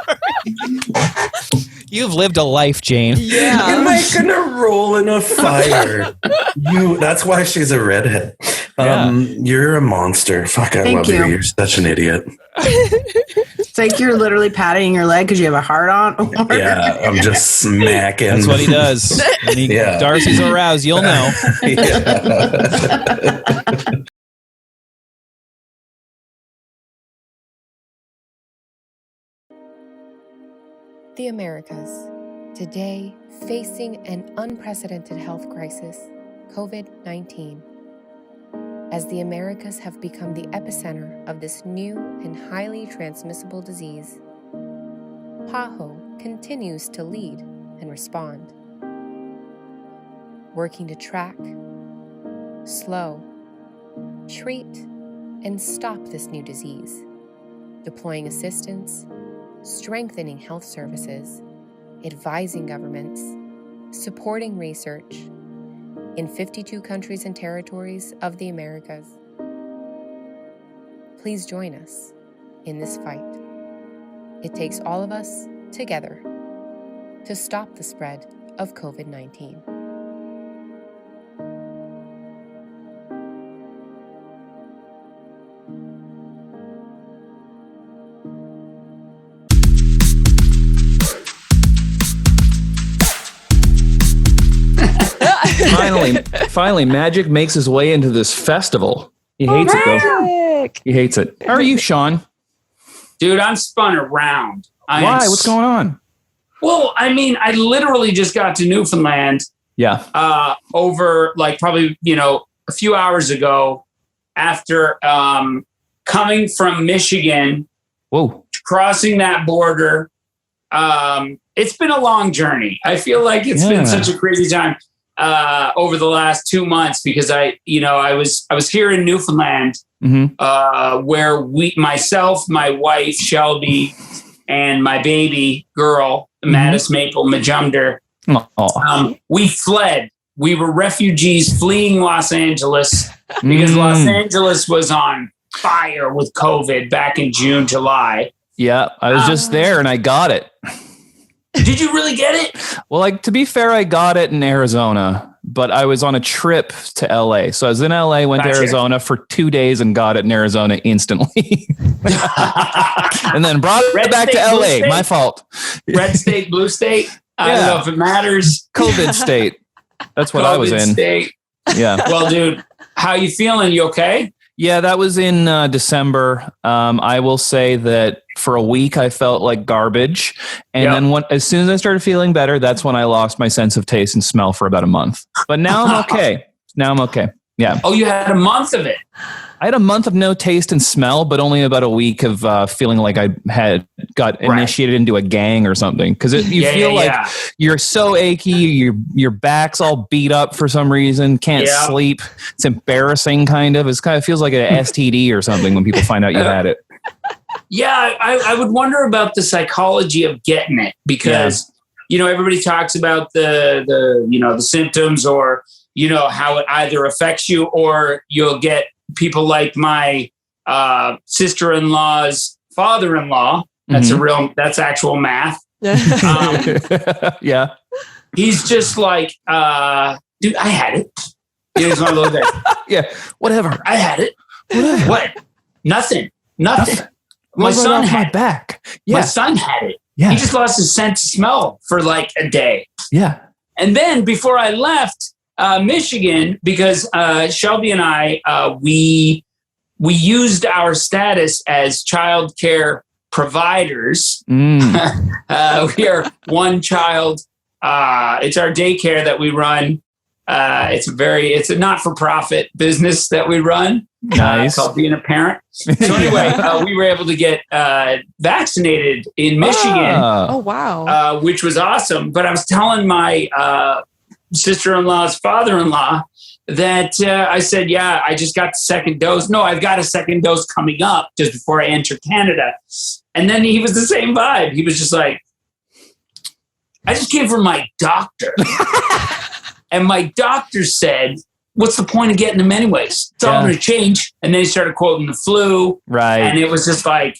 You've lived a life, Jane. Yeah. Am I going to roll in a fire? That's why she's a redhead. You're a monster. Fuck, I love you. You're such an idiot. It's like you're literally patting your leg because you have a heart on. Yeah, I'm just smacking. That's what he does. Darcy's aroused, you'll know. The Americas, today facing an unprecedented health crisis, COVID-19. As the Americas have become the epicenter of this new and highly transmissible disease, PAHO continues to lead and respond, working to track, slow, treat, and stop this new disease, deploying assistance, strengthening health services, advising governments, supporting research in 52 countries and territories of the Americas. Please join us in this fight. It takes all of us together to stop the spread of COVID-19. Finally, Magic makes his way into this festival. He hates it though. He hates it. How are you, Shaun? Dude, I'm spun around. Why? What's going on? Well, I mean, I literally just got to Newfoundland. Yeah. Over like probably, a few hours ago after coming from Michigan. Whoa. Crossing that border. It's been a long journey. I feel like it's been such a crazy time. Over the last 2 months, because I was here in Newfoundland, where myself, my wife Shelby, and my baby girl Mattis Maple Majumder, we fled. We were refugees fleeing Los Angeles because Los Angeles was on fire with COVID back in June, July. Yeah, I was just there and I got it. Did you really get it? Well, to be fair, I got it in Arizona, but I was on a trip to LA. So I was in LA, went to Arizona for 2 days and got it in Arizona instantly. And then brought it back to LA. My fault. Red state, blue state. I don't know if it matters. COVID state. That's what I was in. State. Yeah. Well, dude, how you feeling? You okay? Yeah, that was in December. I will say that for a week I felt like garbage. And then as soon as I started feeling better, that's when I lost my sense of taste and smell for about a month. But now I'm okay. Yeah. Oh, you had a month of it? I had a month of no taste and smell, but only about a week of feeling like I had got initiated into a gang or something. Because you feel like you're so achy, your back's all beat up for some reason, can't sleep. It's embarrassing, kind of. It kind of feels like an STD or something when people find out you had it. Yeah, I would wonder about the psychology of getting it because, everybody talks about the symptoms or, how it either affects you or you'll get people like my sister-in-law's father-in-law. That's actual math. Yeah. He's just like, dude, I had it. Here's one of those guys. Yeah, whatever. I had it. Whatever. What? Nothing. My son had my back. My son had it. Yeah. He just lost his sense of smell for like a day. Yeah. And then before I left Michigan, because Shelby and I, we used our status as child care providers. We are one child. It's our daycare that we run. It's a not-for-profit business that we run. Nice. Called being a parent. So anyway, we were able to get vaccinated in Michigan. Oh, wow. Which was awesome. But I was telling my sister-in-law's father-in-law that I said, I just got the second dose. No, I've got a second dose coming up just before I enter Canada. And then he was the same vibe. He was just like, I just came from my doctor. And my doctor said, what's the point of getting them anyways? It's all going to change. And then he started quoting the flu. Right. And it was just like,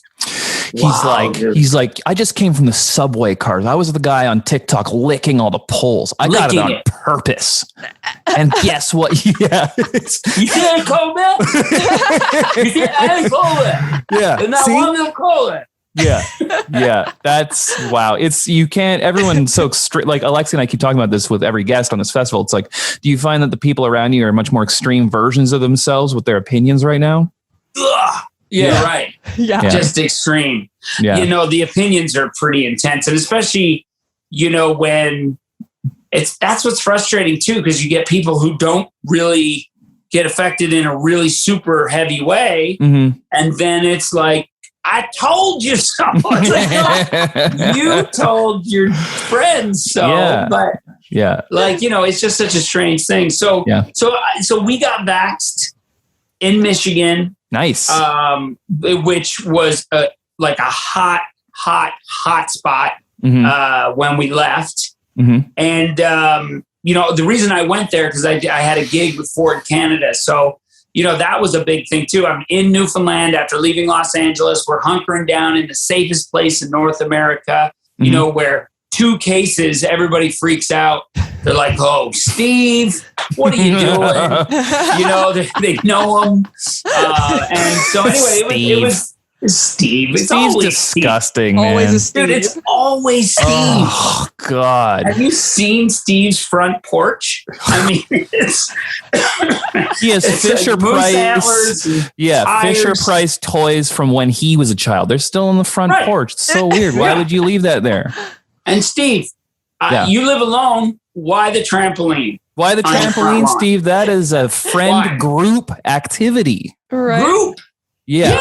He's like, I just came from the subway cars. I was the guy on TikTok licking all the poles. I got it on purpose. And guess what? Yeah. You see that cold, man? You see that cold? Yeah. And that one little cold. Yeah. Yeah. That's wow. Everyone's so strict. Like Alexi and I keep talking about this with every guest on this festival. It's like, do you find that the people around you are much more extreme versions of themselves with their opinions right now? Ugh. Yeah, right. Yeah. Just extreme. Yeah. The opinions are pretty intense. And especially, when that's what's frustrating too, because you get people who don't really get affected in a really super heavy way. Mm-hmm. And then it's like, I told you so. You told your friends so. Yeah. But it's just such a strange thing. So we got vaxxed in Michigan. Nice. Which was like a hot spot when we left. Mm-hmm. And, the reason I went there, because I had a gig with Ford Canada. So, that was a big thing too. I'm in Newfoundland after leaving Los Angeles. We're hunkering down in the safest place in North America, where 2 cases, everybody freaks out. They're like, oh, Steve, what are you doing? They know him. And so anyway, it was Steve. It's Steve's always disgusting, Steve. man. Always a Steve. Dude, it's always Steve. Oh, God. Have you seen Steve's front porch? I mean, he has Fisher Price. Fisher Price toys from when he was a child. They're still on the front porch. It's so weird. Why would you leave that there? And Steve, you live alone. Why the trampoline? Why the trampoline, Steve? That is a friend group activity. Right. Group? Yeah.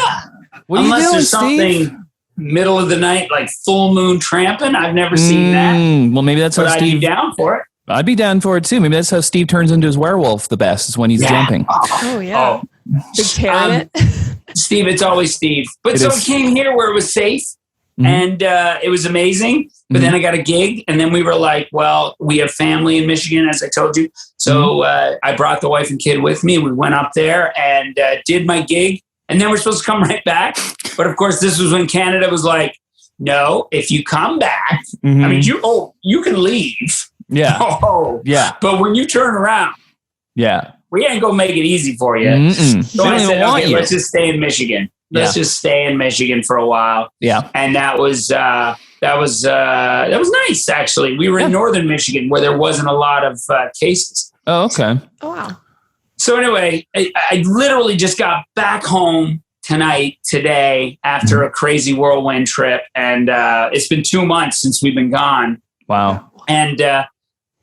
What Unless are you doing, there's something Steve? Middle of the night, like full moon tramping. I've never seen that. Well, maybe that's how Steve. I'd be down for it. I'd be down for it too. Maybe that's how Steve turns into his werewolf the best, is when he's jumping. Oh, yeah. Big tearing it. Steve, it's always Steve. But I came here where it was safe. And it was amazing. But then I got a gig. And then we were like, well, we have family in Michigan, as I told you. So I brought the wife and kid with me. We went up there and did my gig. And then we're supposed to come right back. But of course, this was when Canada was like, no, if you come back, I mean, you can leave. Yeah. But when you turn around, we ain't going to make it easy for you. So I said, okay, let's just stay in Michigan. Let's just stay in Michigan for a while. Yeah. And that was nice, actually. We were in northern Michigan where there wasn't a lot of cases. Oh, okay. Oh, wow. So anyway, I literally just got back home today, after a crazy whirlwind trip. And it's been 2 months since we've been gone. Wow. And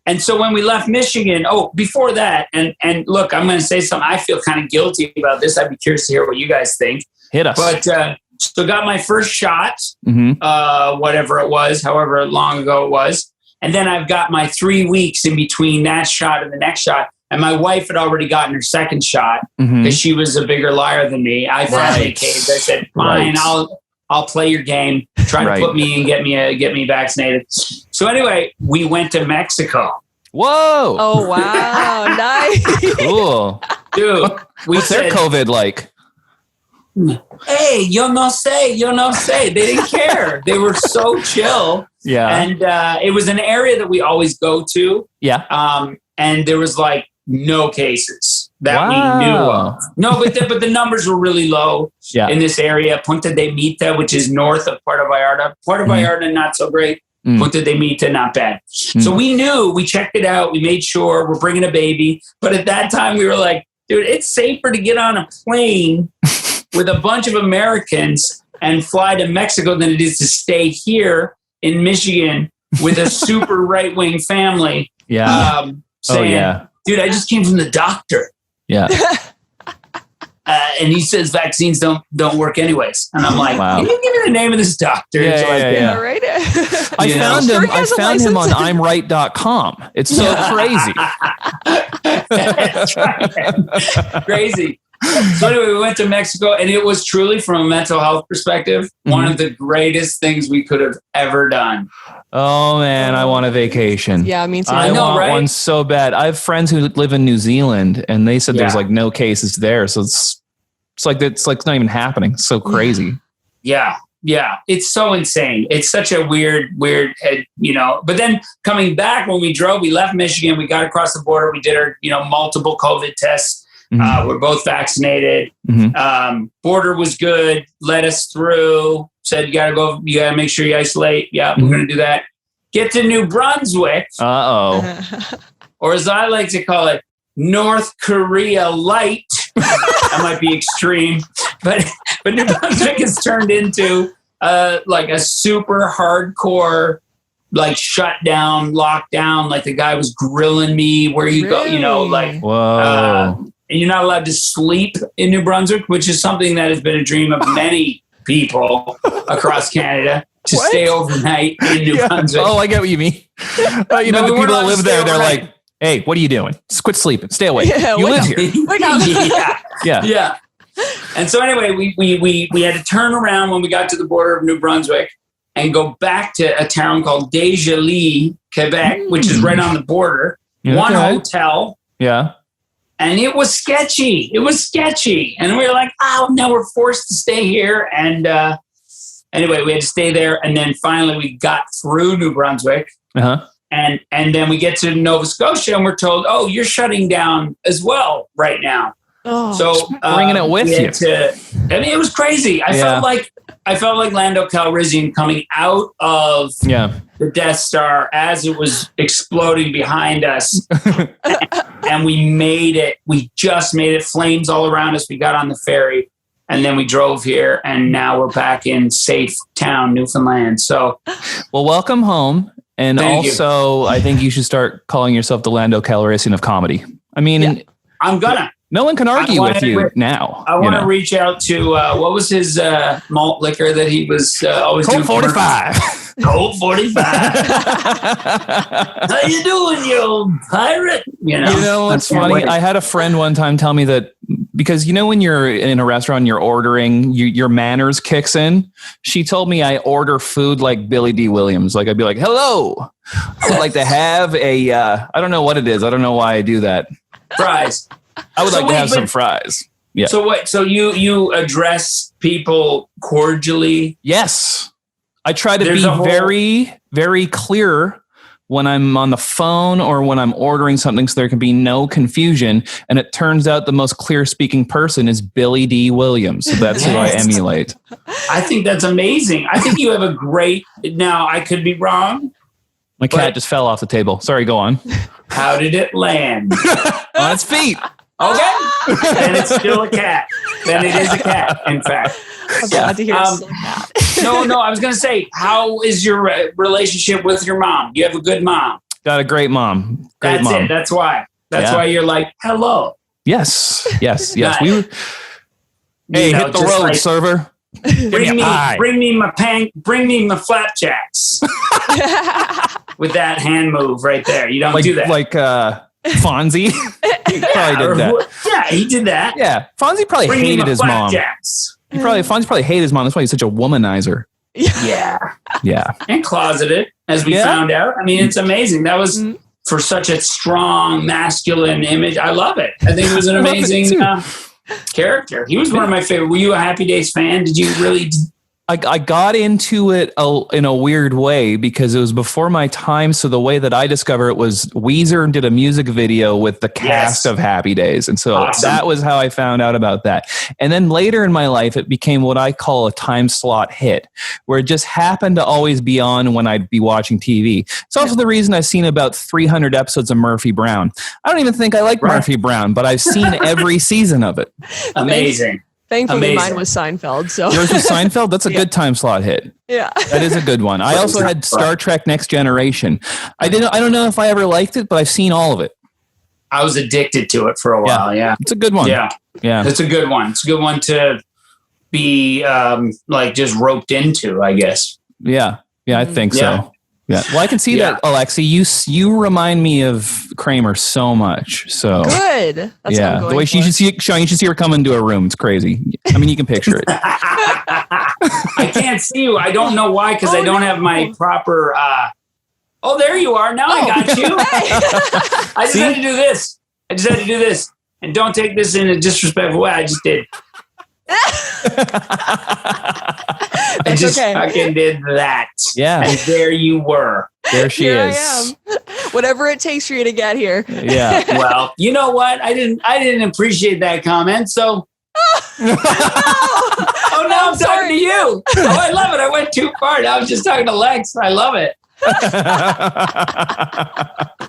And so when we left Michigan, before that, and look, I'm going to say something. I feel kind of guilty about this. I'd be curious to hear what you guys think. Hit us. But so got my first shot, whatever it was, however long ago it was. And then I've got my 3 weeks in between that shot and the next shot. And my wife had already gotten her second shot because she was a bigger liar than me. I finally caved. I said, fine, I'll play your game. Try to put me and get me vaccinated. So anyway, we went to Mexico. Whoa! Oh wow, nice. Cool, dude. What's their COVID like? Hey, yo no sé. They didn't care. They were so chill. Yeah, and it was an area that we always go to. Yeah, and there was like no cases that we knew of. No, but the numbers were really low in this area. Punta de Mita, which is north of Puerto Vallarta. Puerto Vallarta, not so great. Punta de Mita, not bad. So we knew, we checked it out. We made sure we're bringing a baby. But at that time, we were like, dude, it's safer to get on a plane with a bunch of Americans and fly to Mexico than it is to stay here in Michigan with a super right-wing family. Yeah. Saying, dude, I just came from the doctor. Yeah. And he says vaccines don't work anyways. And I'm like, can you give me the name of this doctor? Yeah. Right. I found him on imright.com. It's so crazy. That's right. Crazy. So anyway, we went to Mexico, and it was truly, from a mental health perspective, one of the greatest things we could have ever done. Oh man, I want a vacation. Yeah, me too. I want one so bad. I have friends who live in New Zealand, and they said there's like no cases there, so it's like not even happening. It's so crazy. Yeah, it's so insane. It's such a weird, But then coming back, when we drove, we left Michigan, we got across the border, we did our multiple COVID tests. We're both vaccinated. Border was good. Let us through. Said you gotta make sure you isolate. Yeah, we're gonna do that. Get to New Brunswick. Or as I like to call it, North Korea light. That might be extreme, but New Brunswick has turned into like a super hardcore, like shut down, lockdown. Like the guy was grilling me where you go, whoa. And you're not allowed to sleep in New Brunswick, which is something that has been a dream of many people across Canada, to stay overnight in New Brunswick. Oh, I get what you mean. The people that live there, they're like, hey, what are you doing? Just quit sleeping. Stay awake. You live here. Yeah. And so anyway, we had to turn around when we got to the border of New Brunswick and go back to a town called Desjardins, Quebec, which is right on the border. One hotel. Yeah. And it was sketchy. And we were like, now we're forced to stay here. And anyway, we had to stay there. And then finally we got through New Brunswick. And then we get to Nova Scotia and we're told, you're shutting down as well right now. So bringing it with you. It was crazy. I felt like Lando Calrissian coming out of the Death Star as it was exploding behind us. And we made it. We just made it. Flames all around us. We got on the ferry and then we drove here, and now we're back in safe town, Newfoundland. So, well, welcome home. And also, I think you should start calling yourself the Lando Calrissian of comedy. I mean, I'm gonna. No one can argue with you now. I want to reach out to what was his malt liquor that he was always doing? Colt 45. Colt 45. How you doing, you old pirate? You know what's funny? I had a friend one time tell me that because when you're in a restaurant and you're ordering, your manners kicks in. She told me I order food like Billy D. Williams. Like I'd be like, "Hello, I would like to have a." I don't know what it is. I don't know why I do that. Fries. I would like to have some fries. Yeah. So what? So you address people cordially? Yes. I try to be very, very clear when I'm on the phone or when I'm ordering something, so there can be no confusion. And it turns out the most clear speaking person is Billy D. Williams. So that's who I emulate. I think that's amazing. I think you have a great. Now I could be wrong. My cat just fell off the table. Sorry, go on. How did it land? On its feet. Okay. And it's still a cat. Then it is a cat, in fact. I'm glad to hear it's still a cat. No, I was going to say, how is your relationship with your mom? You have a good mom. Got a great mom. Great That's mom. it. That's why. That's why you're like, hello. Yes. Yes. Nice. We were. Hey, hit the road, server. Bring me my flapjacks. With that hand move right there. You don't do that. Like Fonzie. He probably did that. Yeah, he did that. Yeah. Fonzie probably hated his mom. Flapjacks. Fonzie probably hated his mom. That's why he's such a womanizer. Yeah. Yeah. And closeted, as we found out. I mean, it's amazing. That was for such a strong masculine image. I love it. I think it was an amazing character. He was one of my favorite. Were you a Happy Days fan? Did you really? I got into it in a weird way because it was before my time. So the way that I discovered it was Weezer did a music video with the cast of Happy Days. And so that was how I found out about that. And then later in my life, it became what I call a time slot hit, where it just happened to always be on when I'd be watching TV. It's also the reason I've seen about 300 episodes of Murphy Brown. I don't even think I like Murphy Brown, but I've seen every season of it. Amazing. Thankfully, mine was Seinfeld. So yours was Seinfeld. That's a good time slot hit. Yeah, that is a good one. I also had Star Trek: Next Generation. I don't know if I ever liked it, but I've seen all of it. I was addicted to it for a while. Yeah, it's a good one. Yeah, it's a good one. It's a good one to be like just roped into, I guess. Yeah, I think so. Yeah. Well, I can see that, Alexi. You remind me of Kramer so much. So good. That's what I'm going the way you should see Shaun, you should see her come into a room. It's crazy. I mean, you can picture it. I can't see you. I don't know why, because I don't have my proper. Oh, there you are. Now I got you. I just had to do this. And don't take this in a disrespectful way. I just did. I just fucking did that. Yeah. And there you were. There she here is. I am. Whatever it takes for you to get here. Yeah. Well, you know what? I didn't appreciate that comment. So oh no, I'm talking to you. Oh, I love it. I went too far. I was just talking to Lex. I love it.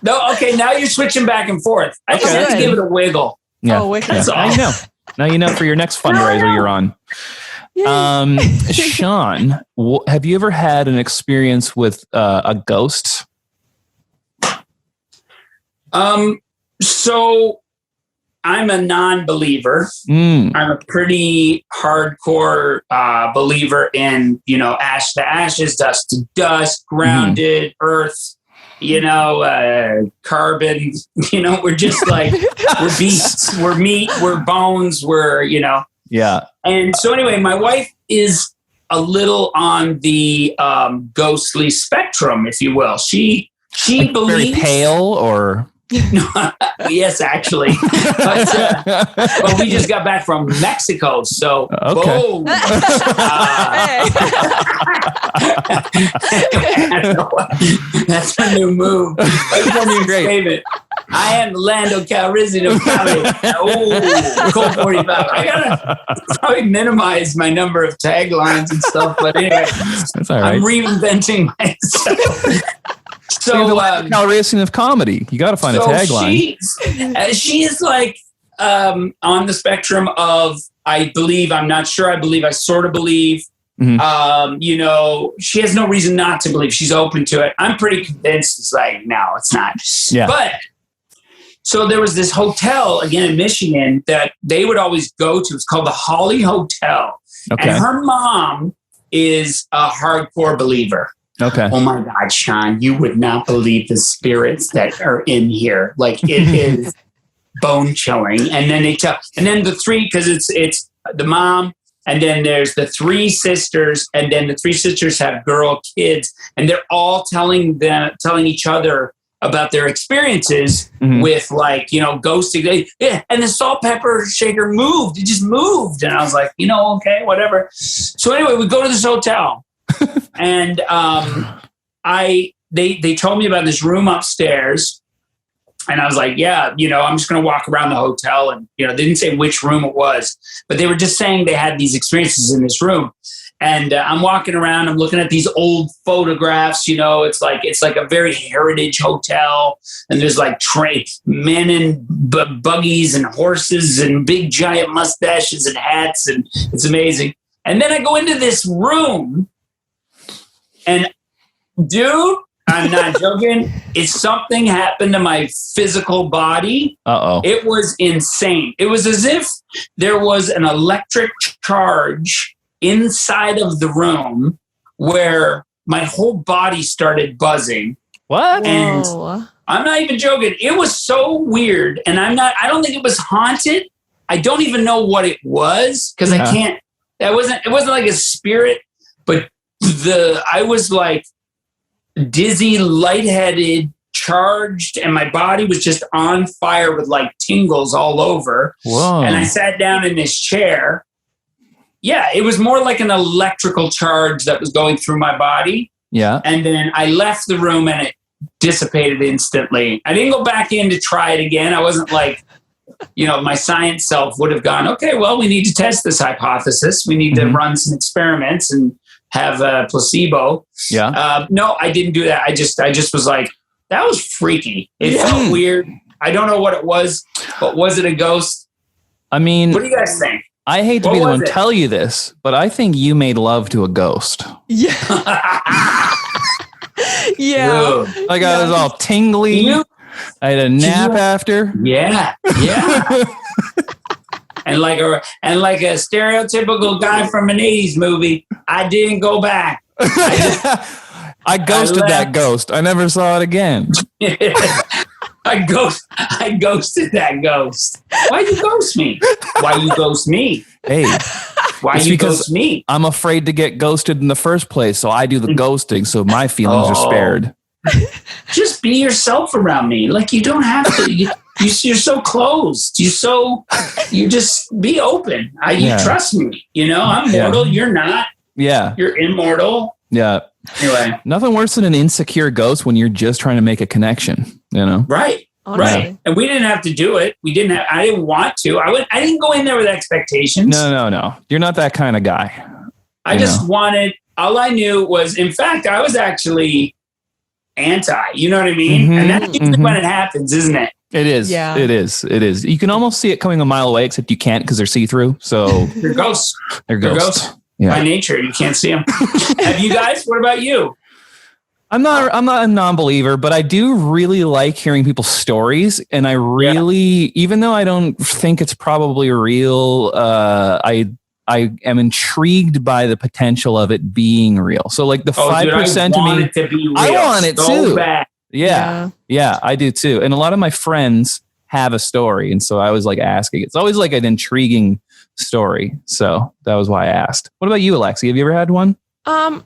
No, okay, now you're switching back and forth. I just have to give it a wiggle. Yeah. Oh, wicked. That's all. Now you know. Now you know for your next fundraiser you're on. Shaun, have you ever had an experience with a ghost? So I'm a non-believer. I'm a pretty hardcore believer in, ash to ashes, dust to dust, grounded, earth, carbon, we're just like, we're beasts, we're meat, we're bones, we're, Yeah. And so anyway, my wife is a little on the ghostly spectrum, if you will. She like believes very pale or yes, actually. But we just got back from Mexico, so boom. That's a new move. That's great. I am Lando Calrissian of comedy. Oh, Colt 45. I gotta probably minimize my number of taglines and stuff, but anyway, that's all right. I'm reinventing myself. So Calrissian of comedy. You got to find a tagline. She is like on the spectrum of I believe, I'm not sure, I believe, I sort of believe. Mm-hmm. She has no reason not to believe. She's open to it. I'm pretty convinced it's like, no, it's not. Yeah. But so there was this hotel again in Michigan that they would always go to. It's called the Holly Hotel. Okay. And her mom is a hardcore believer. Okay. Oh my God, Shaun, you would not believe the spirits that are in here. Like it is bone chilling. And then the three, because it's the mom, and then there's the three sisters, and then the three sisters have girl kids, and they're all telling each other about their experiences with ghosting. Yeah, and the salt pepper shaker moved. It just moved. And I was like, okay, whatever. So anyway, we go to this hotel. And they told me about this room upstairs, and I was like, yeah, I'm just going to walk around the hotel, and they didn't say which room it was, but they were just saying they had these experiences in this room. And I'm walking around, I'm looking at these old photographs, it's like a very heritage hotel, and there's like men in buggies and horses and big giant mustaches and hats, and it's amazing. And then I go into this room. And dude, I'm not joking. It's something happened to my physical body. Uh-oh. It was insane. It was as if there was an electric charge inside of the room where my whole body started buzzing. What? And I'm not even joking. It was so weird. And I don't think it was haunted. I don't even know what it was because I can't. It wasn't like a spirit, but I was like dizzy, lightheaded, charged, and my body was just on fire with like tingles all over. Whoa. And I sat down in this chair. Yeah, it was more like an electrical charge that was going through my body. Yeah. And then I left the room and it dissipated instantly. I didn't go back in to try it again. I wasn't like, my science self would have gone, okay, well, we need to test this hypothesis. We need to run some experiments and have a placebo. Yeah. No, I didn't do that. I just was like, that was freaky. It felt weird. I don't know what it was, but was it a ghost? I mean, what do you guys think? I hate to What be the was one to it? tell you this, but I think you made love to a ghost. Yeah. Yeah. Like I was all tingly. I had a nap after. Yeah. Yeah. And like a stereotypical guy from an 80s movie, I didn't go back. I ghosted that ghost. I never saw it again. I ghosted that ghost. Why'd you ghost me? Why you ghost me? Hey. Why you ghost me? I'm afraid to get ghosted in the first place, so I do the ghosting, so my feelings are spared. Just be yourself around me. Like you don't have to. You're so closed. You just be open. You trust me. I'm mortal. You're not. Yeah. You're immortal. Yeah. Anyway. Nothing worse than an insecure ghost when you're just trying to make a connection, Right. Honestly. Right. And we didn't have to do it. I didn't want to. I didn't go in there with expectations. No. You're not that kind of guy. I just wanted, all I knew was, in fact, I was actually anti, you know what I mean? And that's usually when it happens, isn't it? It is. Yeah. It is. You can almost see it coming a mile away, except you can't because they're see-through. So They're ghosts. They're ghosts. Yeah. By nature, you can't see them. Have you guys? What about you? I'm not a non-believer, but I do really like hearing people's stories. And I really, even though I don't think it's probably real, I am intrigued by the potential of it being real. So like the 5% I want of me, it to be real. I want it so too. bad. Yeah, I do too. And a lot of my friends have a story. And so I was like asking, it's always like an intriguing story. So that was why I asked. What about you, Alexi? Have you ever had one?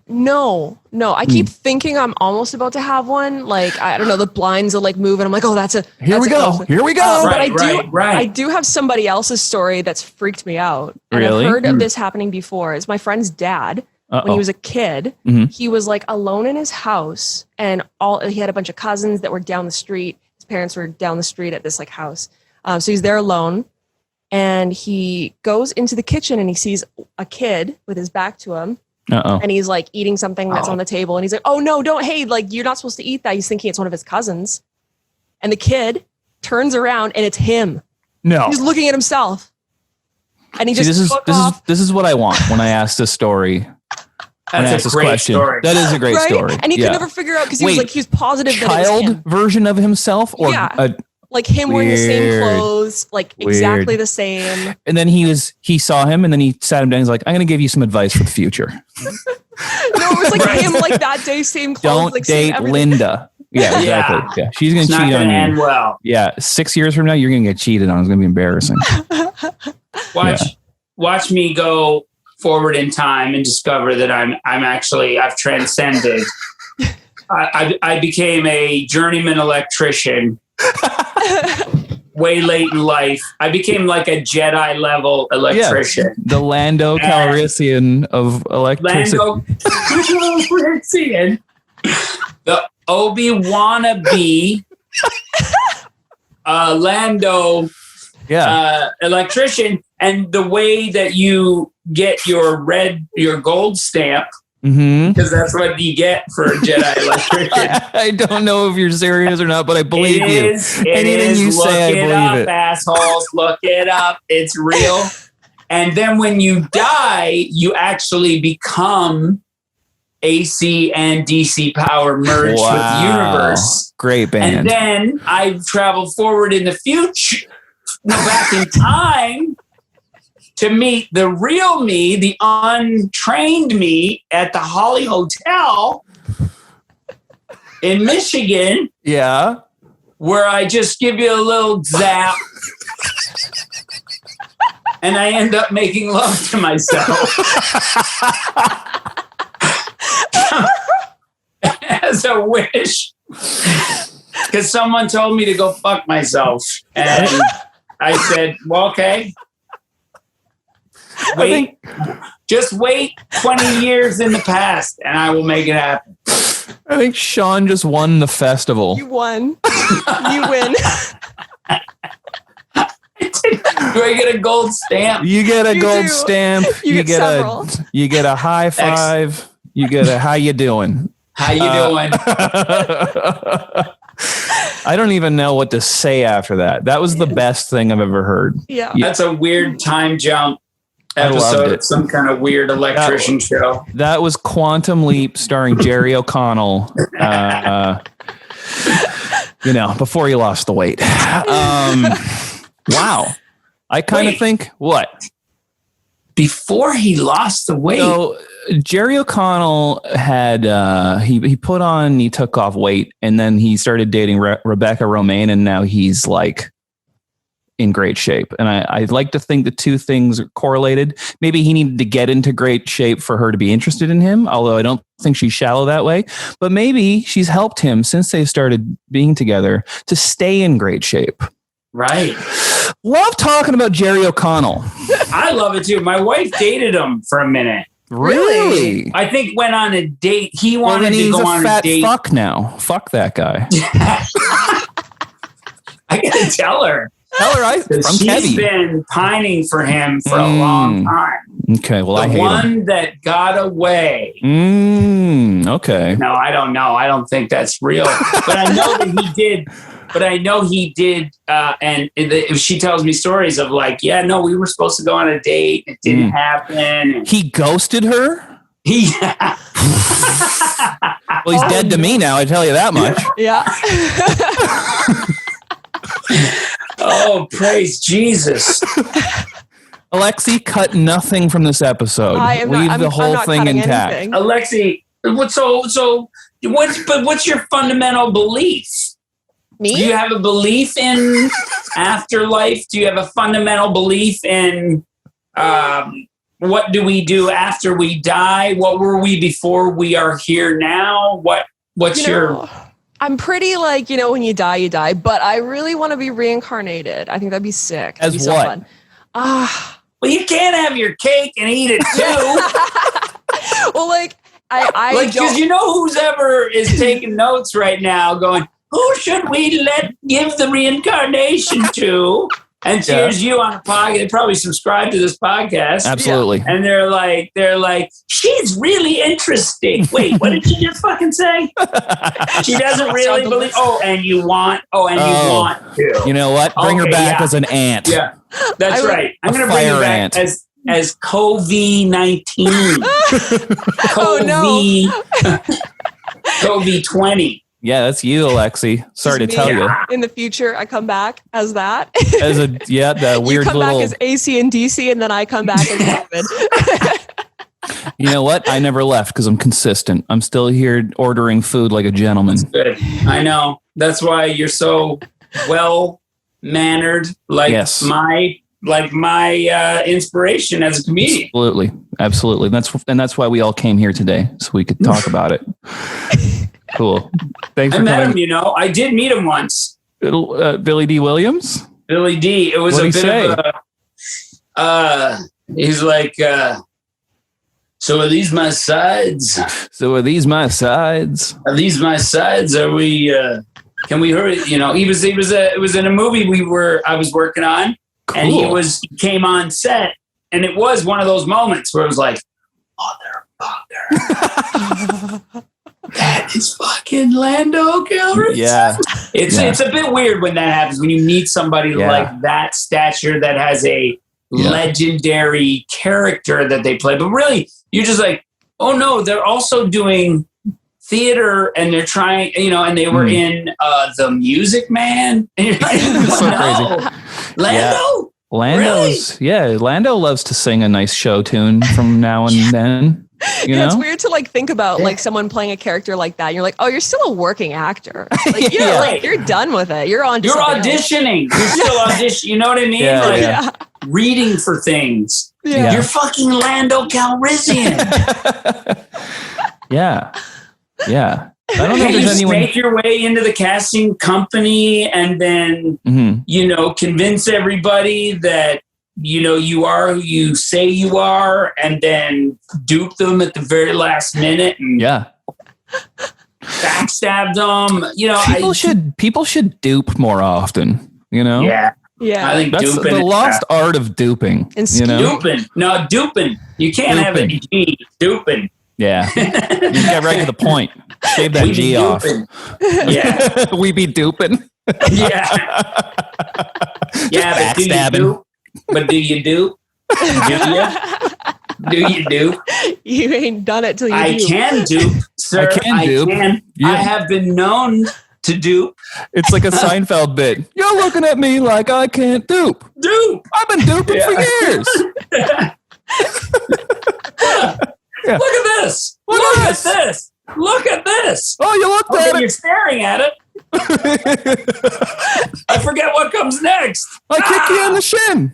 No. I keep thinking I'm almost about to have one. Like, I don't know, the blinds will like move and I'm like, oh, Here we go. But I do have somebody else's story that's freaked me out. And Really? I've heard of this happening before. It's my friend's dad. When Uh-oh. he was a kid, he was like alone in his house and he had a bunch of cousins that were down the street. His parents were down the street at this like house. So he's there alone and he goes into the kitchen and he sees a kid with his back to him. And he's like eating something that's on the table. And he's like, oh no, hey, like you're not supposed to eat that. He's thinking it's one of his cousins. And the kid turns around and it's him. No. He's looking at himself. And he See, just took off. this is what I want when I ask this story. When I ask this question. story. That is a great Right? story. And he could never figure out because he was positive that it was child him. version of himself or Like him wearing the same Weird. clothes, like exactly the same. and then he saw him and then he sat him down. He's like, I'm going to give you some advice for the future. No, it was like him, like that day, same clothes. Don't like, same date everything. Linda. Yeah, exactly. Yeah. She's going It's to not cheat on gonna you. end well. Yeah. 6 years from now, you're going to get cheated on. It's going to be embarrassing. Watch me go forward in time and discover that I've transcended. I became a journeyman electrician way late in life. I became like a Jedi level electrician. Yeah, the Lando Calrissian of electricity. Lando Calrissian. The Obi-Wan-a-bee Lando electrician. And the way that you get your gold stamp, because that's what you get for a Jedi electrician. I don't know if you're serious or not, but I believe you. Anything you look say, I it believe up, it. assholes. Look it up. It's real. And then when you die, you actually become AC and DC power merged with the universe. Great band. And then I traveled forward in the future, back in time, to meet the real me, the untrained me at the Holly Hotel in Michigan. Yeah. Where I just give you a little zap and I end up making love to myself. As a wish. Because someone told me to go fuck myself. And I said, well, okay. Just wait 20 years in the past and I will make it happen. I think Shaun just won the festival. You won. You win. Do I get a gold stamp? You get a gold stamp. You get several. You get a high five. You get a how you doing? How you doing? I don't even know what to say after that. That was the best thing I've ever heard. Yeah. That's a weird time jump I loved episode. it. Some kind of weird electrician show. That was Quantum Leap starring Jerry O'Connell. Before he lost the weight. Wow. I kind of think what? Before he lost the weight. So Jerry O'Connell had he took off weight, and then he started dating Rebecca Romaine, and now he's like in great shape. And I'd like to think the two things are correlated. Maybe he needed to get into great shape for her to be interested in him, although I don't think she's shallow that way. But maybe she's helped him since they started being together to stay in great shape. Right. Love talking about Jerry O'Connell. I love it too. My wife dated him for a minute. Really? I think went on a date. He wanted to go on a date. He's a fat fuck now. Fuck that guy. I gotta tell her. Tell her she's been pining for him for a long time. Okay, well, the I hate one him. that got away. Okay. No, I don't know. I don't think that's real. But I know that he did. But I know he did. And if she tells me stories of like, yeah, no, we were supposed to go on a date. It didn't happen. He ghosted her? Well, he's dead to me now, I tell you that much. Yeah. Oh, praise Jesus. Alexi, cut nothing from this episode. Leave the whole thing intact. anything. Alexi, what's your fundamental belief? Me? Do you have a belief in afterlife? Do you have a fundamental belief in what do we do after we die? What were we before we are here now? What's your... I'm pretty like, when you die, but I really want to be reincarnated. I think that'd be sick. As that'd be what? So fun. Well, you can't have your cake and eat it too. Well, like, I because who's ever is taking notes right now going, who should we give the reincarnation to? And here's you on a podcast. They probably subscribe to this podcast. Absolutely. And they're like, she's really interesting. Wait, what did she just fucking say? She doesn't really believe. And you want to. You know what? Bring her back as an ant. Yeah, that's right. I'm going to bring her back as COVID-19. COVID-20. Yeah, that's you, Alexi. Sorry to tell you. In the future, I come back as that. As that weird you come little. back as AC and DC, and then I come back as COVID. You know what? I never left because I'm consistent. I'm still here ordering food like a gentleman. That's good. I know. That's why you're so well mannered, like my inspiration as a comedian. Absolutely. That's why we all came here today, so we could talk about it. Cool. Thanks for met coming. him, I did meet him once. Billy D. Williams? Billy D. It was a bit of he's like, so are these my sides? Are these my sides? Are we, can we hurry? It was in a movie I was working on, and he came on set, and it was one of those moments where it was like, motherfucker. That is fucking Lando Calrissian. Yeah. It's a bit weird when that happens, when you meet somebody like that stature that has a legendary character that they play. But really, you're just like, Oh no, they're also doing theater, and they're trying, and they were in The Music Man. And you're like, So crazy. Lando? Lando's, Lando loves to sing a nice show tune from now and then. You know? It's weird to like think about like someone playing a character like that. You're like, oh, you're still a working actor. Like, like you're done with it. You're on. You're auditioning. You're still auditioning. You know what I mean? Reading for things. Yeah. You're fucking Lando Calrissian. Yeah. I don't know if Can you there's anyone. make your way into the casting company and then, convince everybody that, you are who you say you are, and then dupe them at the very last minute and backstab them. People should dupe more often. Yeah. I think that's duping the lost art of duping. Duping. No, duping. You can't have a G. Duping. Yeah. You get right to the point. Shave that G off. Yeah. We be duping. Yeah. Yeah, but do you dupe? Do you? Do you dupe? You ain't done it till you I dupe. can dupe, sir. I can dupe. I have been known to dupe. It's like a Seinfeld bit. You're looking at me like I can't dupe. Dupe. I've been duping for years. Look at this. Look at this. Look at this. Oh, you looked at it. You're staring at it. I forget what comes next. I kick you in the shin.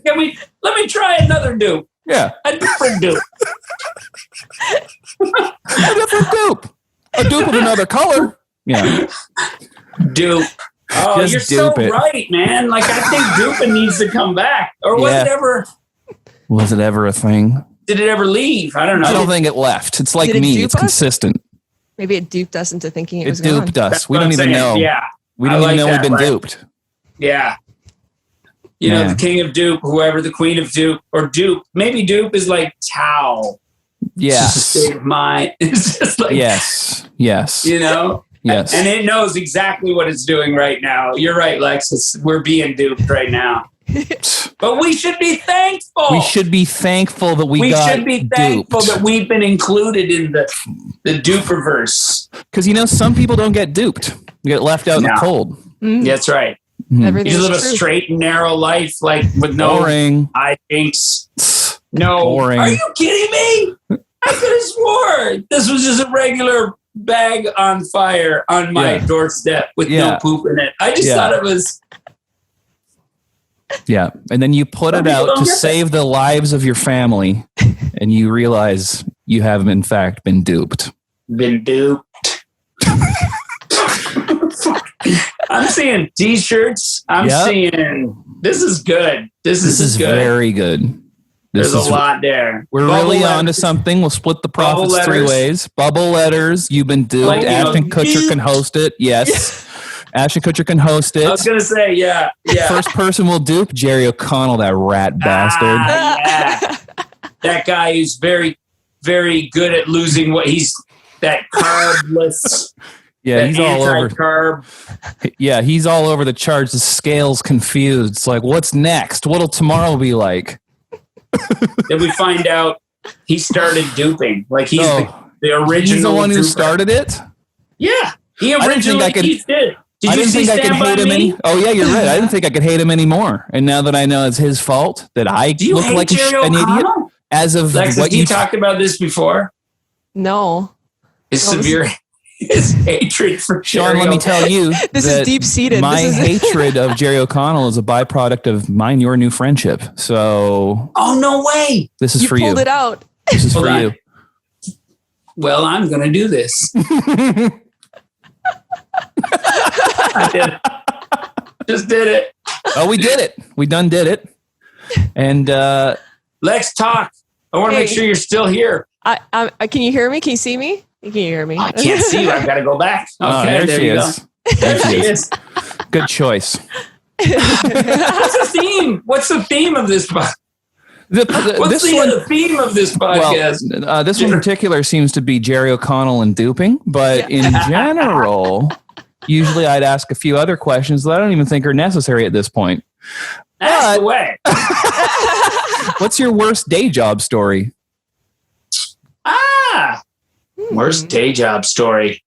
Let me try another dupe. Yeah. A different dupe. A different dupe. A dupe with another color. Yeah. Dupe. Oh, Just you're so dupe it. right, man. Like, I think duping needs to come back. Or was it ever? Was it ever a thing? Did it ever leave? I don't know. I don't think it left. It's like Did it me. dupe It's us? consistent. Maybe it duped us into thinking it It was gone. duped us. That's We what don't I'm even saying. know. Yeah. We I don't even like know we've that, been right? duped. Yeah. You know, the king of dupe, whoever, the queen of dupe, or dupe. Maybe dupe is like Tao. Yeah. It's just a state of mind. It's just like, Yes. you know? Yes. And it knows exactly what it's doing right now. You're right, Lex. We're being duped right now. But we should be thankful. We should be thankful that we got should be thankful duped. that we've been included in the duperverse. Because, some people don't get duped. You get left out in the cold. That's right. Everything's You live a true. straight and narrow life, like with no Boring. eye thinks. No. Boring. Are you kidding me? I could have swore this was just a regular bag on fire on my doorstep with no poop in it. I just thought it was. Yeah. And then you put it out to save the lives of your family, and you realize you have, in fact, been duped. Been duped. I'm seeing t-shirts. I'm seeing this is good. This is good. Very good. There's a lot there. We're really onto something. We'll split the profits Bubble 3 letters. ways. Bubble letters. You've been duped. Like, Ashton Kutcher can host it. Yes. Ashton Kutcher can host it. I was gonna say, yeah. First person will dupe Jerry O'Connell, that rat bastard. Yeah. That guy who's very, very good at losing what he's that carbless. Yeah, that he's all over. Carb. Yeah, he's all over the charts. The scale's confused. It's like, what's next? What'll tomorrow be like? Then we find out he started duping. Like he's the original. He's the one who duper. started it? Yeah, he I didn't think originally I could. he did. Did I you didn't see think I could Stand By hate him Me? any. Oh yeah, you're right. I didn't think I could hate him anymore. And now that I know it's his fault that I Do you look hate like Jerry an idiot, O'Connell? as of Lexus, what you you talked about this before. No. His severe his hatred for Shaun, Jerry let me tell you, This is that deep-seated. My This is- hatred of Jerry O'Connell is a byproduct of your new friendship. So, Oh no way! this is You for pulled you. it out. This is Hold for on. you. Well, I'm gonna do this. I did it. Just did it. Oh, we did it. We done did it. And Lex, talk. I want to make Hey. sure you're still here. I can you hear me? Can you see me? Can you hear me? I can't see you. I've got to go back. Okay, there she you is. go. There she is. Good choice. What's the theme? What's the theme of this podcast? What's the theme of this podcast? Well, this one in particular seems to be Jerry O'Connell and duping, but in general, usually I'd ask a few other questions that I don't even think are necessary at this point. Ask away. What's your worst day job story? Worst day job story.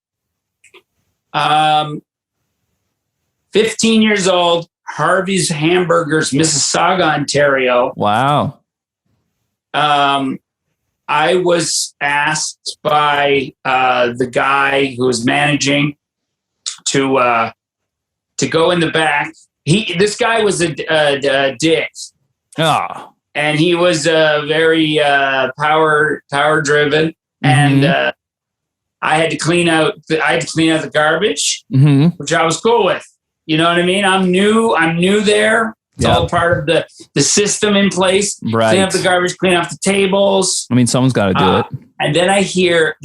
15 years old, Harvey's Hamburgers, Mississauga, Ontario. Wow. I was asked by the guy who was managing to go in the back. This guy was a dick. Oh. And he was very power driven, and I had to clean out the garbage, which I was cool with. You know what I mean? I'm new there. It's all part of the system in place. Right. Clean up the garbage, clean up the tables. I mean, someone's got to do it. And then I hear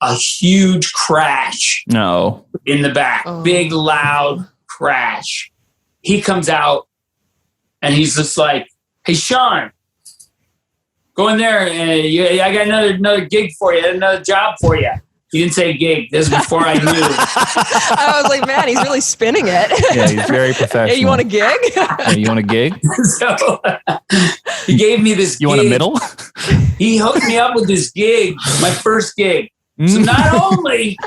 a huge crash. No. In the back, big loud crash. He comes out, and he's just like, "Hey, Shaun, go in there. I got another gig for you, another job for you." He didn't say gig. This was before I knew. I was like, man, he's really spinning it. Yeah, he's very professional. Hey, you want a gig? Yeah, you want a gig? So he gave me this You gig. want a middle? He hooked me up with this gig, my first gig. So not only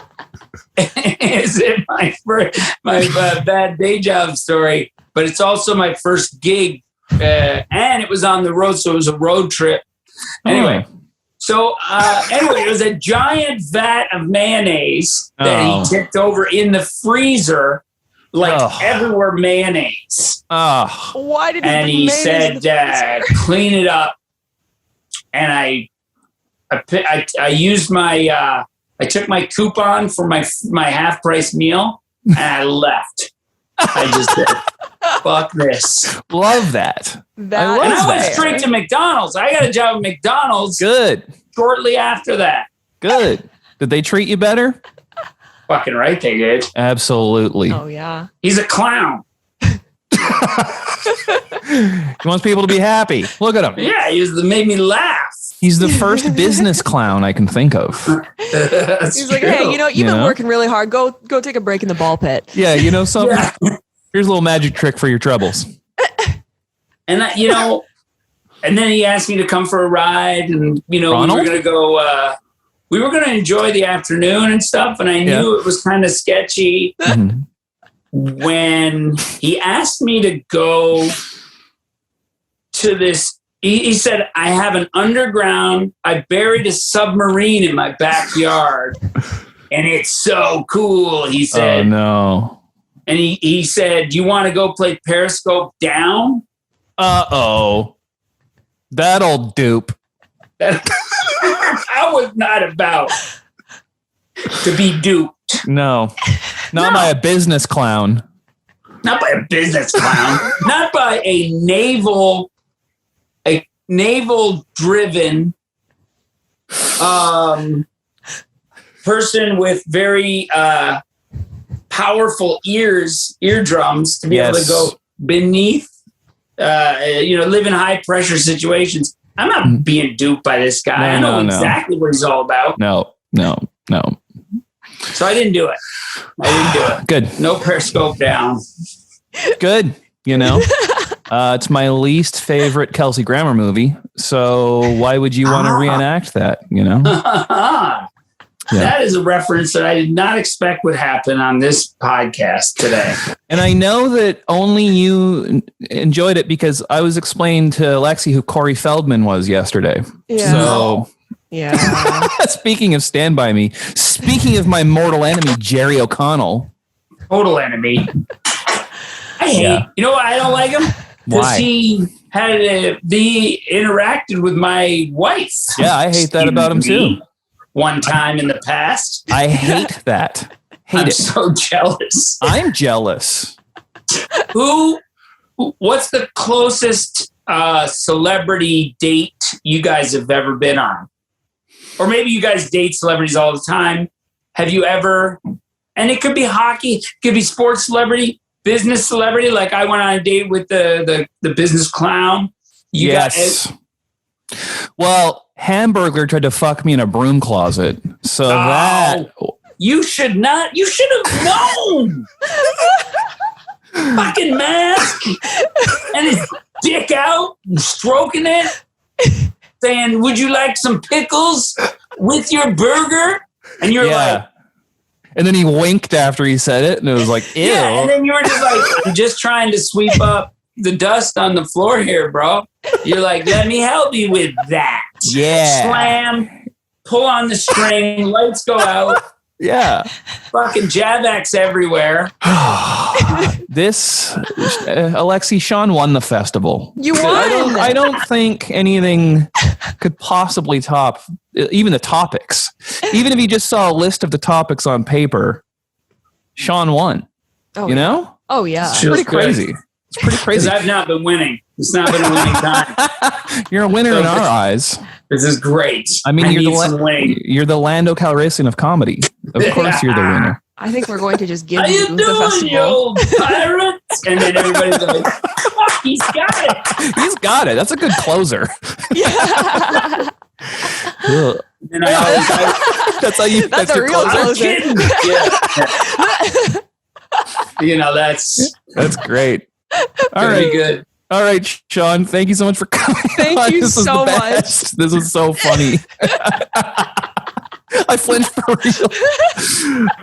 is it my bad day job story, but it's also my first gig. And it was on the road, so it was a road trip. Anyway. So it was a giant vat of mayonnaise that he tipped over in the freezer, everywhere mayonnaise. Why did he? And he said, "Clean it up." And I used I took my coupon for my half price meal, and I left. I just said, "Fuck this." Love that. I went straight to McDonald's. I got a job at McDonald's. Good. Shortly after that. Good. Did they treat you better? Fucking right they did. Absolutely. Oh, yeah. He's a clown. He wants people to be happy. Look at him. Yeah, he made me laugh. He's the first business clown I can think of. He's like, hey, you've been working really hard. Go take a break in the ball pit. Yeah, you know something? Yeah. Here's a little magic trick for your troubles. And and then he asked me to come for a ride, and Ronald? we were gonna go. We were gonna enjoy the afternoon and stuff, and I knew it was kind of sketchy when he asked me to go to this. He said, "I have an underground. I buried a submarine in my backyard, and it's so cool." He said, "Oh no." And he said, "You want to go play Periscope down?" Uh-oh. That old dupe. I was not about to be duped. No. Not by a business clown. Not by a business clown. Not by a navel-driven person with very powerful eardrums to be able to go beneath, live in high pressure situations. I'm not being duped by this guy. I know exactly what he's all about. No. So I didn't do it. Good. No Periscope down. Good. It's my least favorite Kelsey Grammer movie. So why would you want to reenact that? That is a reference that I did not expect would happen on this podcast today. And I know that only you enjoyed it because I was explaining to Lexi who Corey Feldman was yesterday. Yeah. So, yeah. Speaking of Stand By Me, speaking of my mortal enemy, Jerry O'Connell. Total enemy. I hate, you know why I don't like him? Because he interacted with my wife. Yeah, I hate that about him too. One time in the past. I hate that. I'm so jealous. I'm jealous. What's the closest celebrity date you guys have ever been on? Or maybe you guys date celebrities all the time. Have you ever, and it could be hockey, it could be sports celebrity, business celebrity. Like I went on a date with the business clown. Yes. Well, Hamburger tried to fuck me in a broom closet. So that you should have known. Fucking mask and his dick out and stroking it, saying, "Would you like some pickles?" with your burger? And you're like, and then he winked after he said it, and it was like, ew. yeah. And then you were just like, I'm just trying to sweep up the dust on the floor here, bro. You're like, let me help you with that. Yeah. Slam, pull on the string, lights go out. Yeah. Fucking Javex everywhere. This, Alexi, Shaun won the festival. You won. I don't think anything could possibly top even the topics. Even if you just saw a list of the topics on paper, Shaun won. Oh, you know? Oh, yeah. It's pretty crazy. It's pretty crazy. Because I've not been winning. It's not been a winning time. You're a winner in our eyes. This is great. I mean, you're the Lando Calrissian of comedy. Of course, you're the winner. I think we're going to just give How you you the doing, festival. you old pirates? And then everybody's like, fuck, he's got it. He's got it. That's a good closer. Yeah. And that's how you. That's a your real closer? Yeah. You know, that's great. All right, good. All right, Shaun. Thank you so much for coming. Thank you This was so the best. This was so funny. I flinched for real.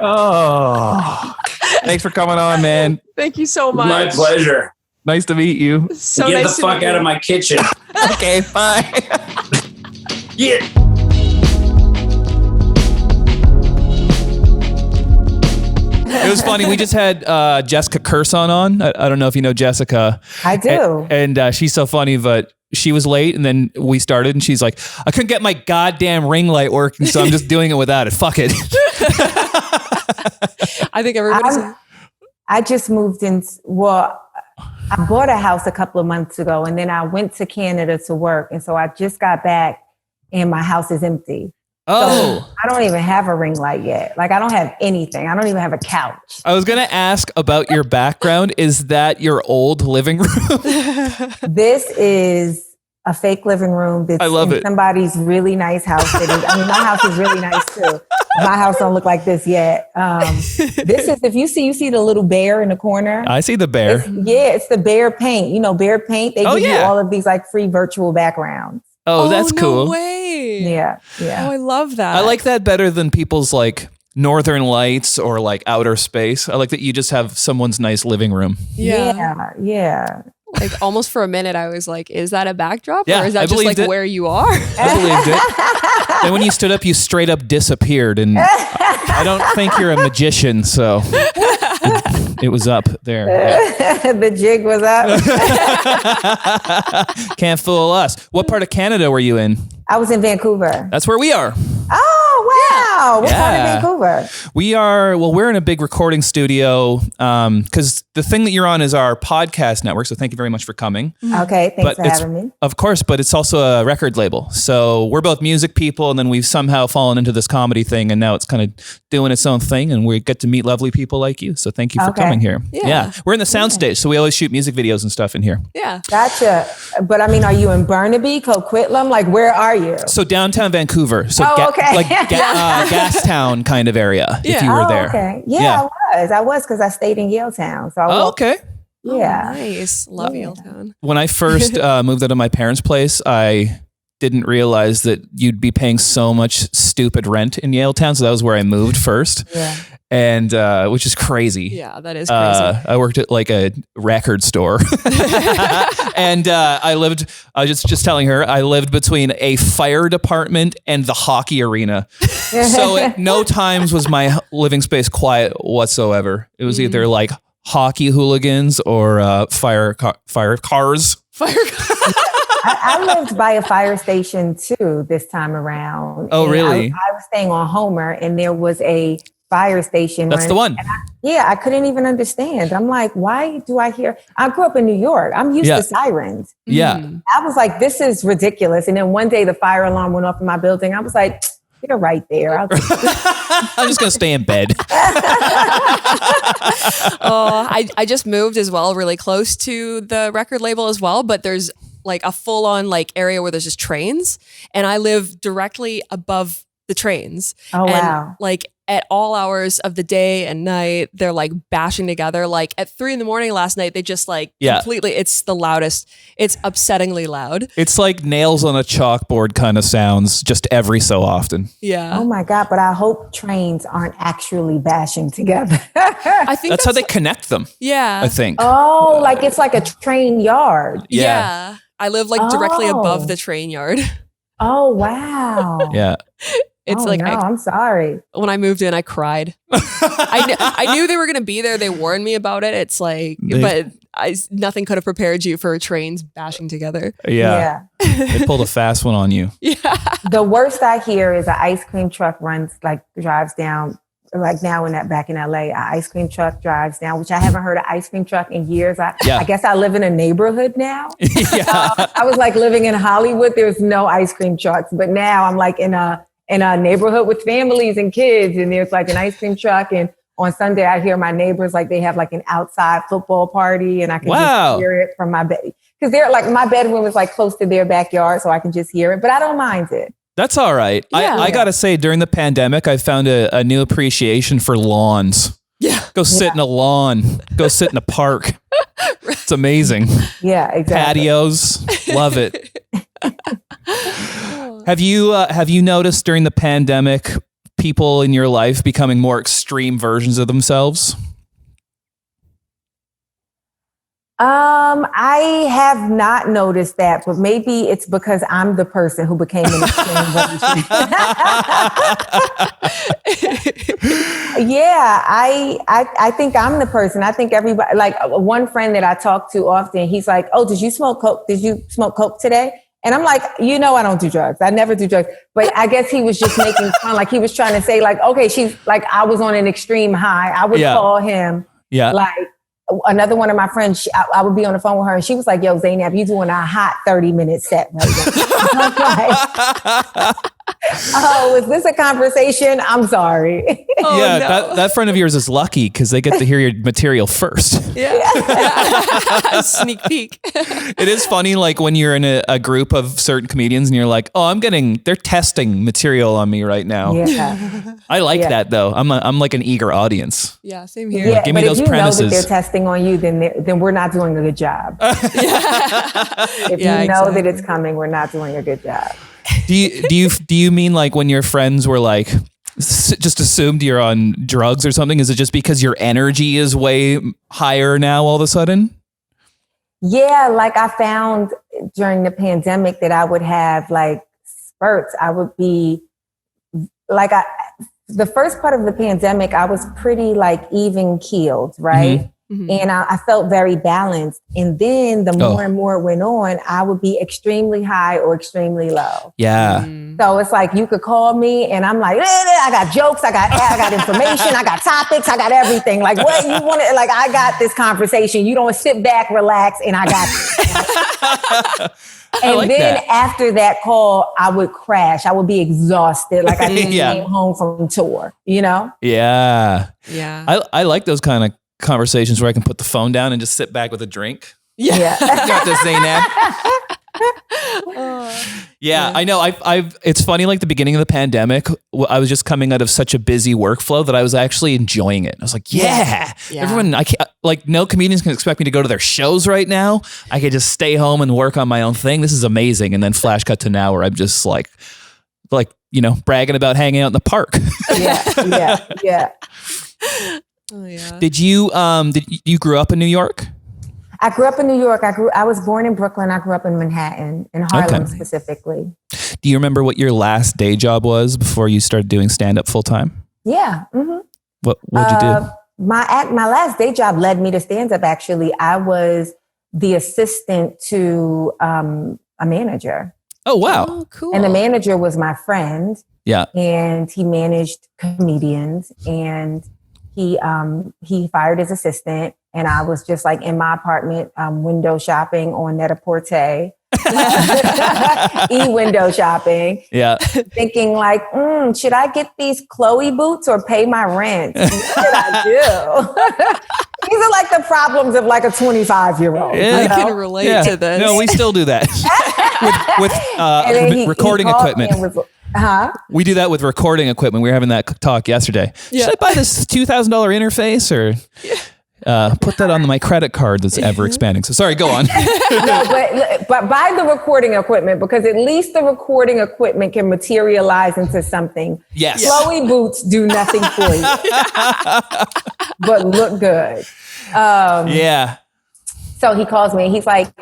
Oh, thanks for coming on, man. Thank you so much. My pleasure. Nice to meet you. So Get nice the to fuck meet out you. of my kitchen. Okay, bye. Yeah. It was funny. We just had Jessica Curson on. I don't know if you know Jessica. I do. And she's so funny, but she was late and then we started and she's like, I couldn't get my goddamn ring light working, so I'm just doing it without it. Fuck it. I think everybody's... I just moved in. Well, I bought a house a couple of months ago and then I went to Canada to work. And so I just got back and my house is empty. Oh. So I don't even have a ring light yet. Like I don't have anything. I don't even have a couch. I was going to ask about your background. Is that your old living room? This is a fake living room. That's I love in it. Somebody's really nice house. I mean, my house is really nice too. My house don't look like this yet. This is, if you see the little bear in the corner. I see the bear. It's the bear paint. You know, bear paint. They give you all of these like free virtual backgrounds. Oh, that's cool. No way. Yeah. Oh, I love that. I like that better than people's like Northern Lights or like outer space. I like that you just have someone's nice living room. Yeah. Like almost for a minute, I was like, is that a backdrop? Yeah, or is I that just like believed it. where you are? I believed it. And when you stood up, you straight up disappeared. And I don't think you're a magician, so it was up there. Yeah. The jig was up. Can't fool us. What part of Canada were you in? I was in Vancouver. That's where we are. Oh, wow. What part Yeah. of Vancouver? We are, well, we're in a big recording studio because the thing that you're on is our podcast network. So thank you very much for coming. Okay, thanks for it's- having me. Of course, but it's also a record label. So we're both music people and then we've somehow fallen into this comedy thing and now it's kind of doing its own thing and we get to meet lovely people like you. So thank you for Okay. coming here. Yeah. We're in the soundstage. So we always shoot music videos and stuff in here. Yeah. Gotcha. But I mean, are you in Burnaby, Coquitlam? Like, where are you? So downtown Vancouver. So okay. like Gastown kind of area if you were there. Okay. Yeah, I was because I stayed in Yaletown. So I walked- okay. Yeah. Oh, nice. Love Yaletown. When I first moved out of my parents' place, I didn't realize that you'd be paying so much stupid rent in Yaletown. So that was where I moved first. Yeah. And which is crazy. Yeah, that is crazy. I worked at like a record store. And I was just telling her, I lived between a fire department and the hockey arena. So at no times was my living space quiet whatsoever. It was either like hockey hooligans or fire cars. I lived by a fire station too this time around. Oh, And really? I was staying on Homer and there was a fire station. That's the one. And I couldn't even understand. I'm like, why do I hear? I grew up in New York. I'm used to sirens. Yeah. I was like, this is ridiculous. And then one day the fire alarm went off in my building. I was like, you're right there. I'm just going to stay in bed. I just moved as well, really close to the record label as well. But there's like a full on like area where there's just trains. And I live directly above the trains. Oh, and wow. like at all hours of the day and night, they're like bashing together. Like at 3 a.m. last night, they just like completely, it's the loudest. It's upsettingly loud. It's like nails on a chalkboard kind of sounds just every so often. Yeah. Oh my God. But I hope trains aren't actually bashing together. I think that's how they connect them. Yeah. I think. Oh, like it's like a train yard. Yeah. I live like directly above the train yard. Oh, wow. Yeah. It's I'm sorry. When I moved in, I cried. I knew they were going to be there. They warned me about it. It's like, but nothing could have prepared you for trains bashing together. Yeah. They pulled a fast one on you. Yeah. The worst I hear is an ice cream truck drives down, like now back in LA, an ice cream truck drives down, which I haven't heard an ice cream truck in years. I guess I live in a neighborhood now. I was like living in Hollywood. There's no ice cream trucks, but now I'm like in a neighborhood with families and kids, and there's like an ice cream truck. And on Sunday, I hear my neighbors like they have like an outside football party, and I can just hear it from my bed because they're like my bedroom is like close to their backyard, so I can just hear it. But I don't mind it. That's all right. Yeah. I gotta say, during the pandemic, I found a new appreciation for lawns. Yeah. Go sit in a lawn. Go sit in a park. It's amazing. Yeah, exactly. Patios. Love it. Have you noticed during the pandemic people in your life becoming more extreme versions of themselves? I have not noticed that, but maybe it's because I'm the person who became an extreme version. Yeah, I think I'm the person. I think everybody, like one friend that I talk to often, he's like, "Oh, did you smoke coke? Did you smoke coke today?" And I'm like, I don't do drugs. I never do drugs. But I guess he was just making fun. Like he was trying to say like, okay, she's like, I was on an extreme high. I would call him like another one of my friends. I would be on the phone with her and she was like, yo, Zainab, you doing a hot 30-minute set right now. Oh, is this a conversation? I'm sorry. That friend of yours is lucky because they get to hear your material first. Yeah. Sneak peek. It is funny, like when you're in a group of certain comedians and you're like, oh, they're testing material on me right now. Yeah. I like that though. I'm like an eager audience. Yeah, same here. Yeah, give me those premises. Know that they're testing on you, then we're not doing a good job. If you know that it's coming, we're not doing a good job. Do you mean like when your friends were like just assumed you're on drugs or something? Is it just because your energy is way higher now all of a sudden? Yeah, like I found during the pandemic that I would have like spurts. I would be like the first part of the pandemic, I was pretty like even keeled, right? Mm-hmm. And I felt very balanced. And then the more and more it went on, I would be extremely high or extremely low. Yeah. So it's like you could call me and I'm like, I got jokes, I got information, I got topics, I got everything. Like what you want to, like I got this conversation. You don't sit back, relax, and I got it. And like then after that call, I would crash. I would be exhausted. Like I just came home from tour, Yeah. Yeah. I like those kind of conversations where I can put the phone down and just sit back with a drink. Yeah. Got this, Zainab. I know. It's funny, like the beginning of the pandemic, I was just coming out of such a busy workflow that I was actually enjoying it. I was like, everyone, I can't, like no comedians can expect me to go to their shows right now. I could just stay home and work on my own thing. This is amazing. And then flash cut to now where I'm just like, bragging about hanging out in the park. Yeah. Oh yeah. Did you grew up in New York? I grew up in New York. I was born in Brooklyn. I grew up in Manhattan, in Harlem specifically. Do you remember what your last day job was before you started doing stand-up full time? Yeah. Mm-hmm. What'd you do? My last day job led me to stand-up, actually. I was the assistant to a manager. Oh, wow. Oh, cool. And the manager was my friend. Yeah. And he managed comedians, and he fired his assistant, and I was just like in my apartment, window shopping on Net-a-Porter, window shopping. Yeah. Thinking like, should I get these Chloe boots or pay my rent? What should I do? These are like the problems of like a 25-year-old. Yeah, I can relate to this. No, we still do that with recording equipment. We do that with recording equipment. We were having that talk yesterday. Yeah. Should I buy this $2,000 interface or put that on my credit card that's ever expanding? So sorry, go on. No, but buy the recording equipment because at least the recording equipment can materialize into something. Yes. Chloe boots do nothing for you, but look good. Yeah. So he calls me and he's like,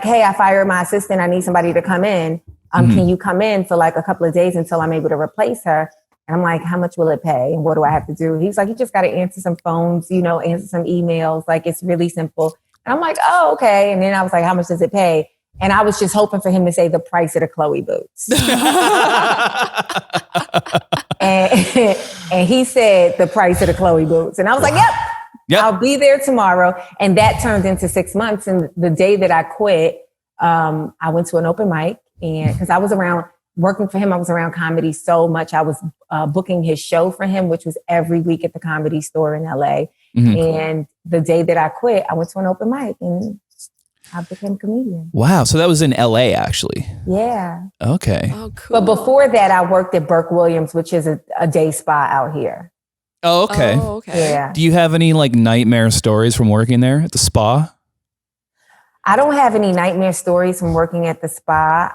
hey, I fired my assistant. I need somebody to come in. Can you come in for like a couple of days until I'm able to replace her? And I'm like, how much will it pay? And what do I have to do? He's like, you just got to answer some phones, answer some emails. Like, it's really simple. And I'm like, oh, okay. And then I was like, how much does it pay? And I was just hoping for him to say the price of the Chloe boots. and he said the price of the Chloe boots. And I was like, yep. I'll be there tomorrow. And that turned into 6 months. And the day that I quit, I went to an open mic. And because I was around working for him, I was around comedy so much. I was booking his show for him, which was every week at the Comedy Store in LA. And the day that I quit, I went to an open mic and I became a comedian. Wow. So that was in LA, actually. Yeah. Okay. Oh, cool. But before that, I worked at Burke Williams, which is a day spa out here. Oh, okay. Yeah. Do you have any like nightmare stories from working there at the spa? I don't have any nightmare stories from working at the spa.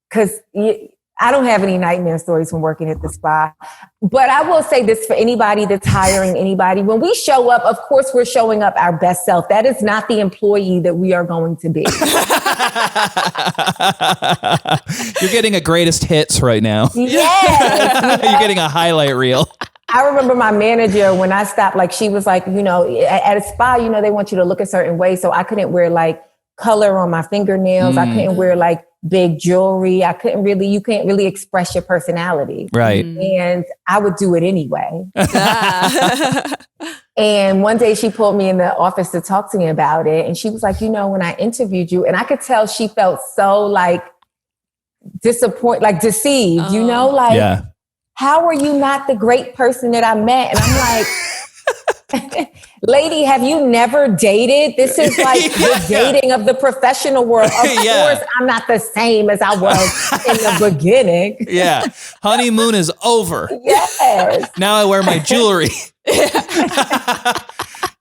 Because I don't have any nightmare stories from working at the spa. But I will say this for anybody that's hiring anybody. When we show up, of course, we're showing up our best self. That is not the employee that we are going to be. You're getting a greatest hits right now. Yes. You're getting a highlight reel. I remember my manager when I stopped, like she was like, at a spa, they want you to look a certain way. So I couldn't wear like color on my fingernails. I couldn't wear like big jewelry. You can't really express your personality. Right. And I would do it anyway. And one day she pulled me in the office to talk to me about it. And she was like, when I interviewed you, and I could tell she felt so like disappointed, like deceived, yeah. How are you not the great person that I met? And I'm like, lady, have you never dated? This is like the dating of the professional world. Of course, I'm not the same as I was in the beginning. Yeah. Honeymoon is over. Yes. Now I wear my jewelry.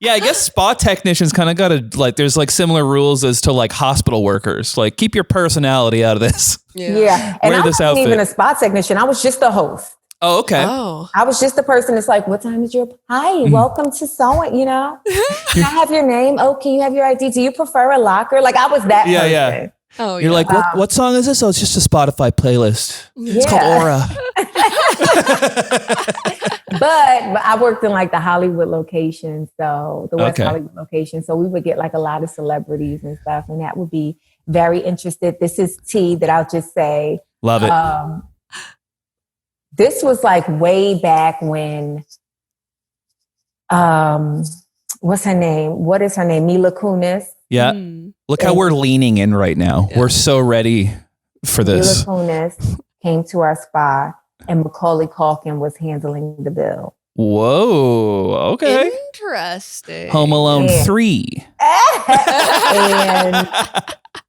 Yeah, I guess spa technicians kind of got to like, there's like similar rules as to like hospital workers. Like, keep your personality out of this. Yeah. And Wear I this wasn't outfit. even a spa technician. I was just a host. Oh, okay. I was just the person that's like, what time is your, hi, welcome to so-and, Can I have your name? Oh, can you have your ID? Do you prefer a locker? Like, I was that person. Yeah. Oh, You're like, what song is this? Oh, it's just a Spotify playlist. It's called Aura. But I worked in like the Hollywood location, so the West Hollywood location. So we would get like a lot of celebrities and stuff, and that would be very interested. This is T that I'll just say. Love it. This was like way back when, what's her name? What is her name? Mila Kunis. Yeah. Look how we're leaning in right now. Yeah. We're so ready for this. Mila Kunis came to our spa and Macaulay Culkin was handling the bill. Whoa. Okay. Interesting. Home Alone 3. And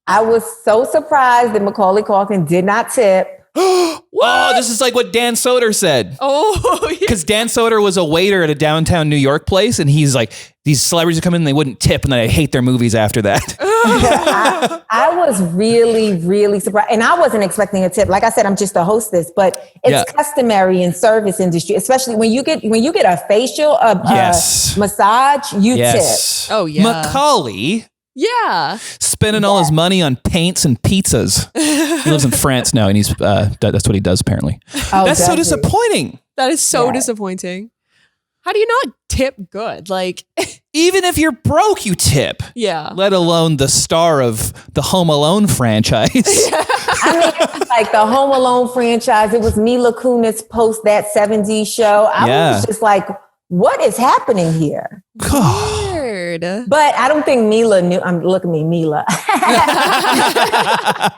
I was so surprised that Macaulay Culkin did not tip. Oh, this is like what Dan Soder said. Oh, because Dan Soder was a waiter at a downtown New York place, and he's like, these celebrities would come in and they wouldn't tip, and then I hate their movies after that. I was really, really surprised, and I wasn't expecting a tip. Like I said, I'm just a hostess, but it's customary in service industry, especially when you get a facial, massage, you tip. Oh yeah, Macaulay. Yeah. Spending all his money on paints and pizzas. He lives in France now, and he's that's what he does, apparently. Oh, that's so disappointing. That is so disappointing. How do you not tip good? Like, even if you're broke, you tip. Yeah. Let alone the star of the Home Alone franchise. I mean, it was like the Home Alone franchise. It was Mila Kunis post that 70s show. I was just like, what is happening here? Weird. But I don't think Mila knew. Look at me, Mila. I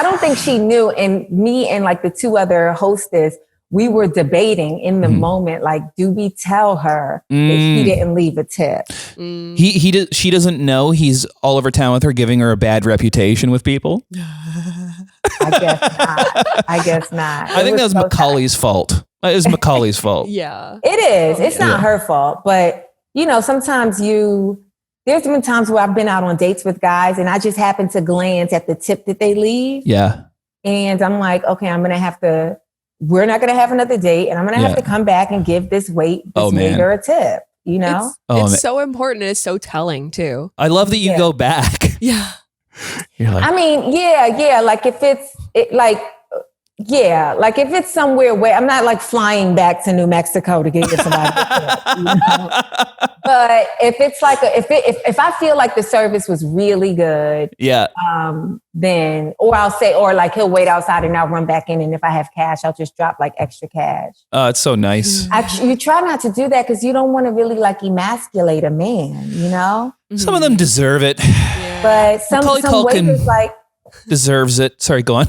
don't think she knew. And me and like the two other hostess, we were debating in the moment, like, do we tell her that he didn't leave a tip? She doesn't know he's all over town with her, giving her a bad reputation with people. I guess not. I think that was Macaulay's fault. It was Macaulay's fault. Yeah. It is. It's not her fault. But, sometimes there's been times where I've been out on dates with guys and I just happen to glance at the tip that they leave. Yeah. And I'm like, okay, we're not going to have another date and I'm going to have to come back and give this waiter a tip, It's so important. And it's so telling too. I love that you go back. Yeah. You're like, Like if if it's somewhere where I'm not like flying back to New Mexico to get somebody a tip, But if it's like if I feel like the service was really good, then or like he'll wait outside and I'll run back in, and if I have cash, I'll just drop like extra cash. Oh, it's so nice. You try not to do that because you don't want to really like emasculate a man, Some of them deserve it, but some waiters like deserves it. Sorry, go on.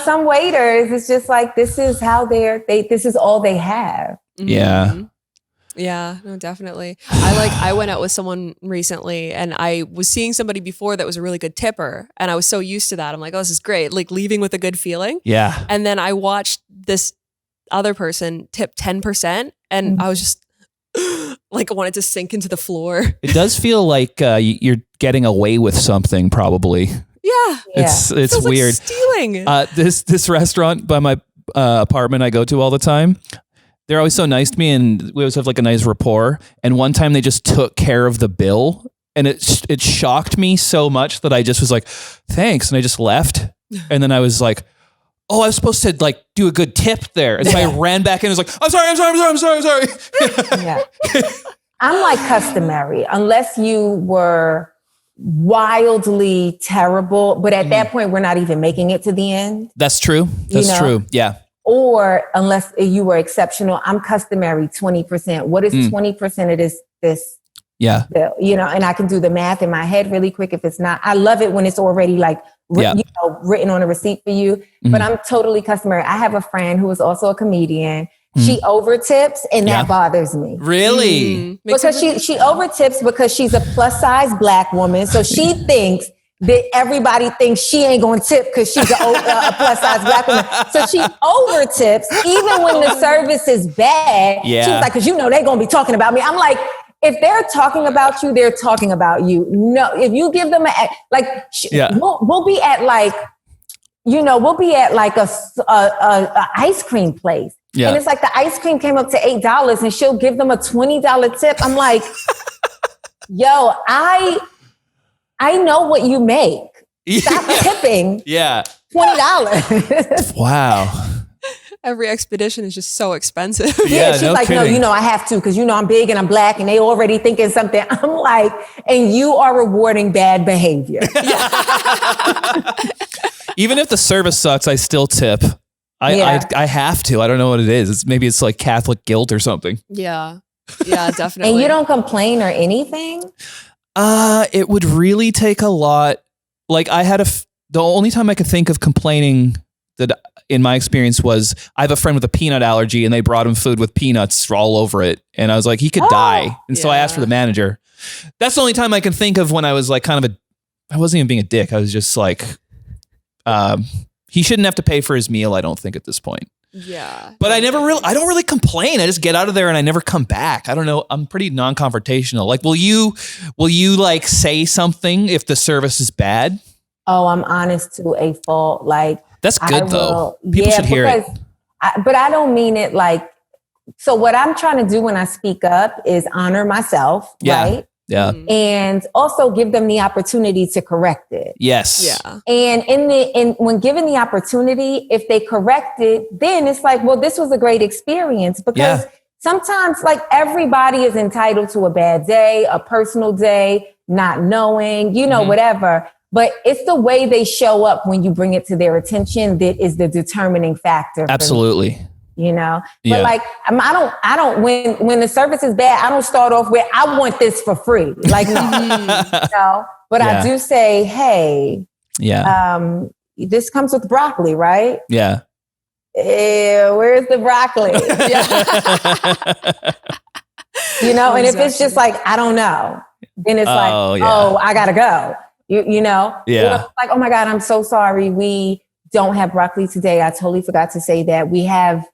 Some waiters, it's just like this is how this is all they have. Yeah. Yeah, no, definitely. I went out with someone recently and I was seeing somebody before that was a really good tipper. And I was so used to that. I'm like, oh, this is great. Like leaving with a good feeling. Yeah. And then I watched this other person tip 10% and I was just like, I wanted to sink into the floor. It does feel like you're getting away with something, probably. Yeah. It's weird. Like stealing. This restaurant by my apartment I go to all the time, they're always so nice to me and we always have like a nice rapport. And one time they just took care of the bill and it shocked me so much that I just was like, thanks. And I just left. And then I was like, oh, I was supposed to like do a good tip there. And so I ran back in and was like, I'm sorry. Yeah. I'm like customary, unless you were wildly terrible. But at that point, we're not even making it to the end. That's true. That's true. Yeah. Or unless you were exceptional, I'm customary 20%. What is 20% of this? Yeah. Bill, and I can do the math in my head really quick. If it's not, I love it when it's already like, written on a receipt for you, but I'm totally customary. I have a friend who is also a comedian. She overtips and that bothers me. Really? Because she overtips because she's a plus size Black woman. So she thinks that everybody thinks she ain't going to tip because she's a plus size Black woman. So she overtips even when the service is bad. Yeah. She's like, because they're going to be talking about me. I'm like, if they're talking about you, they're talking about you. No, if you give them we'll be at like, we'll be at like a ice cream place. Yeah. And it's like the ice cream came up to $8 and she'll give them a $20 tip. I'm like, yo, I know what you make. Stop tipping. Yeah. $20. Wow. Every expedition is just so expensive. Yeah, she's like, kidding. no, I have to because I'm big and I'm Black and they already thinking something. I'm like, and you are rewarding bad behavior. Even if the service sucks, I still tip. I have to. I don't know what it is. Maybe it's like Catholic guilt or something. Yeah. Yeah, definitely. And you don't complain or anything? It would really take a lot. Like I had the only time I could think of complaining that in my experience was I have a friend with a peanut allergy and they brought him food with peanuts all over it. And I was like, he could die. And so I asked for the manager. That's the only time I can think of when I was like I wasn't even being a dick. I was just like, he shouldn't have to pay for his meal. I don't think at this point. Yeah. But I don't really complain. I just get out of there and I never come back. I don't know. I'm pretty non-confrontational. Like, will you like say something if the service is bad? Oh, I'm honest to a fault. Like, that's good though. People should hear it. But I don't mean it like, so what I'm trying to do when I speak up is honor myself, right? Yeah. And also give them the opportunity to correct it. Yes. Yeah. And when given the opportunity, if they correct it, then it's like, well, this was a great experience because sometimes like everybody is entitled to a bad day, a personal day, not knowing, whatever. But it's the way they show up when you bring it to their attention that is the determining factor. Absolutely. But like, I don't, when the service is bad, I don't start off with, I want this for free. Like, no, but I do say, hey, this comes with broccoli, right? Yeah. Where's the broccoli? And if it's just like, I don't know, then it's I gotta go. You know? Yeah. Like, oh my God, I'm so sorry. We don't have broccoli today. I totally forgot to say that. We have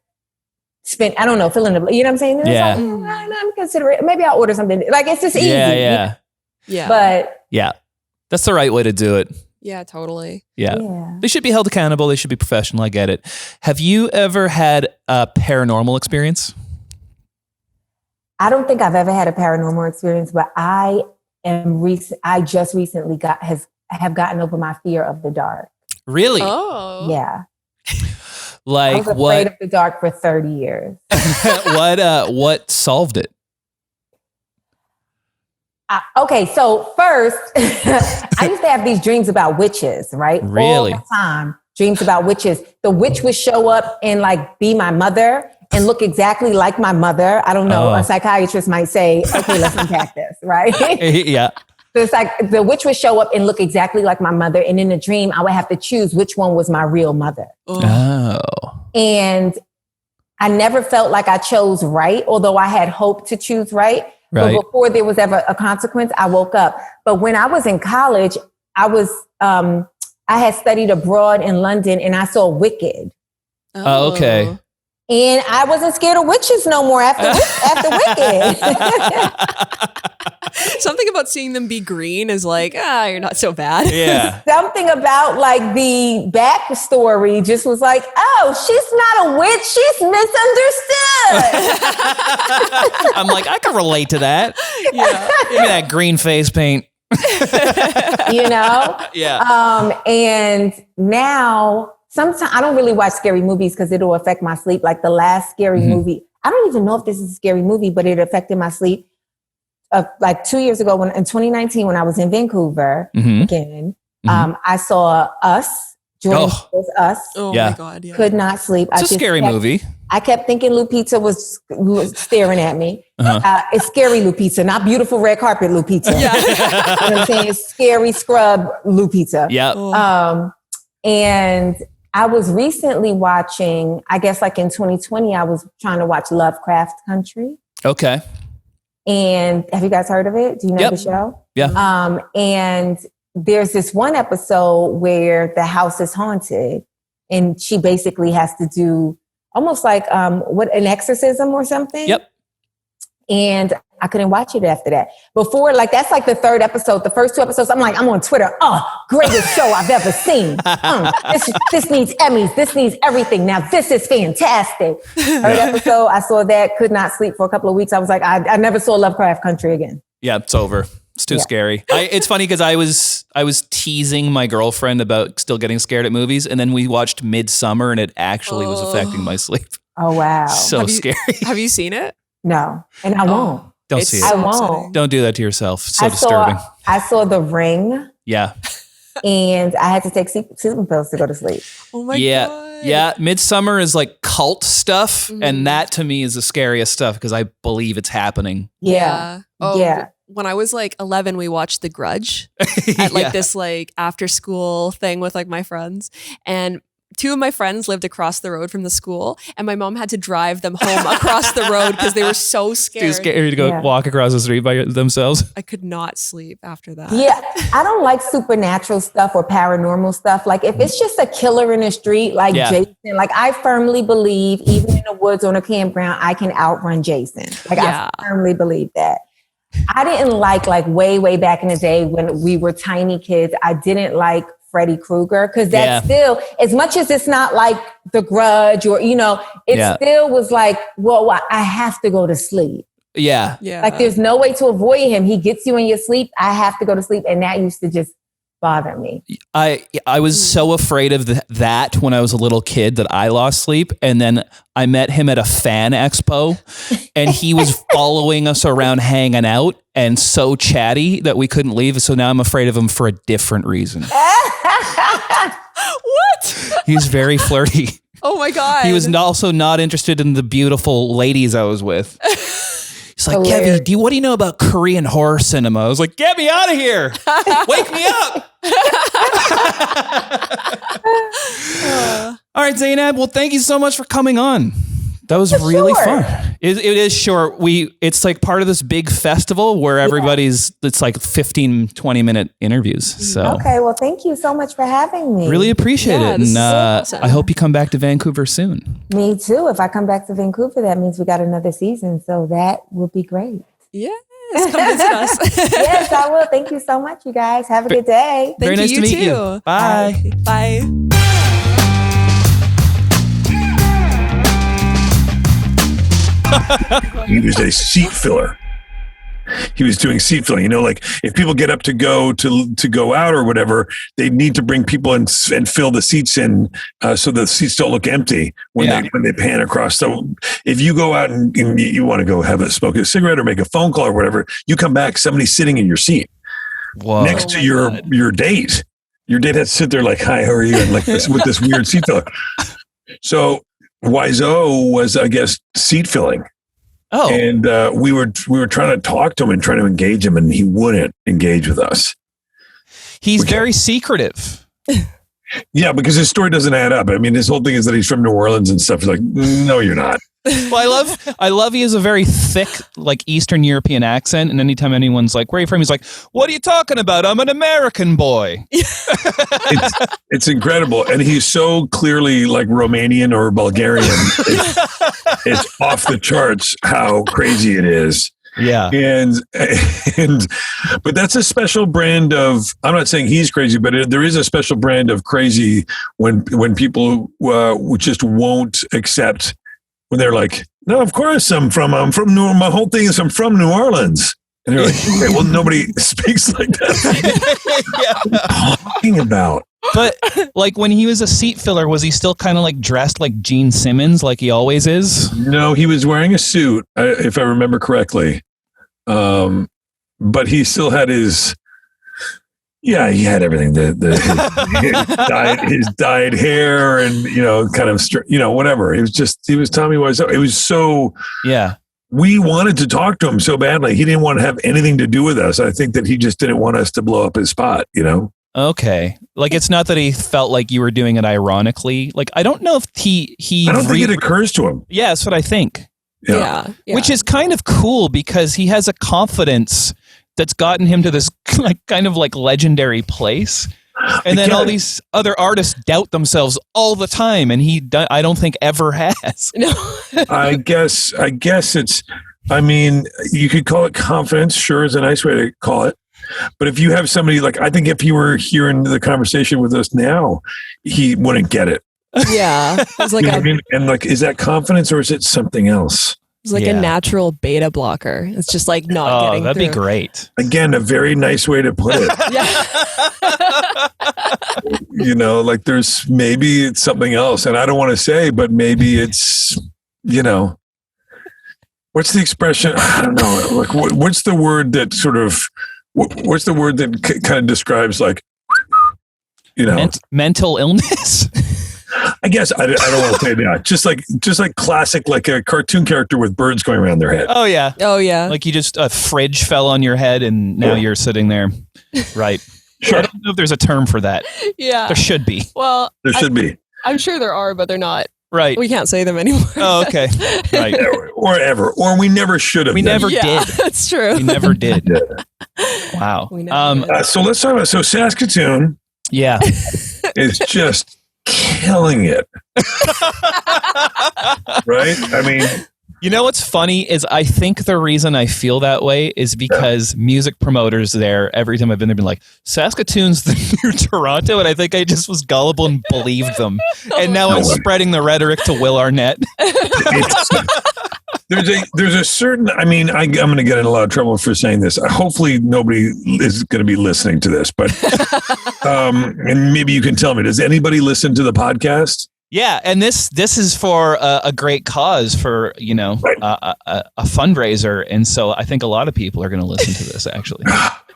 spent, I don't know, fill in the, you know what I'm saying? And Yeah. it's like, I'm considering, maybe I'll order something. Like, it's just easy. Yeah. But yeah, that's the right way to do it. Yeah, totally. Yeah. They should be held accountable. They should be professional. I get it. Have you ever had a paranormal experience? I don't think I've ever had a paranormal experience, but I just recently have gotten over my fear of the dark. Really? Oh. Yeah. Like I was afraid what? of the dark for 30 years. What solved it? Okay, so first, I used to have these dreams about witches, right? Really? All the time. Dreams about witches. The witch would show up and like be my mother and look exactly like my mother. I don't know. Oh. A psychiatrist might say, okay, let's unpack this, right? Yeah. So it's like the witch would show up and look exactly like my mother. And in the dream, I would have to choose which one was my real mother. Oh. And I never felt like I chose right, although I had hoped to choose right. Right. But before there was ever a consequence, I woke up. But when I was in college, I had studied abroad in London and I saw Wicked. Oh, okay. And I wasn't scared of witches no more after Wicked. Something about seeing them be green is like, you're not so bad. Yeah. Something about like the backstory just was like, oh, she's not a witch. She's misunderstood. I'm like, I can relate to that. Yeah. Give me that green face paint. You know? Yeah. And now sometimes I don't really watch scary movies because it'll affect my sleep. Like the last scary movie, I don't even know if this is a scary movie, but it affected my sleep. Like 2 years ago, in 2019, when I was in Vancouver again, I saw Us. Jordan was Us. Oh my God! Yeah. Could not sleep. It's a scary movie. I kept thinking Lupita was staring at me. It's scary Lupita, not beautiful red carpet Lupita. Yeah. You know what I'm saying? It's scary scrub Lupita. Yeah. And I was recently watching, I guess like in 2020, I was trying to watch Lovecraft Country. Okay. And have you guys heard of it? Do you know the show? Yeah. And there's this one episode where the house is haunted and she basically has to do almost like an exorcism or something. Yep. And I couldn't watch it after that. Before, like, that's like the third episode. The first two episodes, I'm like, I'm on Twitter. Oh, greatest show I've ever seen. This needs Emmys. This needs everything. Now, this is fantastic. Third episode, I saw that, could not sleep for a couple of weeks. I was like, I never saw Lovecraft Country again. Yeah, it's over. It's too scary. It's funny because I was teasing my girlfriend about still getting scared at movies, and then we watched Midsummer, and it actually was affecting my sleep. Oh, wow. So scary. Have you seen it? No, and I won't. Don't see it. I won't. Don't do that to yourself. So disturbing. I saw The Ring. Yeah. And I had to take sleeping pills to go to sleep. Oh my God. Yeah. Midsummer is like cult stuff. And that to me is the scariest stuff because I believe it's happening. Yeah. Oh, yeah. When I was like 11, we watched The Grudge at like this like after school thing with like my friends. And two of my friends lived across the road from the school, and my mom had to drive them home across the road because they were so scared. Too scary to go walk across the street by themselves. I could not sleep after that. Yeah, I don't like supernatural stuff or paranormal stuff. Like if it's just a killer in the street, like Jason, like I firmly believe even in the woods on a campground, I can outrun Jason. Like I firmly believe that. I didn't like way back in the day when we were tiny kids, I didn't like Freddy Krueger, because that's still, as much as it's not like The Grudge or, you know, it still was like, well, I have to go to sleep. Yeah. Like there's no way to avoid him. He gets you in your sleep. I have to go to sleep. And that used to just bother me. I was so afraid of that when I was a little kid that I lost sleep. And then I met him at a fan expo and he was following us around hanging out and so chatty that we couldn't leave. So now I'm afraid of him for a different reason. What? He's very flirty. Oh my God. He was also not interested in the beautiful ladies I was with. He's like, Kevin, what do you know about Korean horror cinema? I was like, get me out of here. Wake me up. All right, Zainab. Well, thank you so much for coming on. That was really fun. It is short. It's like part of this big festival where it's like 15, 20-minute interviews. So okay, well, thank you so much for having me. Really appreciate it. And awesome. I hope you come back to Vancouver soon. Me too. If I come back to Vancouver, that means we got another season. So that would be great. Yes, come visit us. Yes, I will. Thank you so much, you guys. Have a good day. Very nice to meet you. Bye. Bye. He was a seat filler. He was doing seat filling. You know, like if people get up to go out or whatever, they need to bring people in and fill the seats in so the seats don't look empty when they pan across. So if you go out and you want to go smoke a cigarette or make a phone call or whatever, you come back, somebody's sitting in your seat next to your date. Your date has to sit there like, "Hi, how are you?" and like this with this weird seat filler. So Wiseau was, I guess, seat filling. Oh, and we were trying to talk to him and trying to engage him, and he wouldn't engage with us. He's very secretive. Yeah, because his story doesn't add up. I mean, his whole thing is that he's from New Orleans and stuff. He's like, no, you're not. Well, I love he has a very thick, like Eastern European accent. And anytime anyone's like, "Where are you from?" He's like, "What are you talking about? I'm an American boy." It's incredible. And he's so clearly like Romanian or Bulgarian. It's off the charts how crazy it is. Yeah. But that's a special brand of, I'm not saying he's crazy, but there is a special brand of crazy when people just won't accept, when they're like, "No, of course I'm from my whole thing is I'm from New Orleans." And you're like, "Okay, well, nobody speaks like that." What are you talking about? But like when he was a seat filler, was he still kind of like dressed like Gene Simmons, like he always is? No, he was wearing a suit, if I remember correctly. But he still had his, he had everything. His dyed hair and, kind of, whatever. It was he was Tommy Wiseau. It was so, we wanted to talk to him so badly. He didn't want to have anything to do with us. I think that he just didn't want us to blow up his spot, Okay. Like, it's not that he felt like you were doing it ironically. Like, I don't know if he I don't think it occurs to him. Yeah, that's what I think. Yeah. Which is kind of cool because he has a confidence that's gotten him to this kind of legendary place. And then all these other artists doubt themselves all the time. And I don't think ever has. No. I guess it's, you could call it confidence. Sure is a nice way to call it. But if you have somebody I think if he were here in the conversation with us now, he wouldn't get it. Yeah. It's like And is that confidence or is it something else? It's like a natural beta blocker. It's just not getting that'd through. be great. Again, a very nice way to put it. There's maybe it's something else. And I don't want to say, but maybe it's, what's the expression? I don't know. What's the word that sort of, what's the word that kind of describes mental illness? I guess I don't want to say that. Just like classic, like a cartoon character with birds going around their head. Oh yeah. Oh yeah. Like a fridge fell on your head and now you're sitting there. Right. Sure. I don't know if there's a term for that. Yeah. There should be. Well, there should be. I'm sure there are, but they're not. Right. We can't say them anymore. Oh, okay. Right. Or we never should have. We never did. That's true. We never did. Wow. So let's talk about, Saskatoon. Yeah. Is just killing it. Right? You know what's funny is I think the reason I feel that way is because music promoters there, every time I've been there, been like, Saskatoon's the new Toronto, and I think I just was gullible and believed them. And now I'm spreading the rhetoric to Will Arnett. There's a certain, I'm going to get in a lot of trouble for saying this. Hopefully nobody is going to be listening to this, but and maybe you can tell me, does anybody listen to the podcast? Yeah, and this is for a great cause for, a fundraiser. And so I think a lot of people are going to listen to this, actually.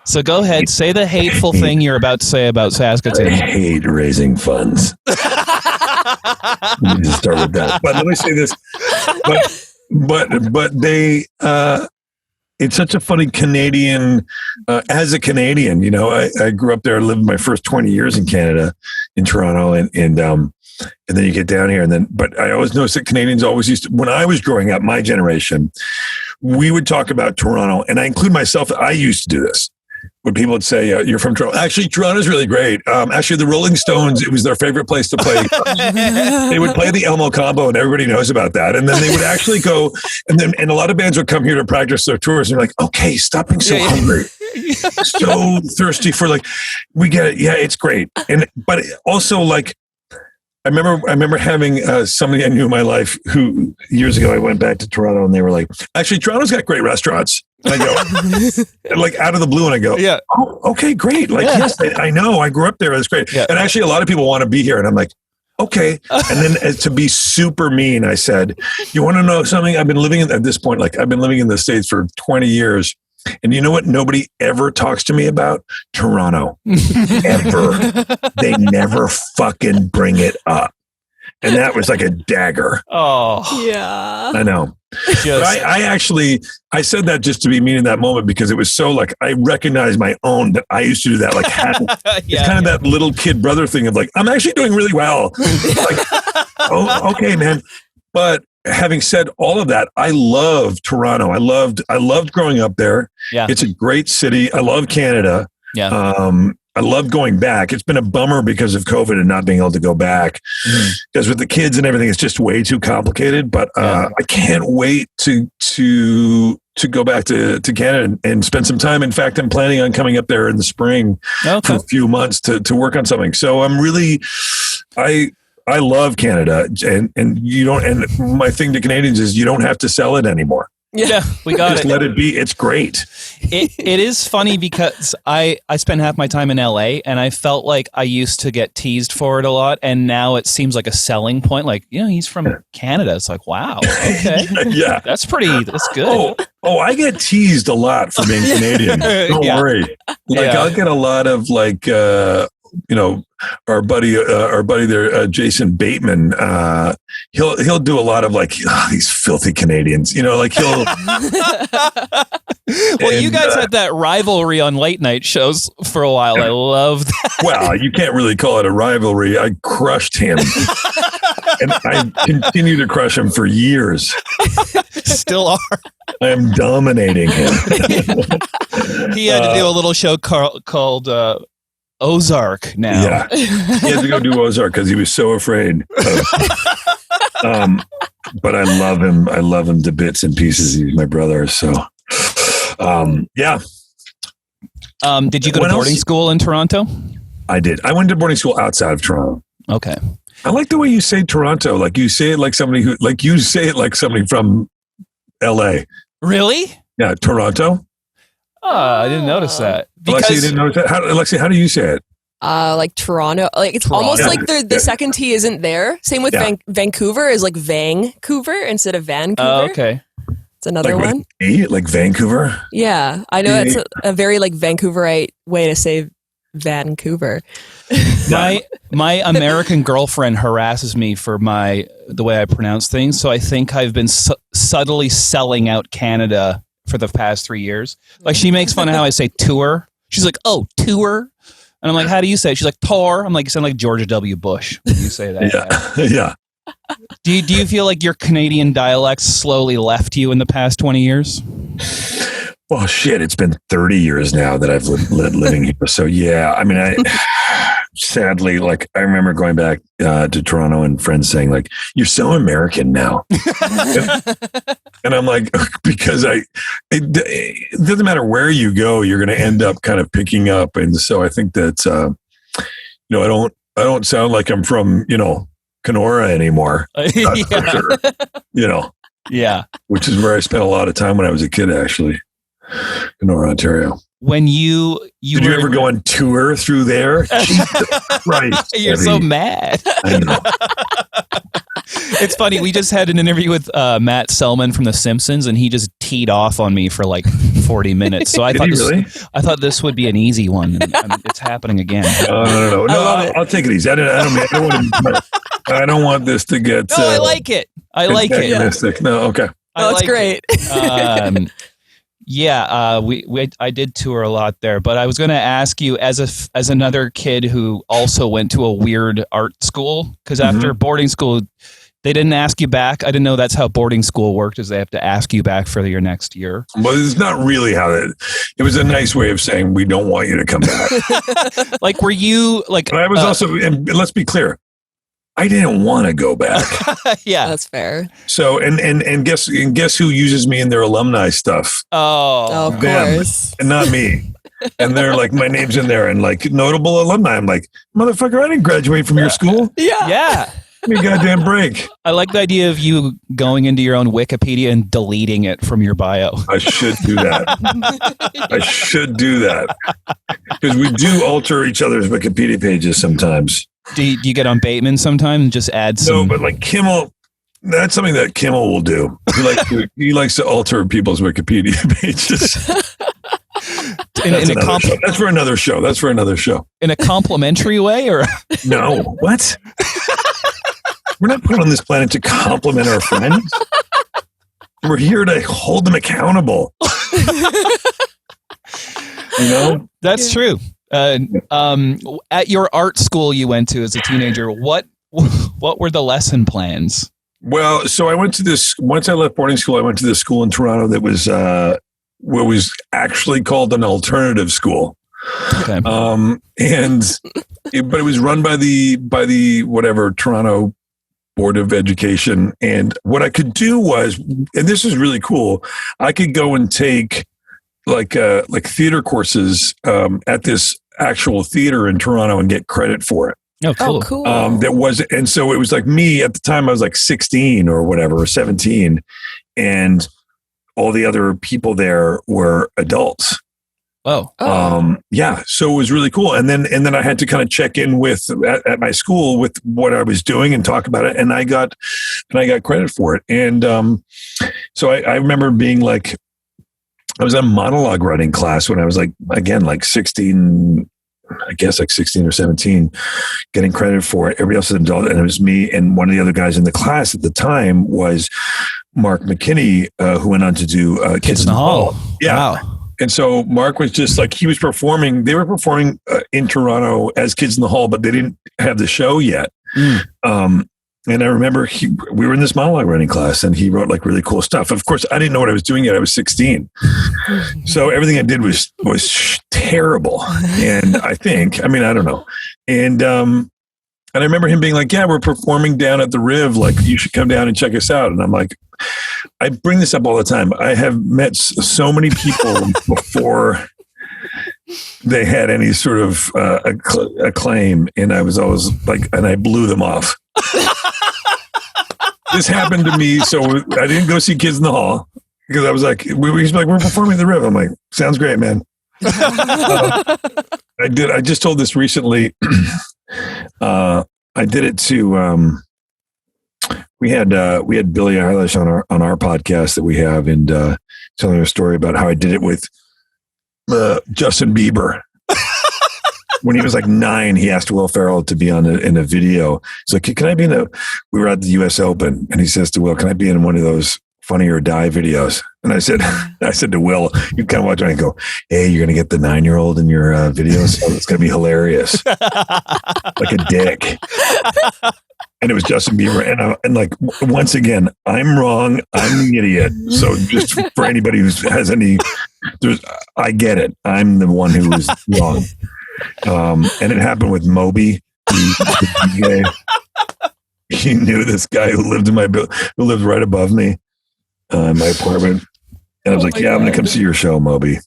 So go ahead, say the hateful thing you're about to say about Saskatoon. I hate raising funds. Let me just start with that. But let me say this. But they, it's such a funny Canadian, as a Canadian, I grew up there. I lived my first 20 years in Canada, in Toronto. And And then you get down here, but I always noticed that Canadians always used to, when I was growing up, my generation, we would talk about Toronto, and I include myself. I used to do this. When people would say, you're from Toronto. Actually, Toronto's really great. Actually, the Rolling Stones, it was their favorite place to play. They would play the Elmo Combo, and everybody knows about that. And then they would actually go, and a lot of bands would come here to practice their tours. And you're like, okay, stop being so hungry. So thirsty for we get it. Yeah, it's great. But also I remember having somebody I knew in my life who years ago I went back to Toronto, and they were like, actually, Toronto's got great restaurants. And I go, out of the blue, and I go, yeah, oh, okay, great. Yes, I know. I grew up there. It's great. Yeah. And actually, a lot of people want to be here, and I'm like, okay. And then to be super mean, I said, you want to know something? I've been living at this point, I've been living in the States for 20 years. And you know what nobody ever talks to me about? Toronto. Ever. They never fucking bring it up. And that was like a dagger. Oh. Yeah. I know. But I said that just to be mean in that moment, because it was so I recognize my own that I used to do that. It's kind of that little kid brother thing of I'm actually doing really well. Oh, okay, man. But having said all of that, I love Toronto. I loved growing up there. Yeah. It's a great city. I love Canada. Yeah. I love going back. It's been a bummer because of COVID and not being able to go back. Because with the kids and everything, it's just way too complicated. But I can't wait to go back to Canada and spend some time. In fact, I'm planning on coming up there in the spring for a few months to work on something. So I'm really, I love Canada, and you don't. And my thing to Canadians is you don't have to sell it anymore. Yeah, we got Just let it be. It's great. It is funny because I spent half my time in LA, and I felt like I used to get teased for it a lot, and now it seems like a selling point. He's from Canada. It's like, wow, okay, yeah, that's good. Oh, I get teased a lot for being Canadian. Don't worry. I'll get a lot of our buddy there, Jason Bateman, he'll do a lot of these filthy Canadians, he'll. Well, you guys had that rivalry on late night shows for a while. I love that. Well, you can't really call it a rivalry. I crushed him. And I continue to crush him for years. Still are. I am dominating him. He had to do a little show called Ozark now. Yeah. He had to go do Ozark because he was so afraid. But I love him. I love him to bits and pieces. He's my brother. So, yeah. Did you go to boarding school in Toronto? I did. I went to boarding school outside of Toronto. Okay. I like the way you say Toronto. You say it like somebody you say it like somebody from LA. Really? Yeah. Toronto. Oh, I didn't notice that. Alexia, you didn't notice that? Alexia, how do you say it? Toronto. It's Toronto. Almost like the second T isn't there. Same with Vancouver is Vancouver instead of Vancouver. Oh, okay. It's another one. Like Vancouver? Yeah. I know it's a very Vancouverite way to say Vancouver. My American girlfriend harasses me for the way I pronounce things. So I think I've been subtly selling out Canada for the past 3 years. She makes fun of how I say tour. She's like, oh, tour. And I'm like, how do you say it? She's like, tour. I'm like, you sound like George W. Bush when you say that. Yeah. Do you feel like your Canadian dialect slowly left you in the past 20 years? Well, shit, it's been 30 years now that I've living here. So yeah, I mean, sadly, I remember going back to Toronto and friends saying you're so American now. And I'm like, because it doesn't matter where you go, you're going to end up kind of picking up. And so I think that, I don't sound like I'm from, Kenora anymore. Sure. Yeah. Which is where I spent a lot of time when I was a kid, actually. Kenora, Ontario. When did you ever go on tour through there? Jesus Christ, you're so mad. I know. It's funny. We just had an interview with Matt Selman from The Simpsons, and he just teed off on me for 40 minutes. So I thought this would be an easy one. And it's happening again. No. I'll take it easy. I don't want this to get. No, I like it. No, okay. That's great. Yeah, I did tour a lot there, but I was going to ask you as another kid who also went to a weird art school, because after boarding school, they didn't ask you back. I didn't know that's how boarding school worked, is they have to ask you back for your next year. Well, it's not really how it was a nice way of saying we don't want you to come back. Like, were you like? But I was also, and let's be clear, I didn't want to go back. Yeah, that's fair. So and guess who uses me in their alumni stuff? Oh, of them, course, and not me. And they're like, my name's in there, and like notable alumni. I'm like, motherfucker, I didn't graduate from your school. Yeah. Give me a goddamn break. I like the idea of you going into your own Wikipedia and deleting it from your bio. I should do that. I should do that. Because we do alter each other's Wikipedia pages sometimes. Do you get on Bateman sometime and just add some? No, but like Kimmel, that's something that Kimmel will do. He likes to alter people's Wikipedia pages. That's for another show. That's for another show. In a complimentary way, or no? What? We're not put on this planet to compliment our friends. We're here to hold them accountable. That's true. At your art school you went to as a teenager, what were the lesson plans? Well, so I went to this. Once I left boarding school, I went to this school in Toronto that was what was actually called an alternative school. Okay. But it was run by the whatever Toronto Board of Education. And what I could do was, and this is really cool, I could go and take like theater courses at this actual theater in Toronto and get credit for it. Oh, cool. And so it was like me at the time, I was like 16 or whatever, or 17. And all the other people there were adults. Yeah. So it was really cool. And then I had to kind of check in at my school with what I was doing and talk about it. And I got credit for it. And so I remember being like, I was in a monologue writing class when I was like 16, I guess like 16 or 17, getting credit for it. Everybody else is an adult. And it was me. And one of the other guys in the class at the time was Mark McKinney, who went on to do Kids in the Hall. Yeah. Wow. And so Mark was just like, they were performing in Toronto as Kids in the Hall, but they didn't have the show yet. And I remember we were in this monologue writing class and he wrote like really cool stuff. Of course, I didn't know what I was doing yet. I was 16. So everything I did was terrible. And I don't know. And I remember him being like, yeah, we're performing down at the Riv. Like, you should come down and check us out. And I'm like, I bring this up all the time. I have met so many people before they had any sort of acclaim. And I was always like, and I blew them off. This happened to me. So I didn't go see Kids in the Hall because I was like, we're performing at the Riv. I'm like, sounds great, man. I just told this recently. I did it to we had Billie Eilish on our podcast that we have, and telling a story about how I did it with Justin Bieber. When he was like 9, he asked Will Ferrell to be in a video. He's like, can I be we were at the US Open, and he says to Will, can I be in one of those Funny or Die videos? And I said to Will, you kind of watch around and go, hey, you're going to get the 9-year-old in your videos. So it's going to be hilarious. Like a dick. And it was Justin Bieber. And like, once again, I'm wrong. I'm the idiot. So just for anybody who has I get it. I'm the one who was wrong. And it happened with Moby. He knew this guy who lived who lived right above me in my apartment. And I was like, yeah, I'm going to come see your show, Moby.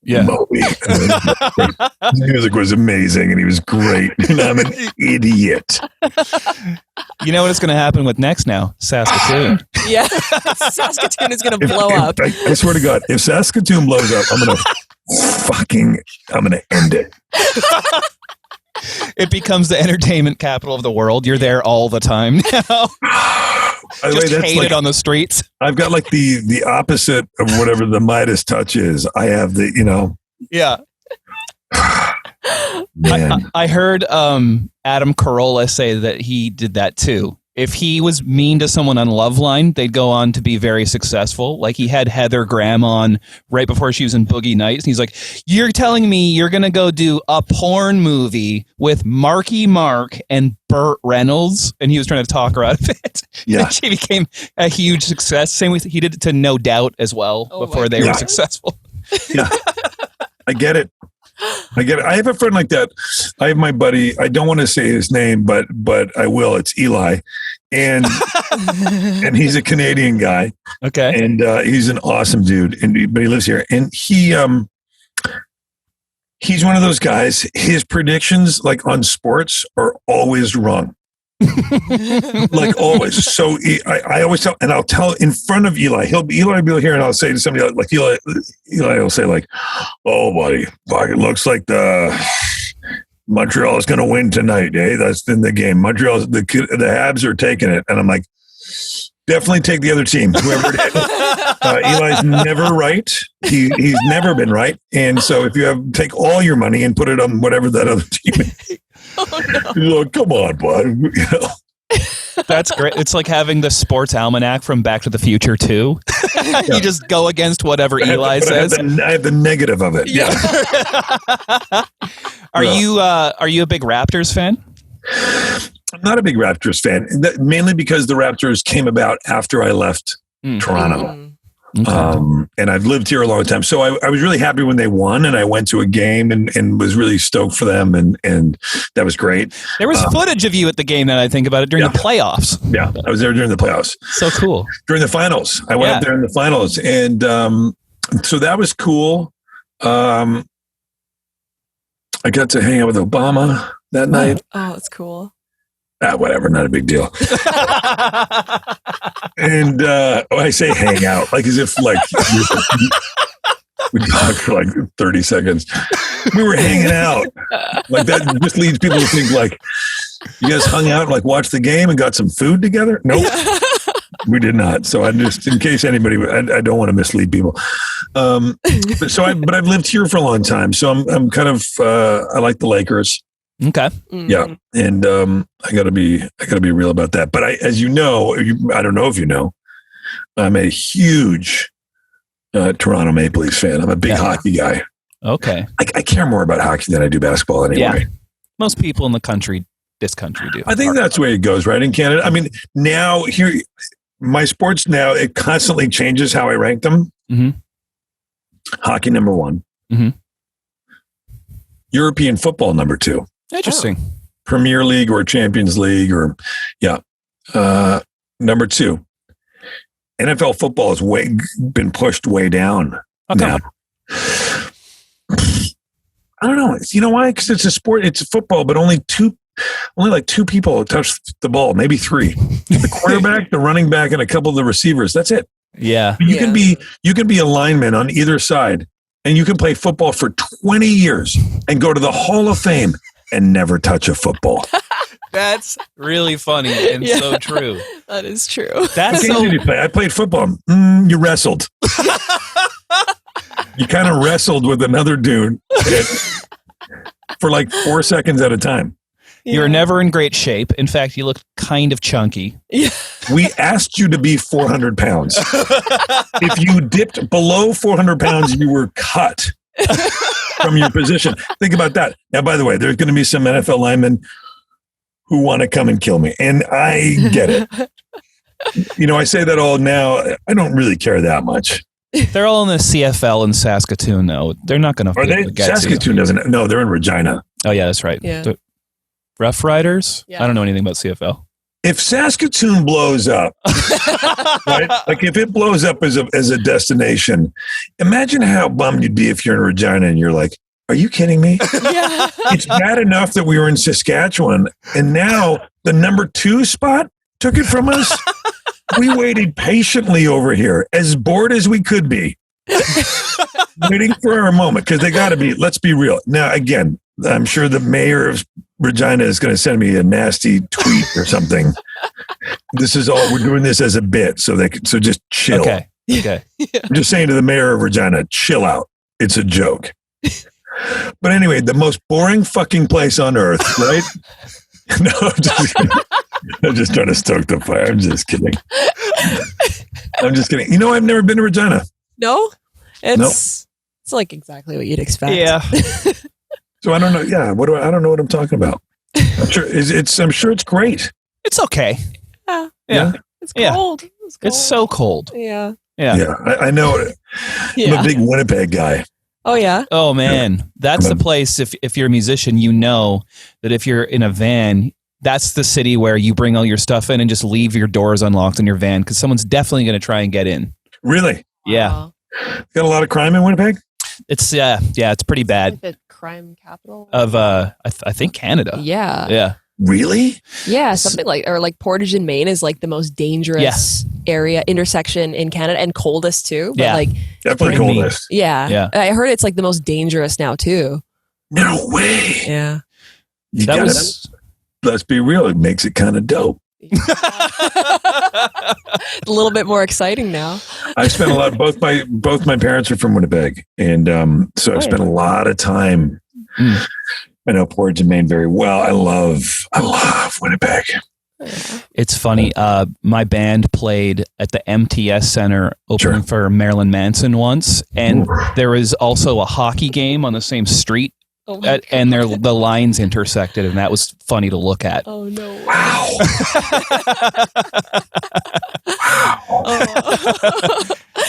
Yeah. Moby. His music was amazing and he was great. And I'm an idiot. You know what is going to happen with next now? Saskatoon. Yeah. Saskatoon is going to blow up. I swear to God, if Saskatoon blows up, I'm going to end it. It becomes the entertainment capital of the world. You're there all the time now. Just hated on the streets. I've got like the opposite of whatever the Midas touch is. I have Yeah. I heard Adam Carolla say that he did that too. if he was mean to someone on Loveline, they'd go on to be very successful. Like he had Heather Graham on right before she was in Boogie Nights. And he's like, you're telling me you're going to go do a porn movie with Marky Mark and Burt Reynolds? And he was trying to talk her out of it. Yeah. And she became a huge success. Same with, he did it to No Doubt as well before they were successful. Yeah. I get it. I have a friend like that. I have my buddy. I don't want to say his name, but I will. It's Eli, and and he's a Canadian guy. Okay, and he's an awesome dude. But he lives here, and he's one of those guys. His predictions, like on sports, are always wrong. Like always. So I always tell, and I'll tell in front of Eli. Eli will be here, and I'll say to somebody like Eli will say like, "Oh, buddy, fuck, it looks like the Montreal is going to win tonight. That's in the game. Montreal, the Habs are taking it." And I'm like, definitely take the other team, whoever it is. Eli's never right. He's never been right. And so if you take all your money and put it on whatever that other team is. Oh, no. You're like, come on, bud. You know? That's great. It's like having the sports almanac from Back to the Future too. You just go against whatever Eli says. I have the negative of it. Yeah. Are you a big Raptors fan? I'm not a big Raptors fan, mainly because the Raptors came about after I left Toronto. Okay. And I've lived here a long time. So I was really happy when they won, and I went to a game and was really stoked for them. And that was great. There was footage of you at the game that I think about it during the playoffs. Yeah. I was there during the playoffs. So cool. During the finals. I went up there in the finals. And so that was cool. I got to hang out with Obama that night. Oh, that's cool. Whatever, not a big deal. And I say hang out, like as if like we talked for like 30 seconds. We were hanging out. Like that just leads people to think like you guys hung out and like watched the game and got some food together. Nope. We did not. So I just, in case anybody, I don't want to mislead people. But I've lived here for a long time. So I'm kind of, I like the Lakers. Okay. Yeah. And I gotta be real about that. But as you know, I don't know if you know, I'm a huge Toronto Maple Leafs fan. I'm a big hockey guy. Okay. I care more about hockey than I do basketball anyway. Yeah. Most people in this country do. I think that's the way it goes, right? In Canada. I mean, now here, my sports now, it constantly changes how I rank them. Mm-hmm. Hockey, number one. Mm-hmm. European football, number two. Interesting. Premier League or Champions League number two. NFL football has been pushed way down now. I don't know. You know why? Because it's a sport. It's football, but only like two people touch the ball, maybe three. The quarterback, the running back, and a couple of the receivers. That's it. Yeah. You can be a lineman on either side, and you can play football for 20 years and go to the Hall of Fame and never touch a football. That's really funny and so true. That is true. What game did you play? I played football. You wrestled. You kind of wrestled with another dude for like 4 seconds at a time. You're never in great shape. In fact, you look kind of chunky. Yeah. We asked you to be 400 pounds. If you dipped below 400 pounds, you were cut from your position. Think about that. Now, by the way, there's going to be some NFL linemen who want to come and kill me. And I get it. You know, I say that all now. I don't really care that much. They're all in the CFL in Saskatoon, though. They're not going to. Are they? Saskatoon doesn't. No, they're in Regina. Oh, yeah, that's right. Yeah. The Rough Riders? Yeah. I don't know anything about CFL. If Saskatoon blows up, right? Like if it blows up as a destination, imagine how bummed you'd be if you're in Regina and you're like, are you kidding me? Yeah. It's bad enough that we were in Saskatchewan, and now the number 2 spot took it from us. We waited patiently over here, as bored as we could be, waiting for our moment, because they got to be, let's be real. Now, again, I'm sure the mayor of Regina is going to send me a nasty tweet or something. This is all, we're doing this as a bit, so just chill. Okay. I'm just saying to the mayor of Regina, chill out. It's a joke. But anyway, the most boring fucking place on earth, right? No, I'm just trying to stoke the fire. I'm just kidding. I'm just kidding. You know, I've never been to Regina. No, it's like exactly what you'd expect. Yeah. So I don't know. Yeah. I don't know what I'm talking about. I'm sure it's great. It's okay. Yeah. It's cold. It's so cold. Yeah. Yeah. I know. I'm a big Winnipeg guy. Oh yeah. Oh man, that's the place. If you're a musician, you know that if you're in a van, that's the city where you bring all your stuff in and just leave your doors unlocked in your van because someone's definitely going to try and get in. Really? Yeah. Got a lot of crime in Winnipeg? It's it's pretty bad. Like the crime capital Of I think Canada. Yeah. Yeah. Really? Yeah, something like Portage in Maine is like the most dangerous intersection in Canada and coldest too. But like definitely coldest. Yeah. I heard it's like the most dangerous now too. No way. Yeah. Let's be real. It makes it kind of dope. A little bit more exciting now. I spent a lot. Both my parents are from Winnipeg, and so I've spent a lot of time. I know Portage and Maine very well. I love Winnipeg. It's funny. My band played at the MTS Center opening for Marilyn Manson once, and there was also a hockey game on the same street. And the lines intersected, and that was funny to look at. Oh no! Wow!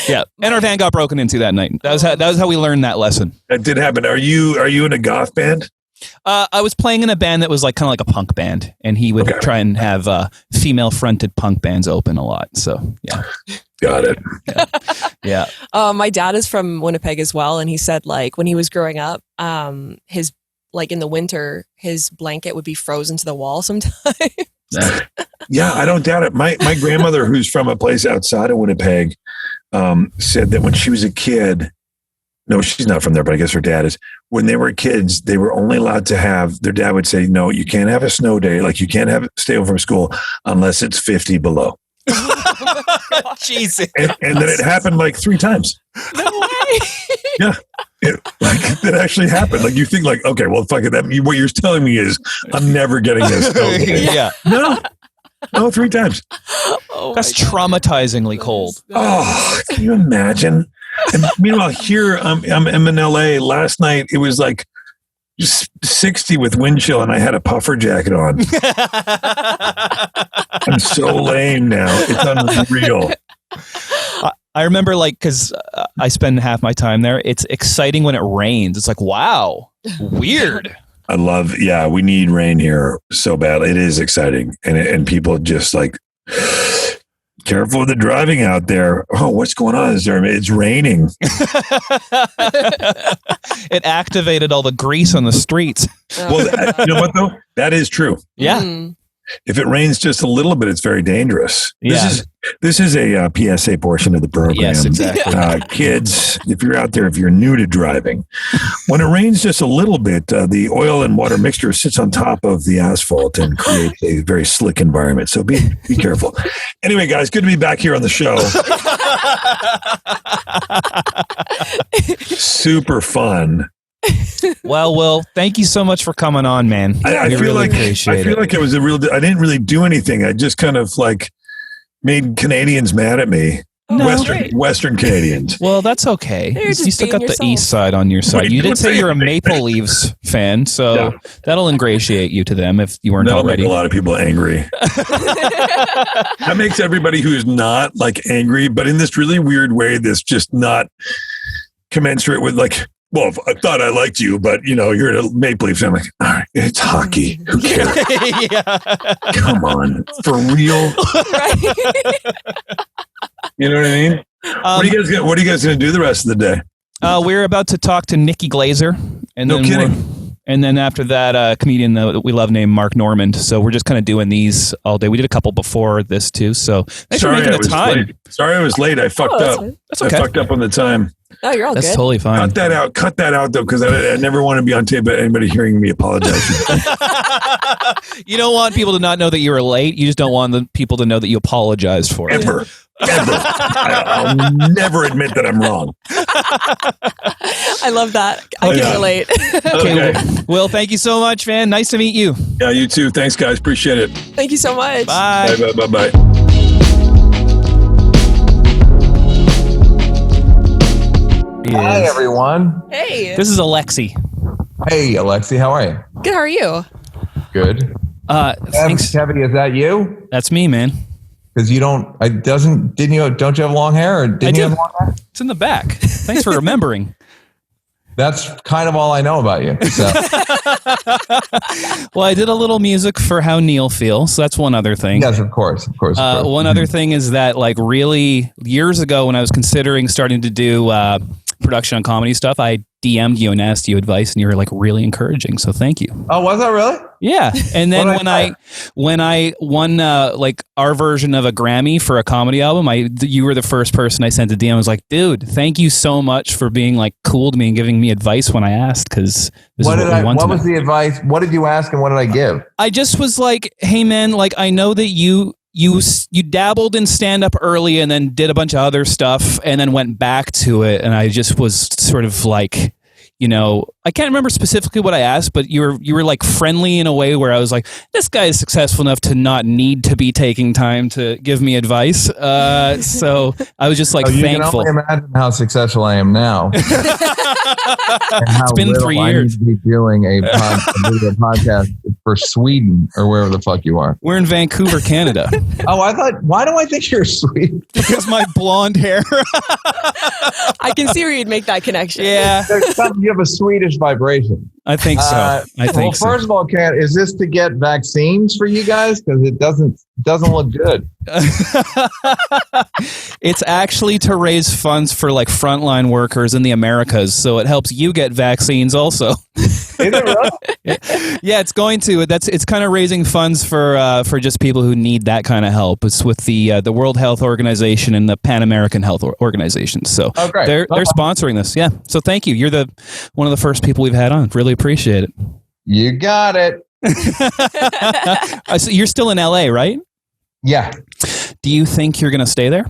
Yeah, and our van got broken into that night. That was how we learned that lesson. That did happen. Are you in a goth band? I was playing in a band that was like kind of like a punk band, and he would try and have female-fronted punk bands open a lot. So yeah, got it. Yeah. My dad is from Winnipeg as well, and he said like when he was growing up, his like in the winter, his blanket would be frozen to the wall sometimes. Yeah, I don't doubt it. My grandmother, who's from a place outside of Winnipeg, said that when she was a kid. No, she's not from there, but I guess her dad is. When they were kids, they were only allowed to have, their dad would say, no, you can't have a snow day. Like you can't stay home from school unless it's 50 below. Jesus. And then it happened like 3 times. No way. Yeah. That actually happened. Like you think like, okay, well, fuck it. What you're telling me is I'm never getting a snow day. Yeah. No, 3 times. Oh, that's traumatizingly cold. Oh, can you imagine? And meanwhile, here I'm in LA. Last night it was like 60 with wind chill, and I had a puffer jacket on. I'm so lame now. It's unreal. I remember because I spend half my time there. It's exciting when it rains. It's like, wow, weird. I love. Yeah, we need rain here so bad. It is exciting, and people just like. Careful with the driving out there. Oh, what's going on? It's raining. It activated all the grease on the streets. Well, you know what though? That is true. Yeah. If it rains just a little bit, it's very dangerous. Yeah. This is a PSA portion of the program. Yes, exactly. Kids, if you're out there, if you're new to driving, when it rains just a little bit, the oil and water mixture sits on top of the asphalt and creates a very slick environment. So be careful. Anyway, guys, good to be back here on the show. Super fun. Well, Will, thank you so much for coming on, man. I feel like it was a real. I didn't really do anything. I just kind of like made Canadians mad at me. No. Western Canadians. Well, that's okay. You still got the East side on your side. You did say you're a Maple Leafs fan, so that'll ingratiate you to them if you weren't That'll already. Make a lot of people angry. That makes everybody who's not like angry, but in this really weird way that's just not commensurate with like. Well, I thought I liked you, but you're a Maple Leafs. I'm like, all right, it's hockey. Who cares? Come on, for real. You know what I mean? What are you guys going to do the rest of the day? We're about to talk to Nikki Glazer, and no then kidding. And then after that, a comedian that we love named Mark Normand. So we're just kind of doing these all day. We did a couple before this too. So thanks for making the time. Late. Sorry, I was late. I fucked up. That's okay. I fucked up on the time. Oh, you're all That's good. totally fine. Cut that out though, because I never want to be on tape. But anybody hearing me apologize. You don't want people to not know that you were late. You just don't want the people to know that you apologized for it. Ever. Ever. I'll never admit that I'm wrong. I love that. I can relate. Okay. Will, thank you so much, man. Nice to meet you. Yeah, you too. Thanks, guys. Appreciate it. Thank you so much. Bye. Bye. Hi, everyone. Hey. This is Alexi. Hey, Alexi. How are you? Good. How are you? Good. Thanks. Kevin, is that you? That's me, man. Because you don't you have long hair? Or didn't you have long hair? It's in the back. Thanks for remembering. That's kind of all I know about you. So. Well, I did a little music for how Neal feels. So that's one other thing. Yes, of course. One other thing is that, like, really years ago when I was considering starting to do production on comedy stuff, I DM'd you and asked you advice, and you were like really encouraging. So thank you. Oh, was that really? Yeah. And then when I won like our version of a Grammy for a comedy album, you were the first person I sent a DM. I was like, dude, thank you so much for being like cool to me and giving me advice when I asked, because what was the advice? What did you ask and what did I give? I just was like, hey man, like I know that you dabbled in stand-up early and then did a bunch of other stuff and then went back to it, and I just was sort of like, you know, I can't remember specifically what I asked, but you were like friendly in a way where I was like, this guy is successful enough to not need to be taking time to give me advice. So I was just like thankful. You can only imagine how successful I am now. It's been 3 years. I need to be doing a video podcast for Sweden or wherever the fuck you are. We're in Vancouver, Canada. Why do I think you're Sweden? Because my blonde hair. I can see where you'd make that connection. Yeah. You have a Swedish vibration. I think so. First of all, is this to get vaccines for you guys? Because it doesn't look good. It's actually to raise funds for like frontline workers in the Americas, so it helps you get vaccines also. Is it really? Yeah, it's going to. It's kind of raising funds for just people who need that kind of help. It's with the World Health Organization and the Pan American Health Organization. So they're sponsoring this. Yeah. So thank you. You're one of the first people we've had on. Really appreciate it. You got it. So you're still in LA, right? Yeah. Do you think you're going to stay there?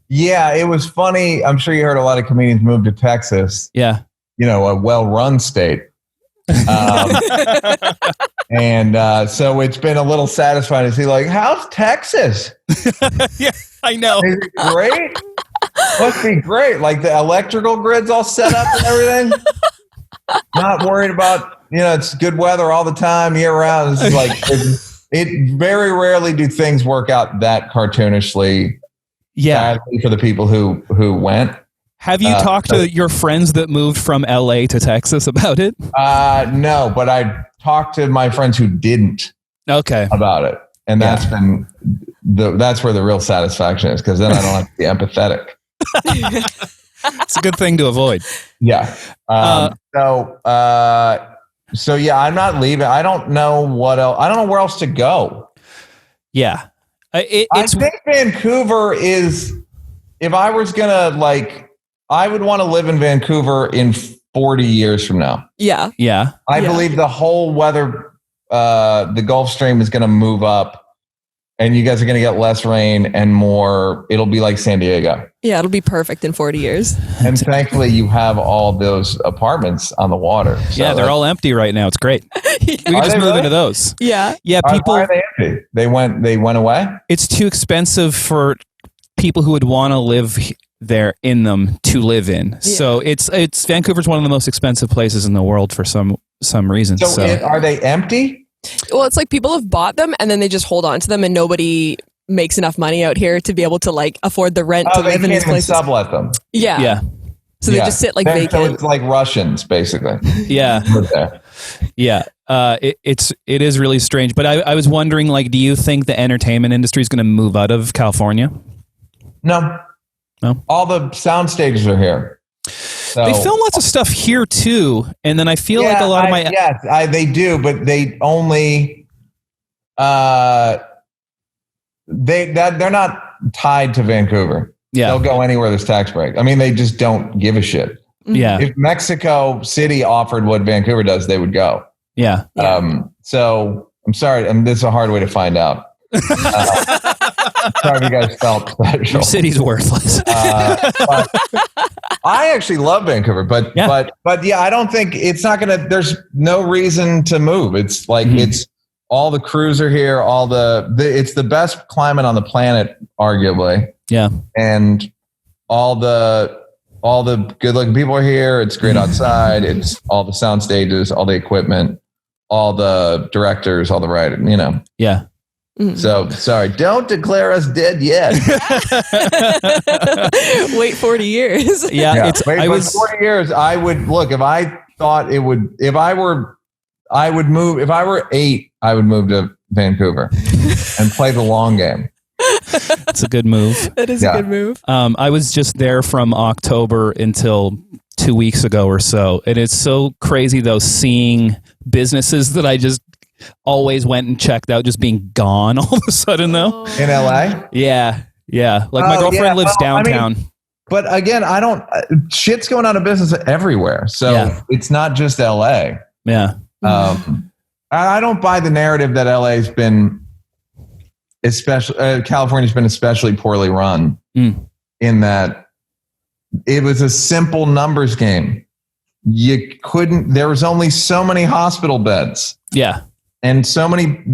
Yeah, it was funny. I'm sure you heard a lot of comedians move to Texas. Yeah. You know, a well-run state. And so it's been a little satisfying to see, like, how's Texas? Yeah, I know. Is it great? Must be great. Like the electrical grid's all set up and everything. Not worried about, it's good weather all the time, year round. This is like, it very rarely do things work out that cartoonishly. Yeah. For the people who went. Have you talked to your friends that moved from LA to Texas about it? No, but I talked to my friends who didn't. Okay. About it. And that's been that's where the real satisfaction is, because then I don't have to be empathetic. It's a good thing to avoid. Yeah. So yeah, I'm not leaving. I don't know what else. I don't know where else to go. Yeah. I think Vancouver is, if I was going to I would want to live in Vancouver in 40 years from now. Yeah. Yeah. I believe the whole weather, the Gulf Stream is going to move up, and you guys are going to get less rain and more. It'll be like San Diego. Yeah, it'll be perfect in 40 years. And thankfully, you have all those apartments on the water. So yeah, they're all empty right now. It's great. We can just move into those. Yeah. Yeah. People. Why are they empty? They went away? It's too expensive for people who would want to live there in them to live in. Yeah. So it's Vancouver's one of the most expensive places in the world for some reason. So are they empty? Well, it's like people have bought them and then they just hold on to them, and nobody makes enough money out here to be able to afford the rent to live in these places. Sublet them. Yeah. Yeah. So they just sit vacant. So it's like Russians, basically. Yeah. Yeah. It is really strange. But I was wondering, do you think the entertainment industry is going to move out of California? No. All the sound stages are here. So, they film lots of stuff here too, and then I feel like a lot of my they do, but they only they're not tied to Vancouver. Yeah, they'll go anywhere there's tax break. I mean, they just don't give a shit. Yeah, if Mexico City offered what Vancouver does, they would go. Yeah. So I'm sorry, this is a hard way to find out. Sorry if you guys felt special. Your city's worthless. But I actually love Vancouver, but yeah, I don't think it's not gonna. There's no reason to move. It's like it's all the crews are here. It's the best climate on the planet, arguably. Yeah, and all the good-looking people are here. It's great outside. It's all the sound stages, all the equipment, all the directors, all the writers. Yeah. So sorry, don't declare us dead yet. Wait 40 years. Yeah. Wait 40 years. I would look if I thought it would. If I were 8, I would move to Vancouver and play the long game. That's a good move. That is a good move. I was just there from October until 2 weeks ago or so. And it's so crazy, though, seeing businesses that I just always went and checked out just being gone all of a sudden, though. In LA? Yeah. Yeah. Like my girlfriend lives downtown. But again, shit's going out of business everywhere. So it's not just LA. Yeah. I don't buy the narrative that LA's been California's been especially poorly run in that it was a simple numbers game. There was only so many hospital beds. Yeah. And so many,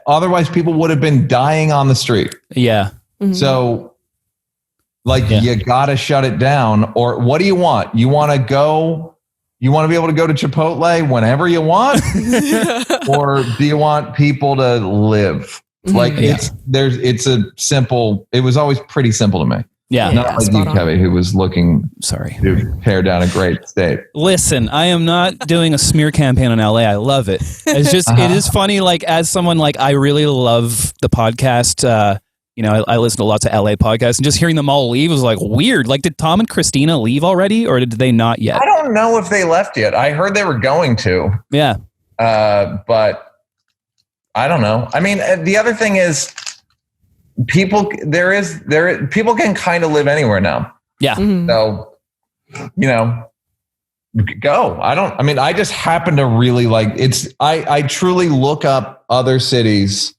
otherwise people would have been dying on the street. Yeah. Mm-hmm. So you got to shut it down. Or what do you want? You want to be able to go to Chipotle whenever you want? Or do you want people to live? Like it was always pretty simple to me. Yeah. Not like you, Kevin, who was looking to tear down a great state. Listen, I am not doing a smear campaign on LA. I love it. It's just, it is funny, like, as someone, like, I really love the podcast. I listen to lots of LA podcasts, and just hearing them all leave was like weird. Like, did Tom and Christina leave already, or did they not yet? I don't know if they left yet. I heard they were going to. Yeah. But I don't know. I mean, the other thing is, people can kind of live anywhere now. Yeah. So, go. I just happen to really like I truly look up other cities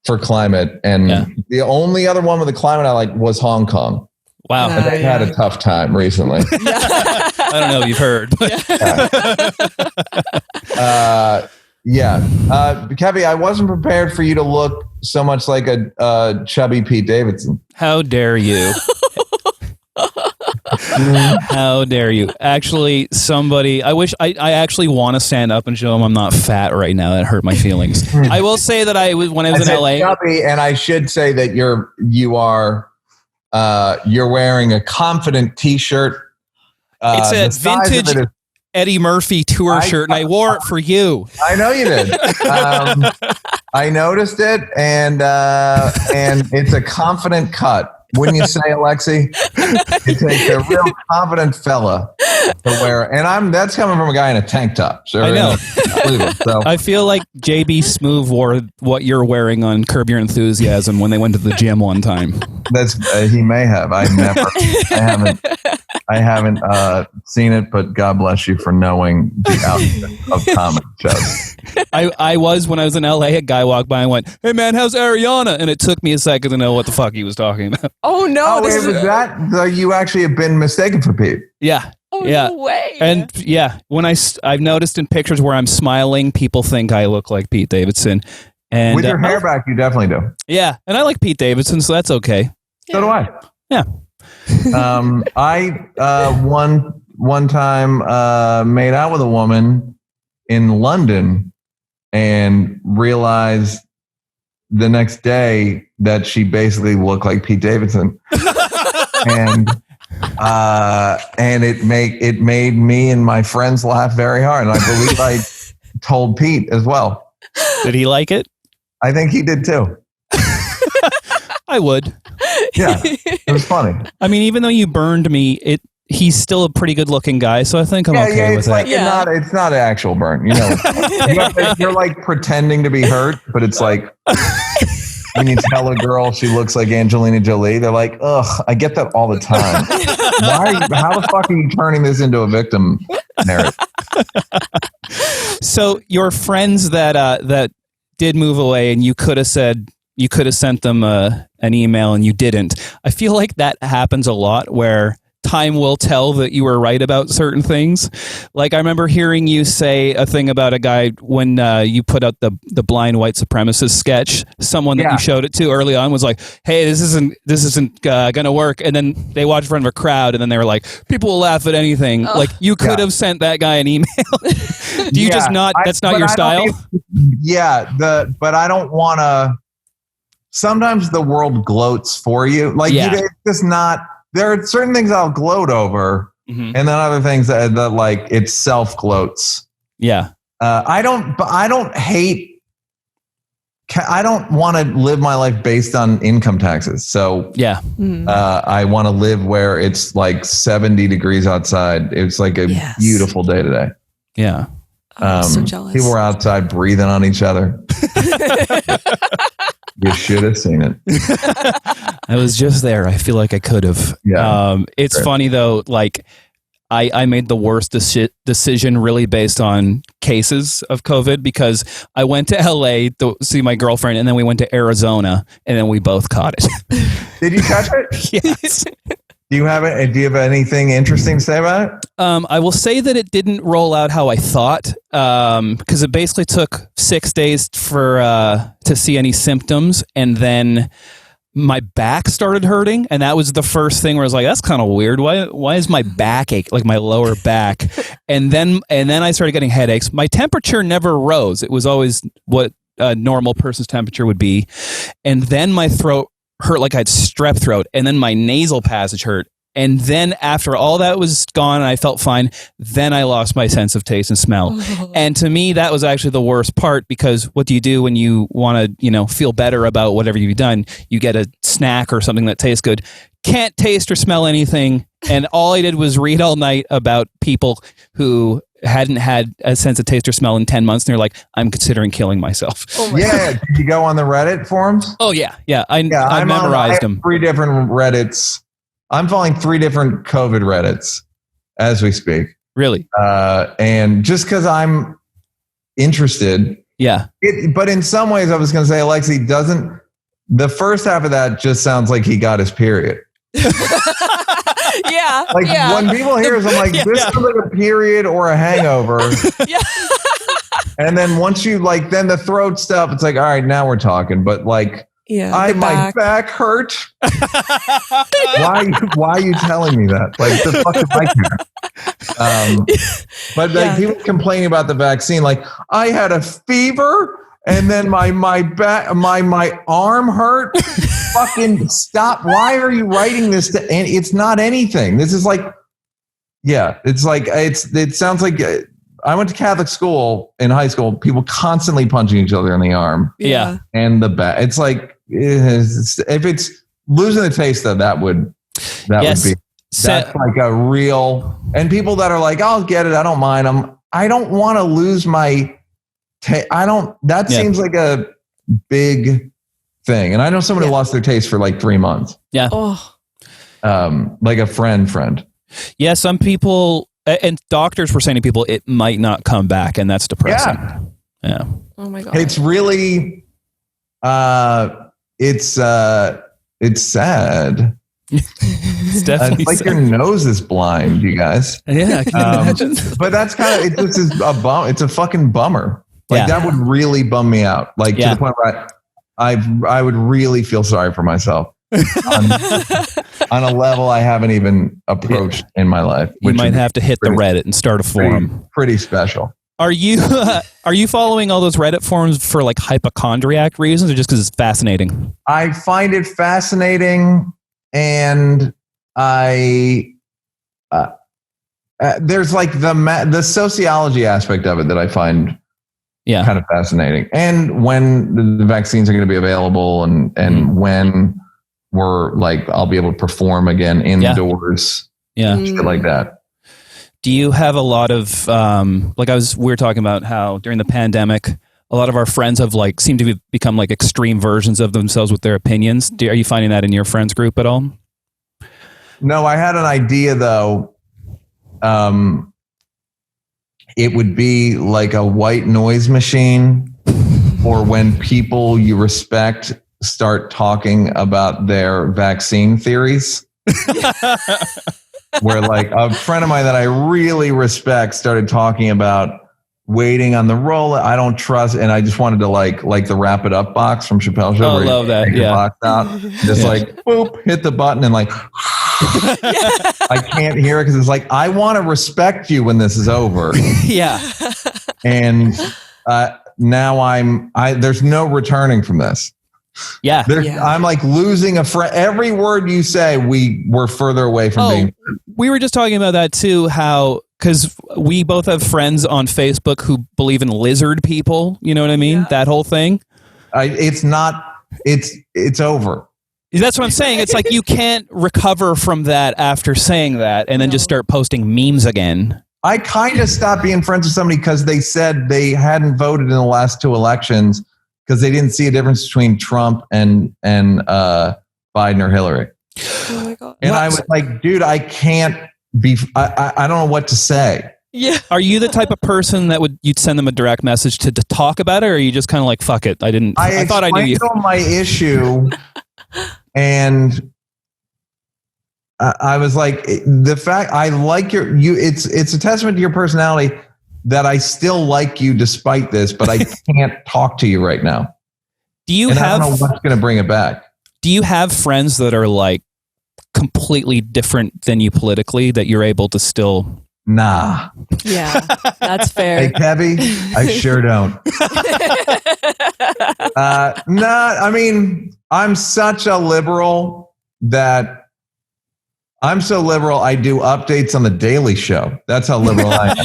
for climate, and the only other one with the climate I like was Hong Kong. Wow. And they had a tough time recently. I don't know if you've heard. Kevy, I wasn't prepared for you to look so much like a chubby Pete Davidson. How dare you? How dare you? Actually, I actually want to stand up and show him I'm not fat right now. That hurt my feelings. I will say that when I was in LA, chubby, and I should say that you're wearing a confident T-shirt. It's a vintage Eddie Murphy tour shirt, and I wore it for you. I know you did. I noticed it, and it's a confident cut. Wouldn't you say, Alexi? It takes a real confident fella to wear, and that's coming from a guy in a tank top. So I know. So. I feel like JB Smoove wore what you're wearing on Curb Your Enthusiasm when they went to the gym one time. He may have. I haven't seen it, but God bless you for knowing the outfit of comedy shows. When I was in LA, a guy walked by and went, "Hey man, how's Ariana?" And it took me a second to know what the fuck he was talking about. Oh no! Was that? So you actually have been mistaken for Pete? Yeah. Oh, yeah. No way. And when I've noticed in pictures where I'm smiling, people think I look like Pete Davidson. And with your hair back, you definitely do. Yeah, and I like Pete Davidson, so that's okay. So do I. Yeah. I one time made out with a woman in London and realized the next day that she basically looked like Pete Davidson. and it made me and my friends laugh very hard. And I believe I told Pete as well. Did he like it? I think he did too. I would. Yeah, it was funny. I mean, even though you burned me, he's still a pretty good looking guy, so I think I'm okay with like that. It's not an actual burn. You're like pretending to be hurt, but it's like when you tell a girl she looks like Angelina Jolie, they're like, ugh, I get that all the time. How the fuck are you turning this into a victim narrative? So your friends that did move away, and you could have said, you could have sent them an email and you didn't. I feel like that happens a lot where time will tell that you were right about certain things. Like I remember hearing you say a thing about a guy when you put out the blind white supremacist sketch. Someone that you showed it to early on was like, "Hey, this isn't gonna work," and then they watched in front of a crowd, and then they were like, "People will laugh at anything." Like you could have sent that guy an email. Do you just not? That's not your style. But I don't want to. Sometimes the world gloats for you. Like it's just not. There are certain things I'll gloat over, and then other things that like it self gloats. Yeah. I don't want to live my life based on income taxes. So I want to live where it's like 70 degrees outside. It's like a beautiful day today. Yeah. I'm so jealous. People were outside breathing on each other. You should have seen it. I was just there. I feel like I could have. Yeah. It's funny though. Like I made the worst decision really based on cases of COVID because I went to LA to see my girlfriend and then we went to Arizona and then we both caught it. Did you catch it? Yes. Do you have anything interesting to say about it? I will say that it didn't roll out how I thought because it basically took 6 days to see any symptoms, and then my back started hurting, and that was the first thing where I was like, "That's kind of weird. Why is my back ache, like my lower back?" and then I started getting headaches. My temperature never rose; it was always what a normal person's temperature would be, and then my throat hurt like I had strep throat, and then my nasal passage hurt. And then after all that was gone and I felt fine, then I lost my sense of taste and smell. And to me, that was actually the worst part because what do you do when you want to, feel better about whatever you've done? You get a snack or something that tastes good. Can't taste or smell anything. And all I did was read all night about people who hadn't had a sense of taste or smell in 10 months. And they're like, I'm considering killing myself. Did you go on the Reddit forums? Oh, yeah. Yeah. I memorized them. 3 different Reddits. I'm following 3 different COVID Reddits as we speak. Really? And just because I'm interested. Yeah. But in some ways, I was going to say, Alexi, the first half of that just sounds like he got his period. Yeah. When people hear this, I'm like, this sounds like a period or a hangover. Yeah. And then once you then the throat stuff, it's like, all right, now we're talking. But my back hurt. Why are you telling me that? Like the fuck am I care? But people complaining about the vaccine, like I had a fever and then my back, my arm hurt. Fucking stop. Why are you writing this to? And it's not anything. This is it sounds like I went to Catholic school in high school. People constantly punching each other in the arm. Yeah. And the back. It's like, if it's losing the taste, though, that would be that's like a real. And people that are like, I'll get it. I don't mind them. I don't want to lose my. That seems like a big thing. And I know someone who lost their taste for like 3 months. Yeah. Like a friend. Yeah. Some people and doctors were saying to people, it might not come back. And that's depressing. Yeah. Oh my God. It's really, it's sad. It's definitely like your nose is blind, you guys. Yeah. I can imagine. But that's kind of, this is a bum. It's a fucking bummer. Like that would really bum me out. Like to the point where I would really feel sorry for myself on a level I haven't even approached in my life. You might have to hit the Reddit and start a forum. Pretty special. Are you following all those Reddit forums for like hypochondriac reasons or just because it's fascinating? I find it fascinating, and there's like the sociology aspect of it that I find kind of fascinating. And when the vaccines are going to be available and when we're like, I'll be able to perform again indoors. Yeah. Shit like that. Do you have a lot of, we were talking about how during the pandemic, a lot of our friends have seemed to become like extreme versions of themselves with their opinions. Are you finding that in your friends group at all? No, I had an idea though. It would be like a white noise machine, or when people you respect start talking about their vaccine theories. Where like a friend of mine that I really respect started talking about waiting on the roll. I don't trust, and I just wanted to like the wrap it up box from Chappelle Show. Oh, I love that. Yeah. Box out, just like boop, hit the button, and like I can't hear it because it's like I want to respect you when this is over. Yeah. And now there's no returning from this. Yeah. I'm like losing a friend. Every word you say, we're further away from being. We were just talking about that too, how, because we both have friends on Facebook who believe in lizard people. You know what I mean? That whole thing. It's over. That's what I'm saying. It's like you can't recover from that after saying that and then just start posting memes again. I kind of stopped being friends with somebody because they said they hadn't voted in the last 2 elections because they didn't see a difference between Trump and Biden or Hillary. Oh my God. And I was like, dude, I can't be, I don't know what to say. Yeah. Are you the type of person that you'd send them a direct message to talk about it, or are you just kind of like, fuck it? I thought I knew you. explained my issue, and I was like, the fact I like it's a testament to your personality that I still like you despite this, but I can't talk to you right now. I don't know what's going to bring it back. Do you have friends that are like completely different than you politically that you're able to still? Nah. Yeah, that's fair. Hey, Kevy, I sure don't. I mean, I'm such a liberal that I'm so liberal, I do updates on the Daily Show. That's how liberal I am.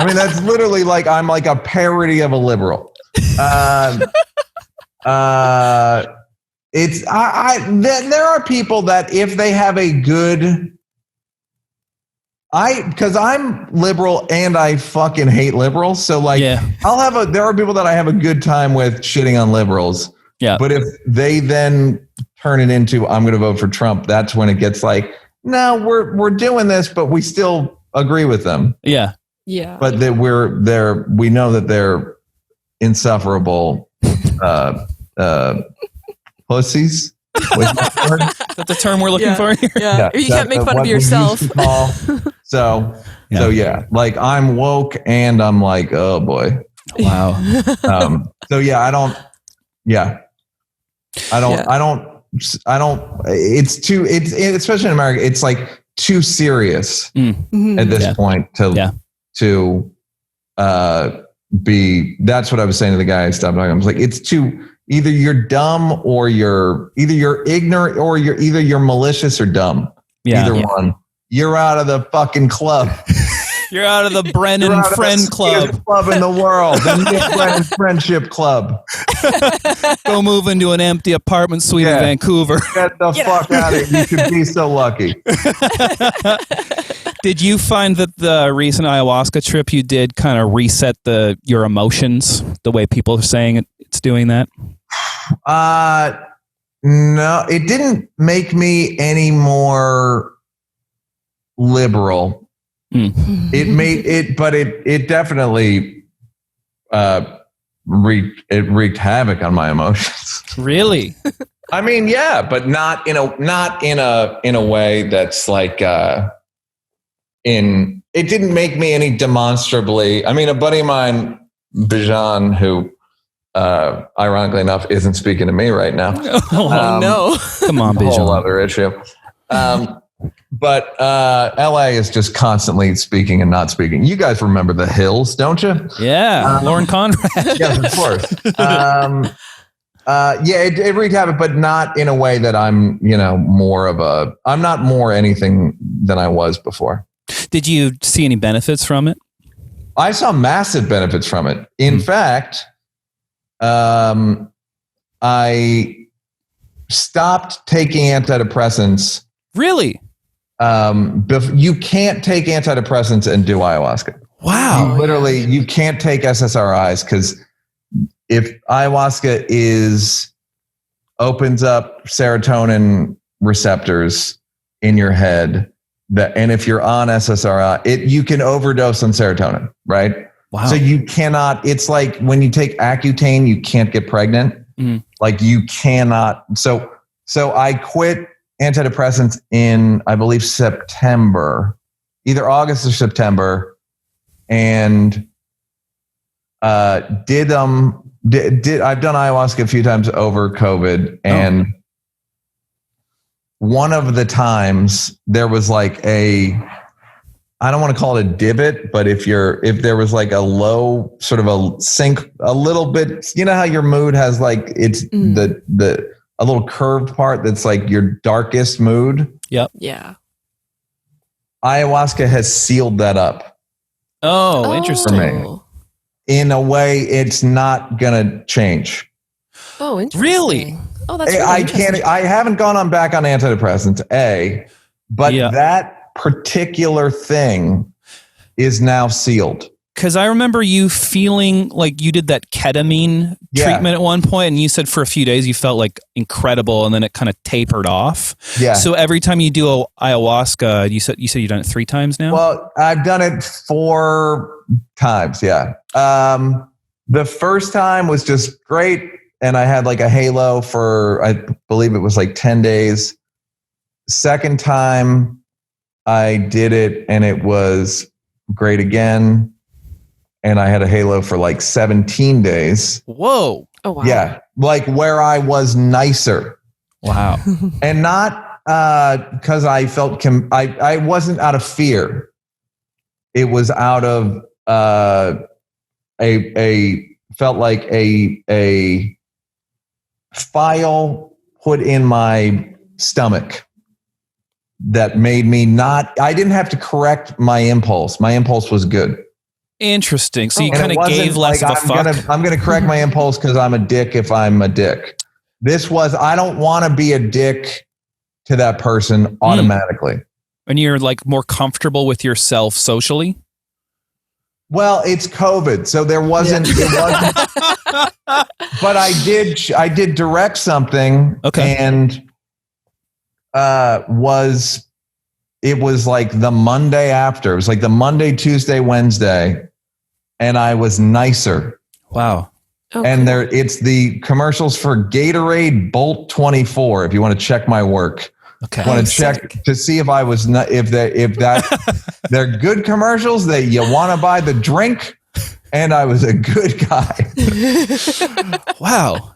I mean, that's literally like, I'm like a parody of a liberal. There are people that if they have a good, because I'm liberal and I fucking hate liberals. So like, there are people that I have a good time with shitting on liberals. Yeah. But if they then turn it into, I'm going to vote for Trump, that's when it gets like, no, we're doing this, but we still agree with them. Yeah. Yeah. But that we know that they're insufferable pussies. That's the term we're looking for here. Yeah. You can't make fun of yourself. So like I'm woke and I'm like, oh boy. Wow. I don't, it's especially in America, it's like too serious at this point to be, that's what I was saying to the guy I stopped talking. I was like, it's too, either you're dumb or you're ignorant or you're malicious or dumb. Either one. You're out of the fucking club. You're out of the Brennan Friend Club. Club in the world. The Nick Brennan Friendship Club. Go move into an empty apartment suite in Vancouver. Get the fuck out of here. You should be so lucky. Did you find that the recent ayahuasca trip you did kind of reset your emotions the way people are saying it's doing that? No, it didn't make me any more liberal. It made it, but it definitely wreaked havoc on my emotions. Really? I mean, yeah, but not in a way that's like it didn't make me any demonstrably. I mean, a buddy of mine, Bijan, who ironically enough isn't speaking to me right now. Oh no! Come on, Bijan. Whole other issue. But LA is just constantly speaking and not speaking. You guys remember the Hills, don't you? Yeah, Lauren Conrad. Yes, of course. It wreaked havoc, but not in a way that I'm, I'm not more anything than I was before. Did you see any benefits from it? I saw massive benefits from it. In fact, I stopped taking antidepressants. Really? You can't take antidepressants and do ayahuasca. Wow. You can't take SSRIs because if ayahuasca opens up serotonin receptors in your head, and if you're on SSRI, you can overdose on serotonin, right? Wow. So you cannot, it's like when you take Accutane, you can't get pregnant. Like you cannot. So I quit antidepressants in, I believe, September, either August or September, and I've done ayahuasca a few times over COVID, and one of the times there was like I don't want to call it a divot, but if there was like a low sort of a sink, a little bit, you know how your mood has like, it's a little curved part that's like your darkest mood. Yep. Yeah. Ayahuasca has sealed that up. Oh, interesting. For me. In a way, it's not going to change. Oh, interesting. Really? Oh, that's really I haven't gone back on antidepressants, but that particular thing is now sealed. Because I remember you feeling like you did that ketamine treatment at one point, and you said for a few days you felt like incredible, and then it kind of tapered off. Yeah. So every time you do ayahuasca, you said you've done it 3 times now? Well, I've done it 4 times, yeah. The first time was just great, and I had like a halo for, I believe it was like 10 days. Second time I did it, and it was great again. And I had a halo for like 17 days. Whoa. Oh, wow. Yeah. Like where I was nicer. Wow. And not because I felt, I wasn't out of fear. It was out of felt like a file put in my stomach that made me I didn't have to correct my impulse. My impulse was good. Interesting. So you kind of gave less of a fuck. I'm going to correct my impulse because I'm a dick if I'm a dick. This was, I don't want to be a dick to that person automatically. And you're like more comfortable with yourself socially? Well, it's COVID, so there wasn't. But I did direct something. Okay. And it was like the Monday after. It was like the Monday, Tuesday, Wednesday, and I was nicer. Wow. Okay. And it's the commercials for Gatorade Bolt 24. If you want to check my work, okay. Want to check to see if I was not, if they're good commercials that you want to buy the drink, and I was a good guy. Wow.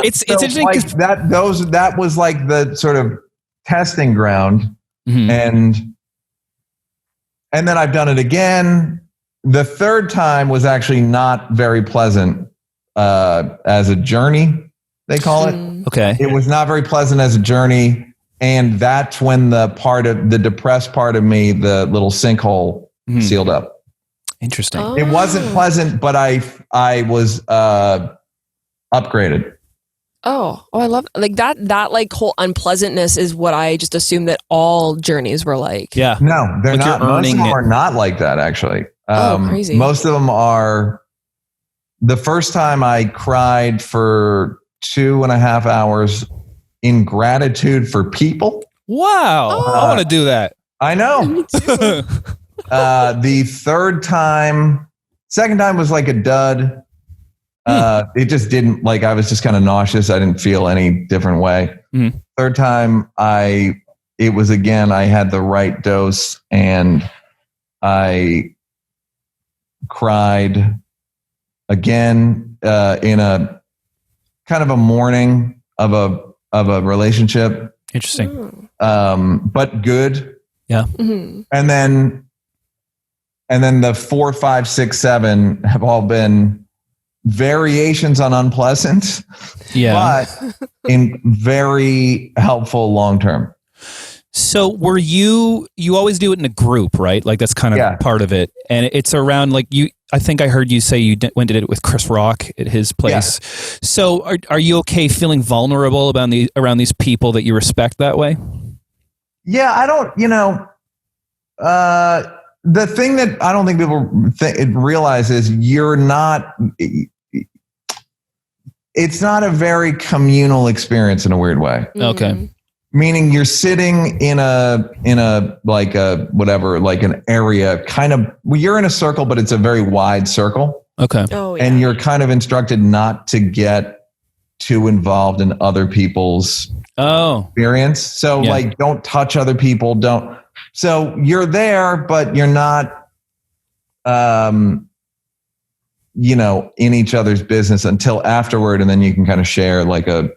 It's interesting like that was like the sort of testing ground. Mm-hmm. And then I've done it again. The third time was actually not very pleasant as a journey, they call it. Okay. It was not very pleasant as a journey. And that's when the depressed part of me, the little sinkhole, sealed up. Interesting. It wasn't pleasant, but I was upgraded. Oh, I love like that like whole unpleasantness is what I just assumed that all journeys were like. Yeah. No, they're not. Most of them are not like that, actually. Crazy. Most of them are. The first time I cried for 2.5 hours in gratitude for people. Wow. I want to do that. I know. Me too. The second time was like a dud. It just didn't, like, I was just kind of nauseous. I didn't feel any different way. Mm-hmm. Third time it was again, I had the right dose and I cried again in a kind of a mourning of a relationship. Interesting. But good. Yeah. Mm-hmm. And then the 4, 5, 6, 7 have all been variations on unpleasant, but in very helpful long term. So were you always do it in a group, right? Like that's kind of part of it. And it's around like I think I heard you say you did it with Chris Rock at his place. Yeah. So are you okay feeling vulnerable around these people that you respect that way? Yeah, I don't, the thing that I don't think people realize is it's not a very communal experience in a weird way. Okay. Meaning you're sitting in a like a whatever, like an area you're in a circle, but it's a very wide circle. Okay. Oh, yeah. And you're kind of instructed not to get too involved in other people's experience. So like, don't touch other people. Don't. So you're there, but you're not, you know, in each other's business until afterward. And then you can kind of share like a,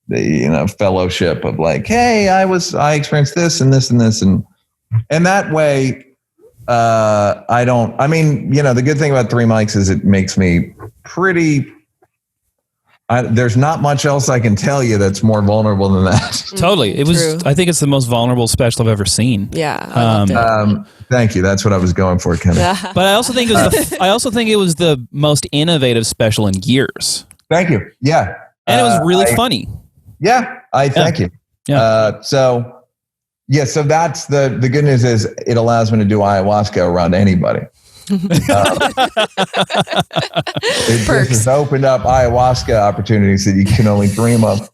you know, fellowship of like, hey, I experienced this and this and this. And that way, I mean, you know, the good thing about 3 mics is it makes me pretty, there's not much else I can tell you that's more vulnerable than that. Totally. It was, I think it's the most vulnerable special I've ever seen. Yeah. I loved it. Thank you. That's what I was going for, Ken. But I also think it was the most innovative special in years. Thank you. Yeah. And it was really funny. Yeah. Thank you. Yeah. So that's the good news is it allows me to do ayahuasca around anybody. It just has opened up ayahuasca opportunities that you can only dream of.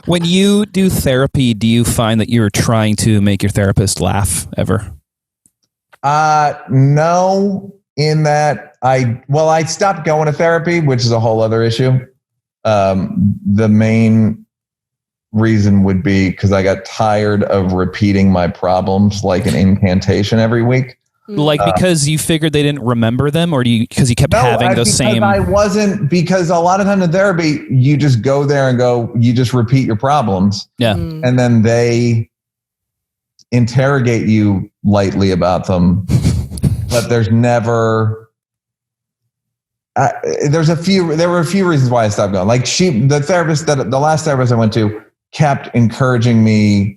When you do therapy, do you find that you're trying to make your therapist laugh ever? No, in that I stopped going to therapy, which is a whole other issue. The main reason would be because I got tired of repeating my problems like an incantation every week. Like because you figured they didn't remember them, or because you kept having those same? Because a lot of time in therapy, you just go there and you just repeat your problems. Yeah. And then they interrogate you lightly about them, but there's never, there were a few reasons why I stopped going. Like the last therapist I went to kept encouraging me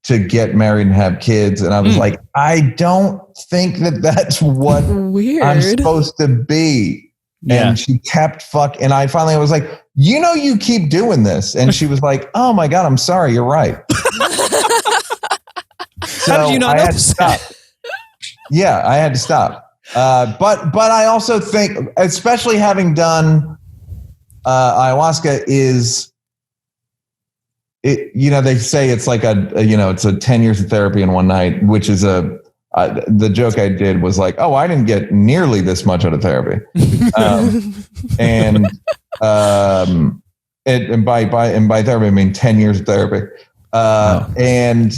to get married and have kids. And I was like, I don't think that's what I'm supposed to be. Yeah. And she kept and I finally was like, you keep doing this. And she was like, oh my God, I'm sorry. You're right. So how did you not know? I had to stop. Yeah, I had to stop. But I also think, especially having done ayahuasca they say it's like it's a 10 years of therapy in one night, which is the joke I did was like, oh, I didn't get nearly this much out of therapy. And by therapy, I mean 10 years of therapy. And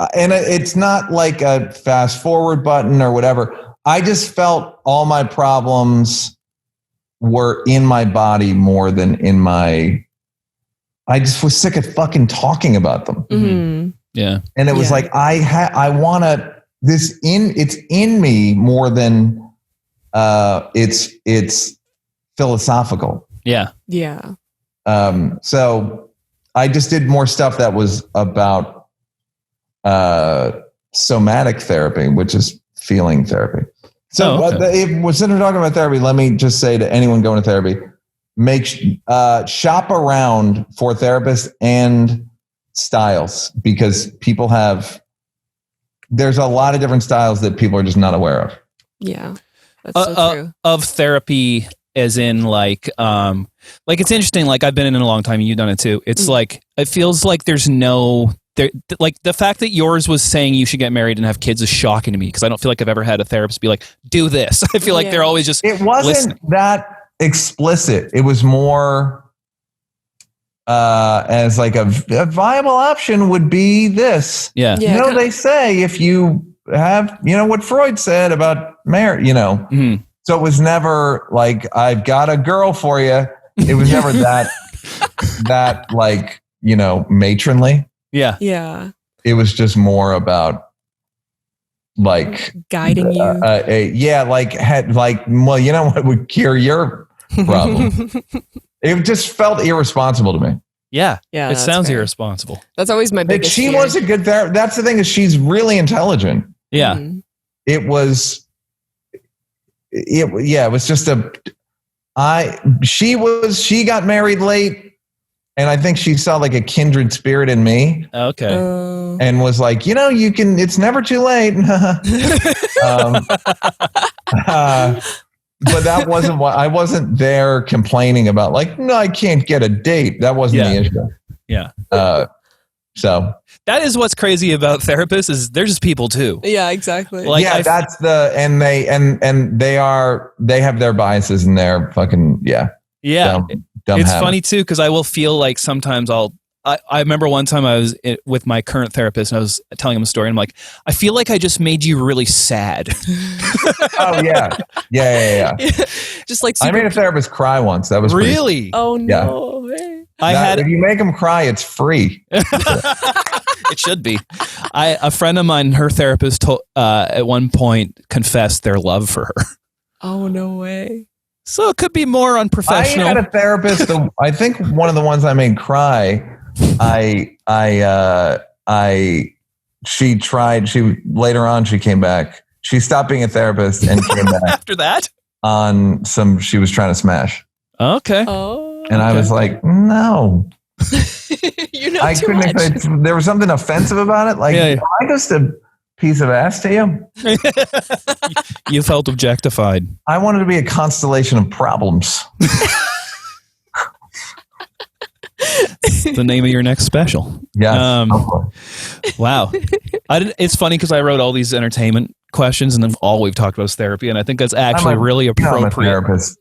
it's not like a fast forward button or whatever. I just felt all my problems were in my body more than in I just was sick of fucking talking about them. Mm-hmm. Yeah. And it was like, I want it's in me more than it's philosophical. Yeah. Yeah. So I just did more stuff that was about somatic therapy, which is feeling therapy. So if we're sitting here talking about therapy, let me just say to anyone going to therapy, shop around for therapists and styles, because there's a lot of different styles that people are just not aware of. Yeah. That's so true. Of therapy as in like it's interesting. Like I've been in it a long time and you've done it too. It's like, it feels like there's like the fact that yours was saying you should get married and have kids is shocking to me, because I don't feel like I've ever had a therapist be like, do this. I feel like they're always just, it wasn't listening. That explicit. It was more as like a viable option would be this. Yeah. They say if you have, what Freud said about marriage, Mm-hmm. So it was never like, I've got a girl for you. It was never that like, matronly. Yeah. Yeah. It was just more about like guiding you. Well, you know what would cure your problem? It just felt irresponsible to me. Yeah. Yeah. It sounds irresponsible. That's always my biggest She fear. was a good therapist. That's the thing, is she's really intelligent. Yeah. Mm-hmm. It was just she got married late, and I think she saw like a kindred spirit in me. Okay. And was like, it's never too late. But that wasn't what I wasn't there complaining about. Like, no, I can't get a date. That wasn't the issue. Yeah. So That is what's crazy about therapists is they're just people too. Yeah, exactly. Like, yeah, that's they have their biases and their fucking dumb it's habits. funny too because I will feel like sometimes I remember one time I was with my current therapist and I was telling him a story and I'm like, I feel like I just made you really sad. Oh yeah. Just like I made a therapist cry once. That was really. Oh no. Yeah. If you make them cry, it's free. It should be. A friend of mine, her therapist, at one point confessed their love for her. Oh no way. So it could be more unprofessional. I had a therapist. I think one of the ones I made cry. She later on she came back. She stopped being a therapist and came back after that on some. She was trying to smash. Okay. And I was like, no. You know, I couldn't. There was something offensive about it. Like, am I just a piece of ass to you? You felt objectified. I wanted to be a constellation of problems. The name of your next special. Yeah. Wow. It's funny because I wrote all these entertainment questions, and then all we've talked about is therapy, and I think that's actually really appropriate.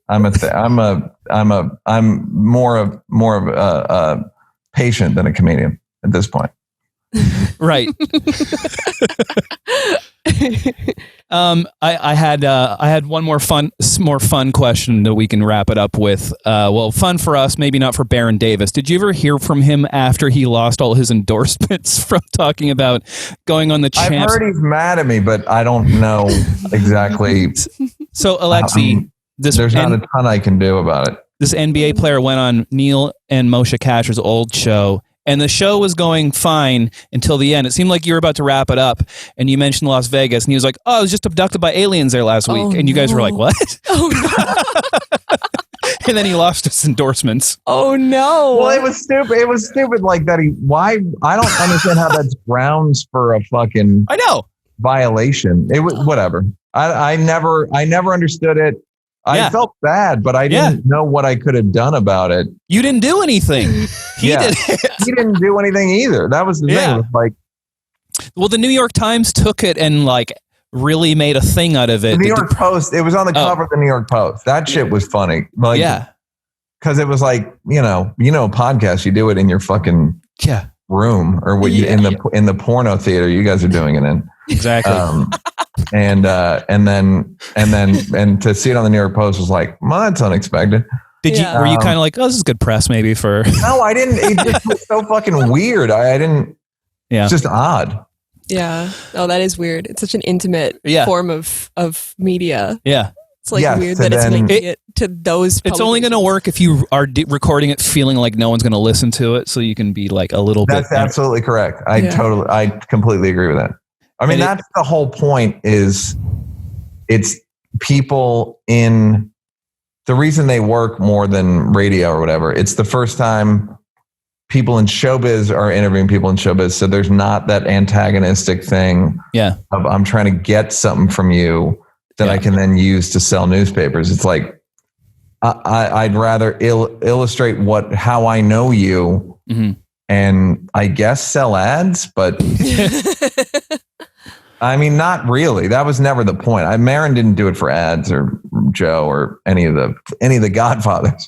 I'm a therapist. I'm more of a patient than a comedian at this point. Right. I had one more fun question that we can wrap it up with. Well, fun for us, maybe not for Baron Davis. Did you ever hear from him after he lost all his endorsements from talking about going on the champs? I've heard he's mad at me, but I don't know exactly. So, Alexi, there's not a ton I can do about it. This NBA player went on Neal and Moshe Kasher's old show, and the show was going fine until the end. It seemed like you were about to wrap it up, and you mentioned Las Vegas, and he was like, "Oh, I was just abducted by aliens there last week," and you guys were like, "What?" Oh no! And then he lost his endorsements. Oh no! Well, it was stupid. It was stupid like that. Why? I don't understand how that's grounds for a fucking. I know. Violation. It was whatever. I never understood it. I felt bad, but I didn't know what I could have done about it. You didn't do anything. He did. He didn't do anything either. That was the thing. It was like, well, the New York Times took it and like really made a thing out of it. The New York Post. It was on the cover of the New York Post. That shit was funny. Like, because it was like you know, podcast. You do it in your fucking room or what you in the porno theater. You guys are doing it in. Exactly. And to see it on the New York Post was like, well, that's unexpected. Did you? Were you kind of like, oh, this is good press, maybe for? No, I didn't. It just was so fucking weird. I didn't. Yeah, it's just odd. Yeah. Oh, that is weird. It's such an intimate form of media. Yeah. It's like weird that it's linking it to those. It's only going to work if you are recording it feeling like no one's going to listen to it, so you can be like a little bit. That's absolutely correct. I completely agree with that. I mean, that's the whole point is it's people in the reason they work more than radio or whatever. It's the first time people in showbiz are interviewing people in showbiz. So there's not that antagonistic thing of I'm trying to get something from you that I can then use to sell newspapers. It's like, I'd rather illustrate how I know you and I guess sell ads, but I mean, not really. That was never the point. Marin didn't do it for ads or Joe or any of the Godfathers.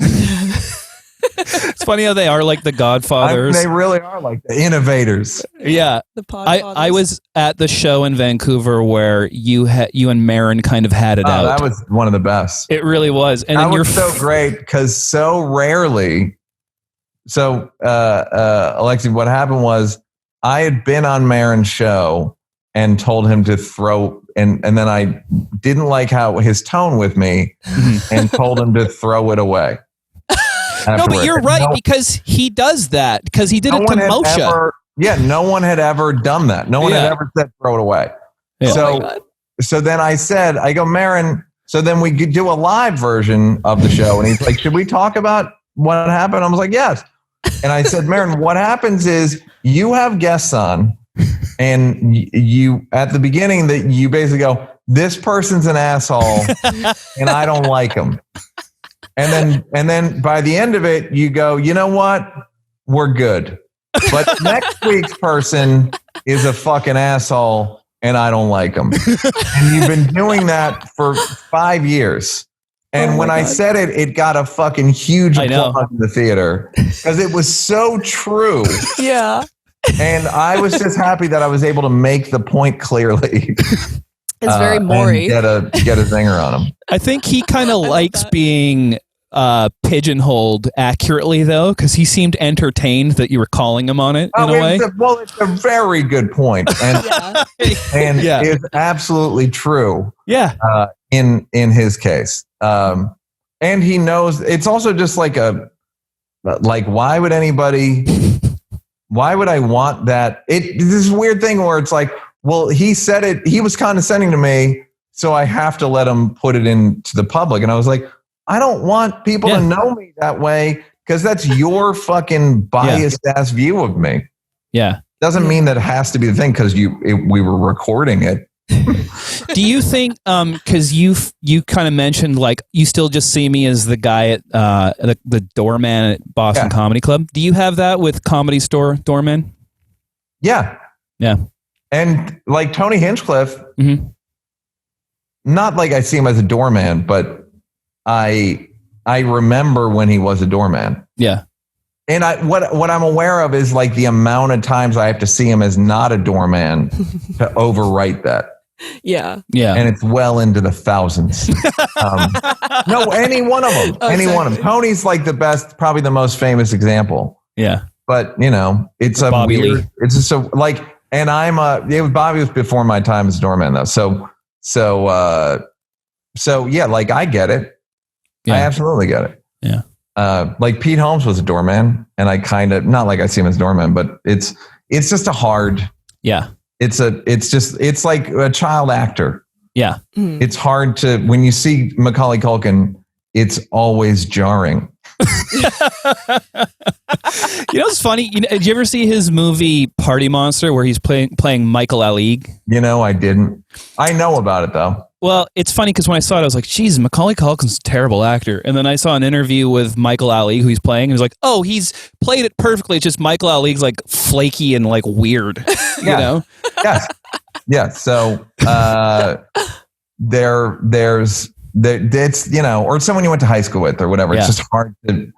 It's funny how they are like the Godfathers. They really are like the innovators. Yeah. I was at the show in Vancouver where you and Marin kind of had it out. That was one of the best. It really was. And then was so great because so rarely. So, Alexi, what happened was I had been on Marin's show and told him to throw, and then I didn't like how his tone with me and told him to throw it away. No, but you're right because he does that because he did it to Moshe. No one had ever done that. No one had ever said throw it away. Yeah. So then I go, Marin, so then we could do a live version of the show. And he's like, should we talk about what happened? I was like, yes. And I said, Marin, what happens is you have guests on and you at the beginning that you basically go, this person's an asshole and I don't like him. And then by the end of it, you go, you know what? We're good. But next week's person is a fucking asshole and I don't like him. And you've been doing that for 5 years. And when I said it, it got a fucking huge applause in the theater because it was so true. Yeah. And I was just happy that I was able to make the point clearly. It's very Maury. Get a zinger on him. I think he kind of likes being pigeonholed accurately, though, because he seemed entertained that you were calling him on it in a way. It's a very good point, and it's absolutely true. Yeah, in his case, and he knows it's also just like why would I want that? This weird thing where it's like, well, he said it. He was condescending to me, so I have to let him put it into the public, and I was like, I don't want people to know me that way because that's your fucking biased ass view of me. Yeah. Doesn't mean that it has to be the thing because we were recording it. Do you think, because you kind of mentioned like you still just see me as the guy at the doorman at Boston Comedy Club. Do you have that with Comedy Store doorman? Yeah. Yeah. And like Tony Hinchcliffe, not like I see him as a doorman, but I remember when he was a doorman. Yeah. And what I'm aware of is like the amount of times I have to see him as not a doorman to overwrite that. Yeah. Yeah. And it's well into the thousands. No, any one of them. Oh, any exactly. one of them. Tony's like the best, probably the most famous example. Yeah. But, you know, it's a Bobby weird, Lee. it's just so like, and Bobby was before my time as doorman though. So yeah, like I get it. Yeah. I absolutely get it. Yeah. Like Pete Holmes was a doorman, and I kind of not like I see him as doorman, but it's just a hard. Yeah. It's like a child actor. Yeah. It's hard to when you see Macaulay Culkin, it's always jarring. You know what's funny? Did you ever see his movie Party Monster where he's playing Michael Alig? You know, I didn't. I know about it though. Well, it's funny because when I saw it, I was like, geez, Macaulay Culkin's a terrible actor. And then I saw an interview with Michael Alig, who he's playing, and he was like, oh, he's played it perfectly. It's just Michael Alig's like flaky and like weird, you know? Yes. Yeah. So it's, you know, or someone you went to high school with or whatever. It's just hard to,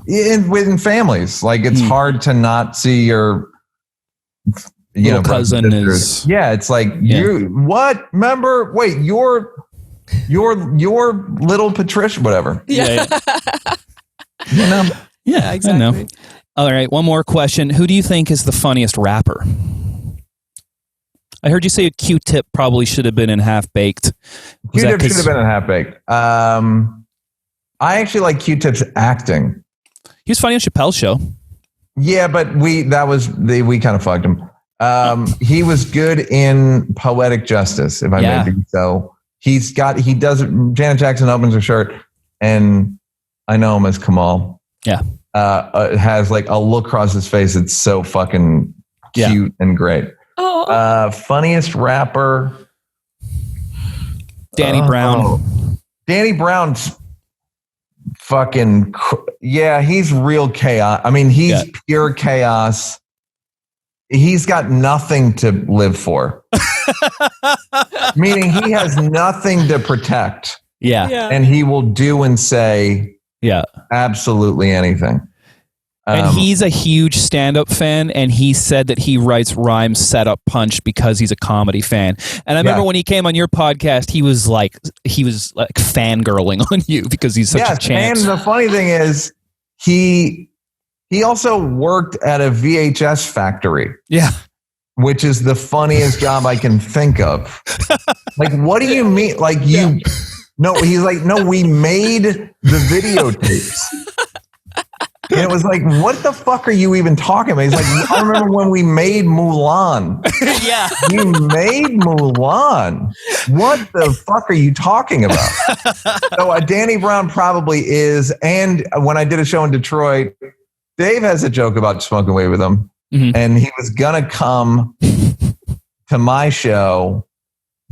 within families, like it's hard to not see your, you know, cousin is. Yeah. It's like you, what? Remember, wait, your little Patricia, whatever. Yeah. You know? Yeah, exactly. I know. All right. One more question. Who do you think is the funniest rapper? I heard you say Q-Tip probably should have been in Half Baked. Q-Tip should have been in Half Baked. I actually like Q-Tip's acting. He was funny on Chappelle's show. Yeah, but we kind of fucked him. He was good in Poetic Justice, if I may be so. He does Janet Jackson opens her shirt, and I know him as Kamal. Yeah. Has like a look across his face. It's so fucking cute and great. Oh. Funniest rapper. Danny Brown. Danny Brown's fucking, he's real chaos. I mean, he's pure chaos. He's got nothing to live for. Meaning he has nothing to protect. Yeah. And he will do and say absolutely anything. And he's a huge stand-up fan, and he said that he writes rhymes set up punch because he's a comedy fan. And I remember when he came on your podcast, he was like fangirling on you because he's such a champ. And the funny thing is, he also worked at a VHS factory. Yeah. Which is the funniest job I can think of. Like, what do you mean? Like no, he's like, no, we made the videotapes. And it was like, what the fuck are you even talking about? He's like, I remember when we made Mulan. Yeah. You made Mulan. What the fuck are you talking about? So Danny Brown probably is. And when I did a show in Detroit, Dave has a joke about smoking weed with him. Mm-hmm. And he was going to come to my show,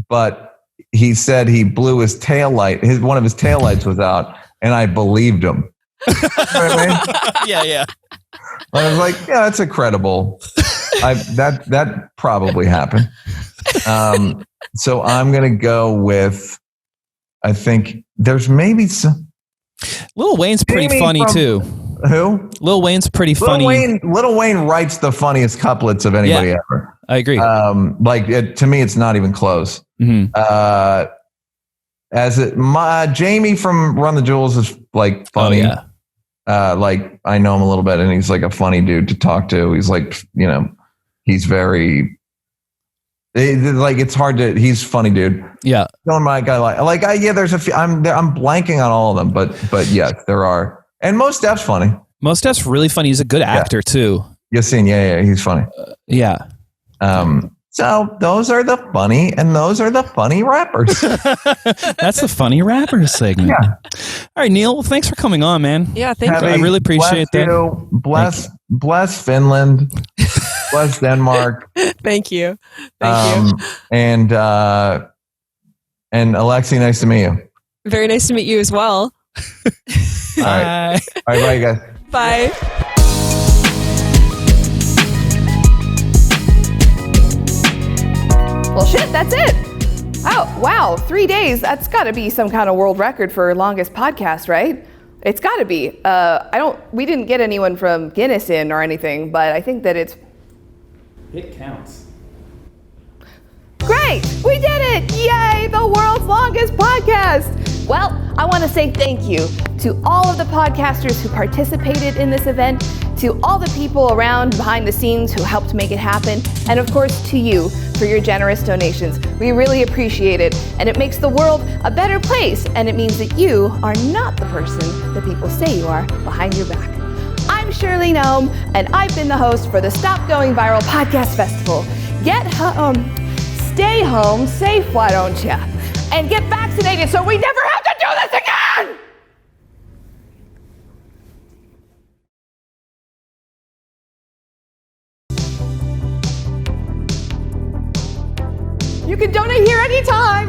but he said he blew his taillight. One of his taillights was out, and I believed him. You know what I mean? Yeah. I was like, yeah, that's a credible. That probably happened. So I'm gonna go with. I think there's maybe some. Lil Wayne's pretty funny too. Who? Lil Wayne's pretty funny. Lil Wayne writes the funniest couplets of anybody ever. I agree. To me, it's not even close. Mm-hmm. Jamie from Run the Jewels is like funny. Oh, yeah. Like I know him a little bit, and he's like a funny dude to talk to. He's like, he's very. It's hard to. He's a funny dude. Yeah. There's a few. I'm blanking on all of them, but yes, there are. And Mos Def's funny. Mos Def's really funny. He's a good actor too. Yassine, yeah, he's funny. Yeah. So those are the funny, and those are the funny rappers. That's the funny rappers segment. Yeah. All right, Neal. Well, thanks for coming on, man. Yeah, thank you. I really appreciate that. Bless Finland. Bless Denmark. Thank you. Thank you. And Alexi, nice to meet you. Very nice to meet you as well. All right. All right, bye, guys. Bye. Well, shit, that's it. Oh, wow, 3 days. That's got to be some kind of world record for longest podcast, right? It's got to be. We didn't get anyone from Guinness in or anything, but I think that it's. It counts. Great! We did it! Yay! The world's longest podcast! Well, I want to say thank you to all of the podcasters who participated in this event, to all the people around behind the scenes who helped make it happen, and of course to you for your generous donations. We really appreciate it, and it makes the world a better place, and it means that you are not the person that people say you are behind your back. I'm Shirley Nome, and I've been the host for the Stop Going Viral Podcast Festival. Stay home safe, why don't you? And get vaccinated so we never have to do this again! You can donate here anytime.